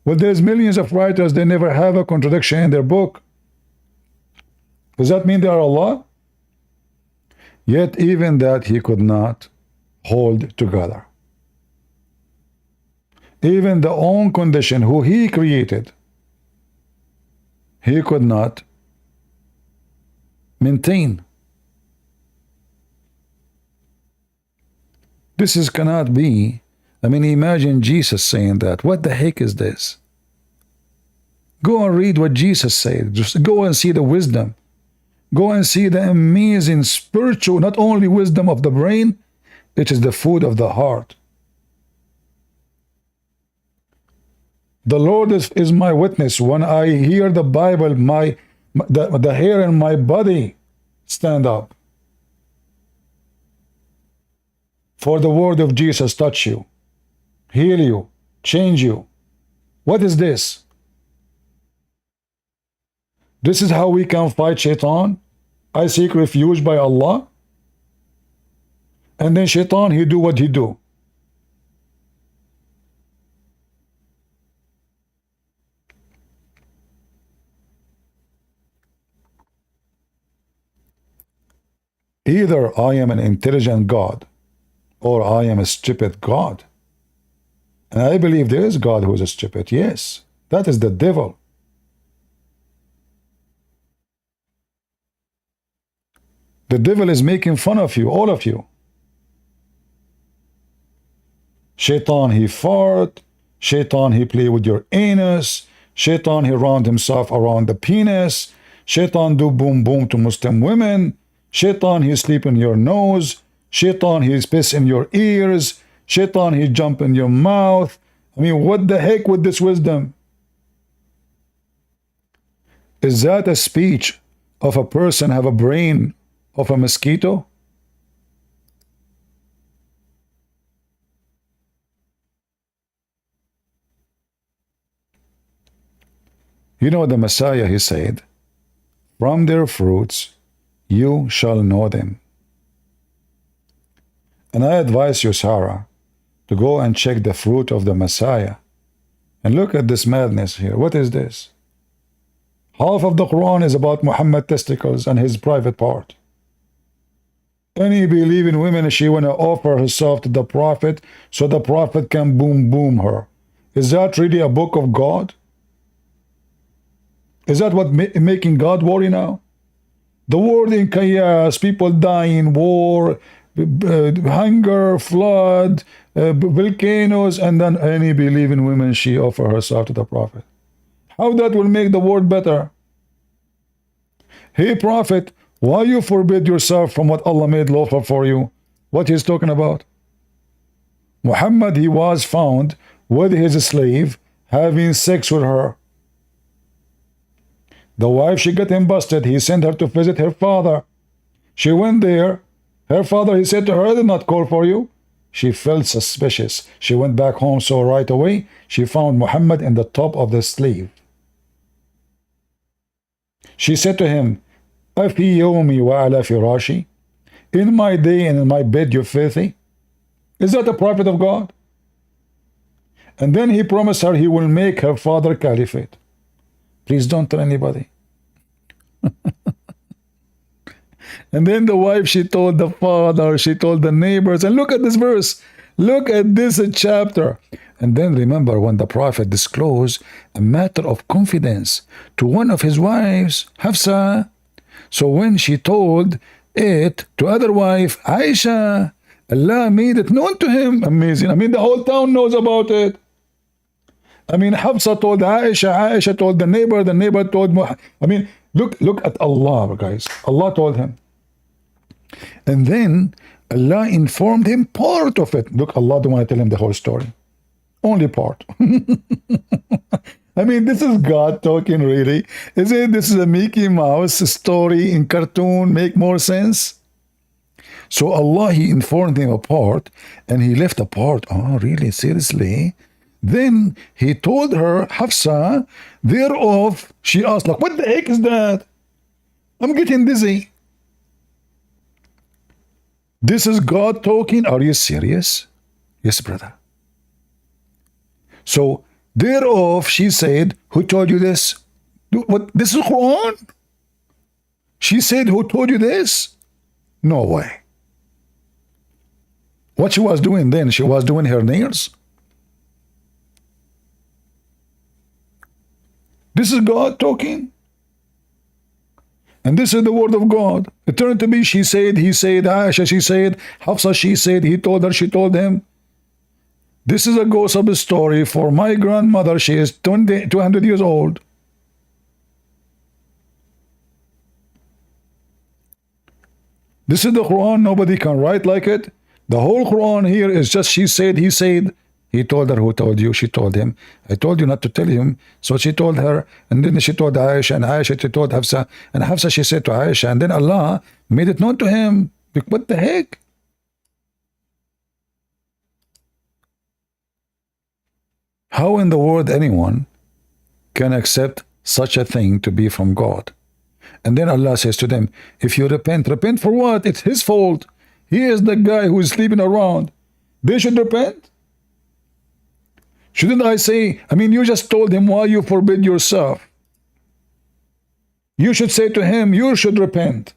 Well, there's millions of writers, they never have a contradiction in their book. Does that mean they are Allah? Yet even that he could not hold together. Even the own condition who he created, he could not maintain. This cannot be. I mean, imagine Jesus saying that. What the heck is this? Go and read what Jesus said. Just go and see the wisdom. Go and see the amazing spiritual, not only wisdom of the brain, it is the food of the heart. The Lord is my witness. When I hear the Bible, the hair in my body stand up. For the word of Jesus touch you, heal you, change you. What is this? This is how we can fight Shaitan. I seek refuge by Allah. And then Shaitan, he do what he do. Either I am an intelligent God or I am a stupid God. And I believe there is God who is a stupid. Yes, that is the devil. The devil is making fun of you, all of you. Shaitan, he fart. Shaitan, he play with your anus. Shaitan, he round himself around the penis. Shaitan do boom boom to Muslim women. Shaitan, he sleep in your nose. Shaitan, he piss in your ears. Shaitan, he jump in your mouth. I mean, what the heck with this wisdom? Is that a speech of a person have a brain of a mosquito? You know, the Messiah, he said, from their fruits you shall know them. And I advise you, Sarah, to go and check the fruit of the Messiah. And look at this madness here. What is this? Half of the Quran is about Muhammad testicles and his private part. Any believing women, she want to offer herself to the Prophet so the Prophet can boom boom her. Is that really a book of God? Is that what making God worry now? The world in chaos, people dying, war, hunger, flood, volcanoes, and then any believing woman, she offer herself to the Prophet. How that will make the world better? Hey Prophet, why you forbid yourself from what Allah made lawful for you? What he's talking about? Muhammad, he was found with his slave having sex with her. The wife, she got him busted. He sent her to visit her father. She went there. Her father, he said to her, I did not call for you. She felt suspicious. She went back home, so right away, she found Muhammad in the top of the sleeve. She said to him, Afi yawmi wa ala firashi? In my day and in my bed, you're filthy? Is that the prophet of God? And then he promised her he will make her father caliphate. Please don't tell anybody. And then the wife, she told the father, she told the neighbors, and look at this verse. Look at this chapter. And then remember when the prophet disclosed a matter of confidence to one of his wives, Hafsa. So when she told it to other wife, Aisha, Allah made it known to him. Amazing. I mean, the whole town knows about it. I mean, Hafsa told Aisha, Aisha told the neighbor told Muhammad. I mean, look at Allah, guys. Allah told him. And then Allah informed him part of it. Look, Allah don't want to tell him the whole story. Only part. I mean, this is God talking, really. Is it? This is a Mickey Mouse story in cartoon. Make more sense? So Allah, he informed him a part, and he left a part. Oh, really? Seriously? Then he told her, Hafsa, thereof, she asked, like, what the heck is that? I'm getting dizzy. This is God talking. Are you serious? Yes, brother. So, thereof, she said, who told you this? What? This is Quran? She said, who told you this? No way. What she was doing then? She was doing her nails? This is God talking. And this is the word of God. It turned to be, she said, he said, Aisha, she said, Hafsa, she said, he told her, she told him. This is a gossip story for my grandmother. She is 200 years old. This is the Quran. Nobody can write like it. The whole Quran here is just she said, he said. He told her, who told you? She told him. I told you not to tell him. So she told her, and then she told Aisha, and Aisha she told Hafsa, and Hafsa she said to Aisha, and then Allah made it known to him. What the heck? How in the world anyone can accept such a thing to be from God. And then Allah says to them, if you repent, repent for what? It's his fault. He is the guy who is sleeping around. They should repent. Shouldn't I say, you just told him why you forbid yourself. You should say to him, you should repent.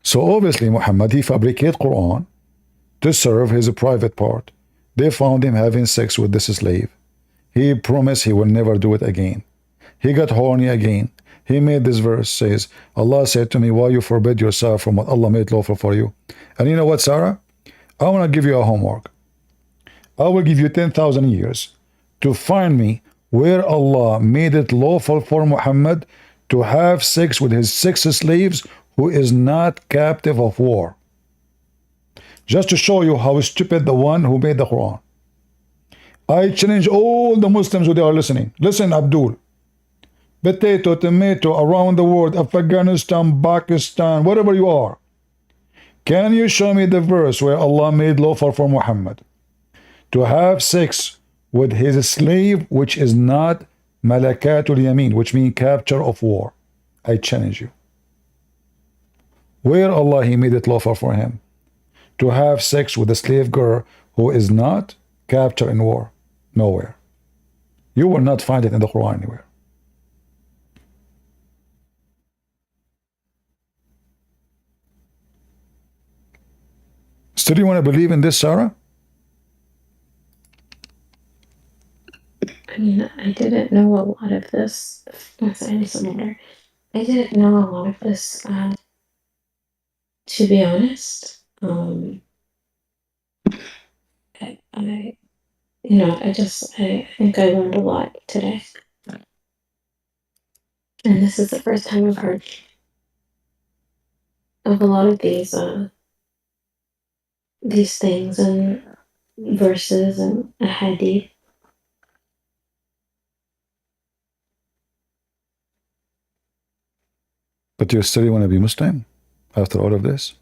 So obviously Muhammad, he fabricated Quran to serve his private part. They found him having sex with this slave. He promised he will never do it again. He got horny again. He made this verse, says, Allah said to me, why you forbid yourself from what Allah made lawful for you? And you know what, Sarah? I want to give you a homework. I will give you 10,000 years to find me where Allah made it lawful for Muhammad to have sex with his 6 slaves who is not captive of war. Just to show you how stupid the one who made the Quran. I challenge all the Muslims who are listening. Listen, Abdul. Potato, tomato, around the world, Afghanistan, Pakistan, wherever you are. Can you show me the verse where Allah made lawful for Muhammad to have sex with his slave, which is not malakatul yamin, which means capture of war? I challenge you. Where Allah he made it lawful for him to have sex with a slave girl who is not captured in war? Nowhere. You will not find it in the Quran anywhere. Still you want to believe in this, Sarah? I didn't know a lot of this. I need some water. I didn't know a lot of this, to be honest. I think I learned a lot today. And this is the first time I've heard of a lot of these things and verses and a hadith. But you still want to be Muslim after all of this?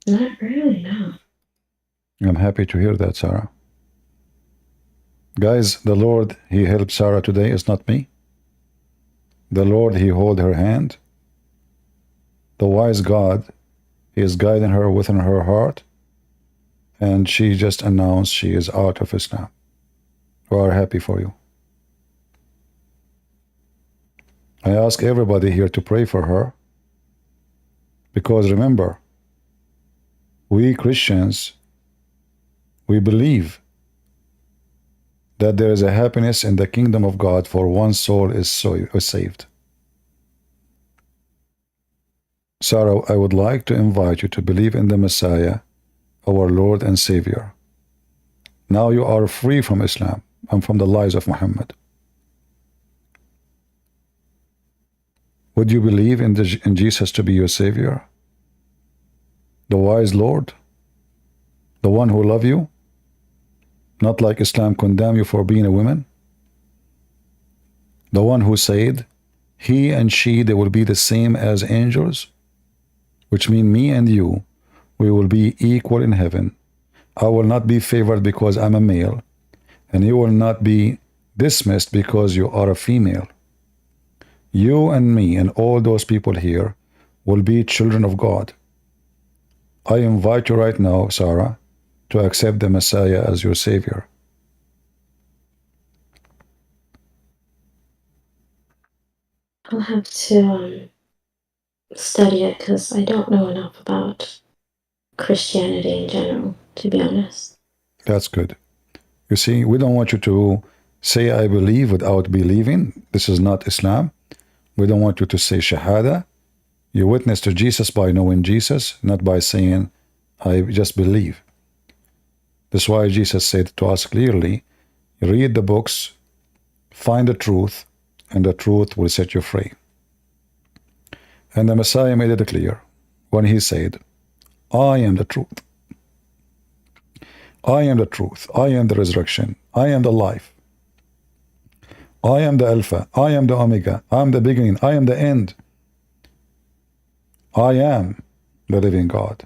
Not really, no. I'm happy to hear that, Sarah. Guys, the Lord, he helped Sarah today, it's not me. The Lord, he hold her hand. The wise God, he is guiding her within her heart. And she just announced she is out of Islam. We are happy for you. I ask everybody here to pray for her. Because remember, we Christians, we believe that there is a happiness in the kingdom of God for one soul is saved. Sarah, I would like to invite you to believe in the Messiah, our Lord and Savior. Now you are free from Islam and from the lies of Muhammad. Would you believe in Jesus to be your Savior? The wise Lord? The one who loves you? Not like Islam condemn you for being a woman? The one who said, he and she, they will be the same as angels? Which means me and you, we will be equal in heaven. I will not be favored because I'm a male, and you will not be dismissed because you are a female. You and me and all those people here will be children of God. I invite you right now, Sarah, to accept the Messiah as your Savior. I'll have to study it because I don't know enough about Christianity in general, to be honest. That's good. You see, we don't want you to say I believe without believing. This is not Islam. We don't want you to say Shahada. You witness to Jesus by knowing Jesus, not by saying I just believe. That's why Jesus said to us clearly, read the books, find the truth, and the truth will set you free. And the Messiah made it clear when he said, I am the truth. I am the truth. I am the resurrection. I am the life. I am the Alpha. I am the Omega. I am the beginning. I am the end. I am the living God.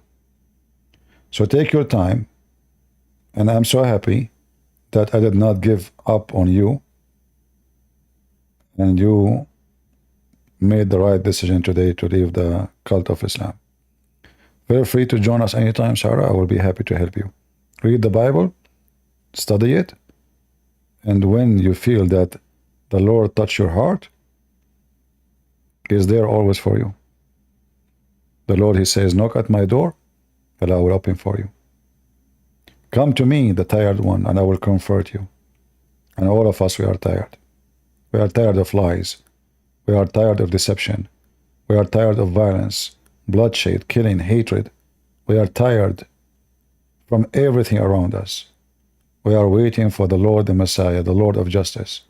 So take your time, and I'm so happy that I did not give up on you, and you made the right decision today to leave the cult of Islam. Feel free to join us anytime, Sarah. I will be happy to help you. Read the Bible, study it, and when you feel that the Lord touch your heart, He is there always for you. The Lord, He says, knock at my door, and I will open for you. Come to me, the tired one, and I will comfort you. And all of us, we are tired. We are tired of lies. We are tired of deception. We are tired of violence, bloodshed, killing, hatred. We are tired from everything around us. We are waiting for the Lord, the Messiah, the Lord of justice,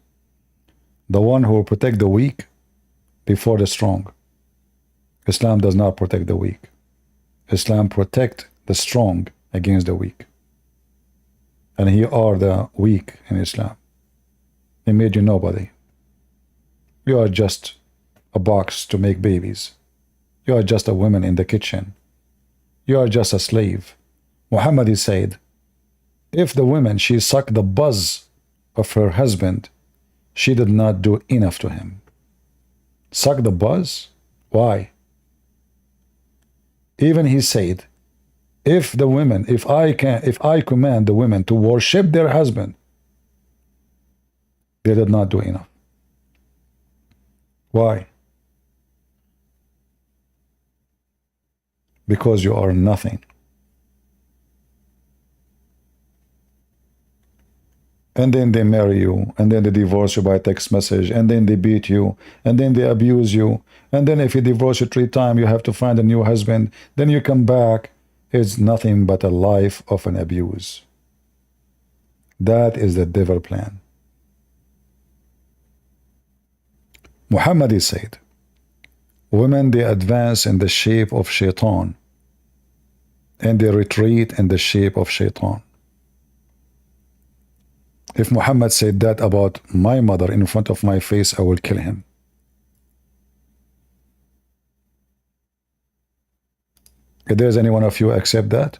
the one who will protect the weak before the strong. Islam does not protect the weak. Islam protects the strong against the weak. And He are the weak in Islam. He made you nobody. You are just a box to make babies. You are just a woman in the kitchen. You are just a slave. Muhammad said, if the woman, she sucked the buzz of her husband, she did not do enough to him. Suck the buzz? Why? Even he said, if the women, if I command the women to worship their husband, they did not do enough. Why? Because you are nothing. And then they marry you, and then they divorce you by text message, and then they beat you, and then they abuse you, and then if you divorce you 3 times, you have to find a new husband, then you come back. It's nothing but a life of an abuse. That is the devil plan. Muhammad said, women, they advance in the shape of shaitan, and they retreat in the shape of shaitan. If Muhammad said that about my mother in front of my face, I will kill him. If there's any one of you accept that,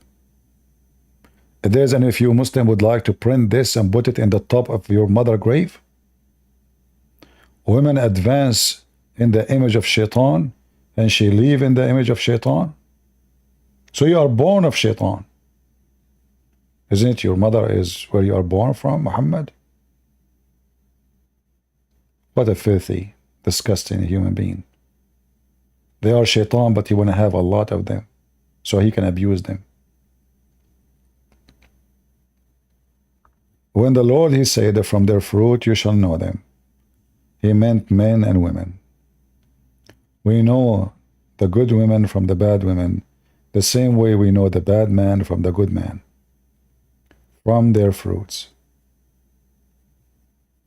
if there's any of you Muslim would like to print this and put it in the top of your mother grave, women advance in the image of shaitan, and she live in the image of shaitan. So you are born of shaitan. Isn't it your mother is where you are born from, Muhammad? What a filthy, disgusting human being. They are shaitan, but you want to have a lot of them so he can abuse them. When the Lord, He said that from their fruit you shall know them, He meant men and women. We know the good women from the bad women the same way we know the bad man from the good man. From their fruits,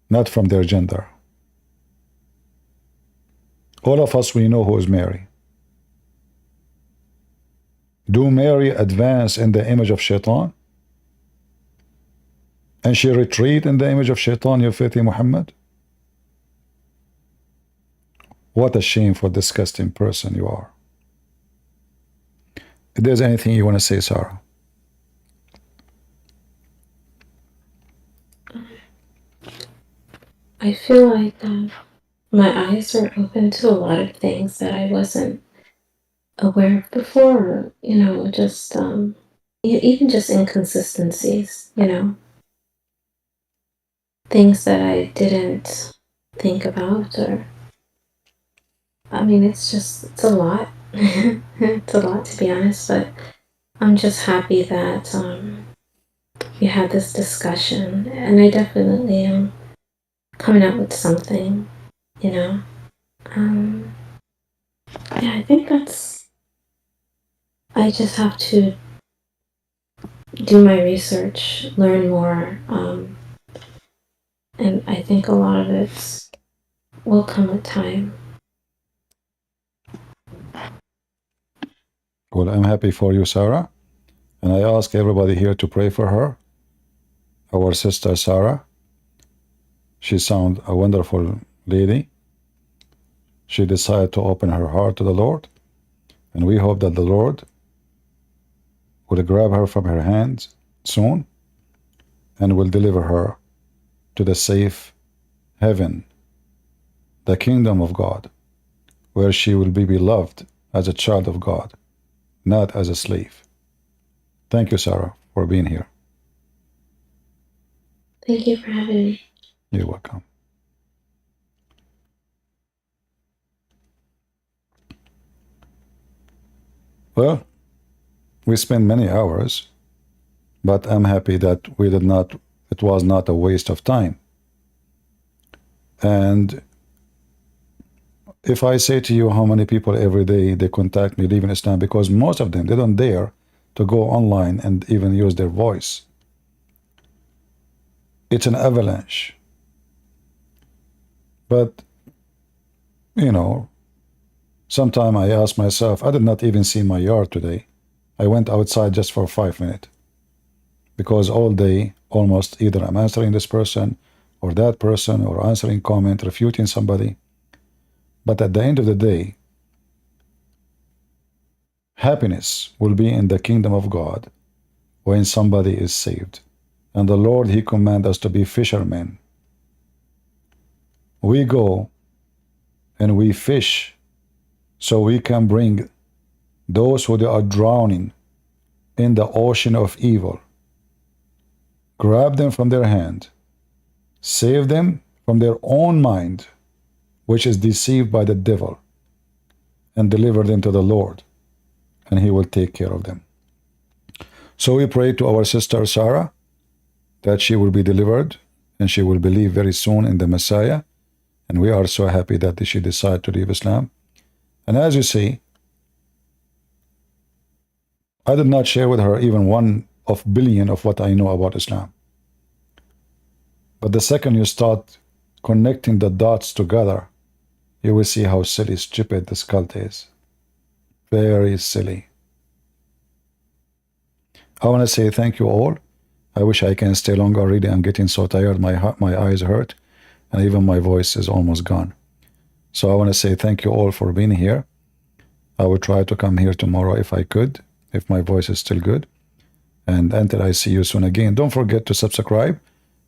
not from their gender. All of us, we know who is Mary. Do Mary advance in the image of shaitan? And she retreat in the image of shaitan, you filthy Muhammad? What a shameful, disgusting person you are. If there's anything you want to say, Sarah. I feel like my eyes are open to a lot of things that I wasn't aware of before, just even just inconsistencies, things that I didn't think about, or it's a lot. It's a lot, to be honest, but I'm just happy that we had this discussion, and I definitely am coming up with something, yeah, I think I just have to do my research, learn more, and I think a lot of it will come with time. Well, I'm happy for you, Sarah, and I ask everybody here to pray for her, our sister Sarah. She sounds a wonderful lady. She decided to open her heart to the Lord, and we hope that the Lord will grab her from her hands soon and will deliver her to the safe heaven, the kingdom of God, where she will be beloved as a child of God, not as a slave. Thank you, Sarah, for being here. Thank you for having me. You're welcome. Well, we spent many hours, but I'm happy that it was not a waste of time. And if I say to you how many people every day they contact me leaving Islam, because most of them, they don't dare to go online and even use their voice. It's an avalanche. But, you know, sometime I ask myself, I did not even see my yard today. I went outside just for 5 minutes. Because all day, almost either I'm answering this person or that person or answering comment, refuting somebody. But at the end of the day, happiness will be in the kingdom of God when somebody is saved. And the Lord, He commands us to be fishermen. We go and we fish so we can bring those who are drowning in the ocean of evil, grab them from their hand, save them from their own mind, which is deceived by the devil, and deliver them to the Lord, and He will take care of them. So we pray to our sister Sarah that she will be delivered and she will believe very soon in the Messiah. And we are so happy that she decided to leave Islam. And as you see, I did not share with her even 1 of billion of what I know about Islam. But the second you start connecting the dots together, you will see how silly, stupid this cult is. Very silly. I want to say thank you all. I wish I can stay longer. Really, I'm getting so tired. My eyes hurt, and even my voice is almost gone. So I want to say thank you all for being here. I will try to come here tomorrow if I could, if my voice is still good. And until I see you soon again, don't forget to subscribe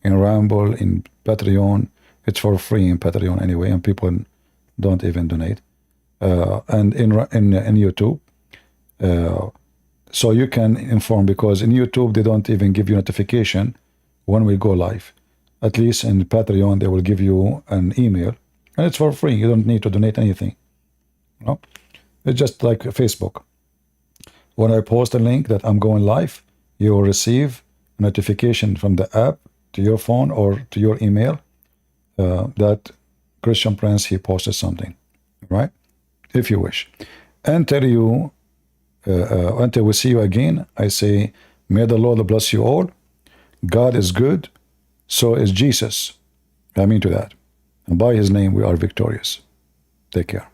in Rumble, in Patreon. It's for free in Patreon anyway, and people don't even donate. And in YouTube. So you can inform, because in YouTube they don't even give you notification when we go live. At least in Patreon they will give you an email, and it's for free. You don't need to donate anything. You know? It's just like Facebook. When I post a link that I'm going live, you will receive a notification from the app to your phone or to your email that Christian Prince, he posted something, right? If you wish. Until we see you again, I say, may the Lord bless you all. God is good, so is Jesus. I mean to that. And by His name we are victorious. Take care.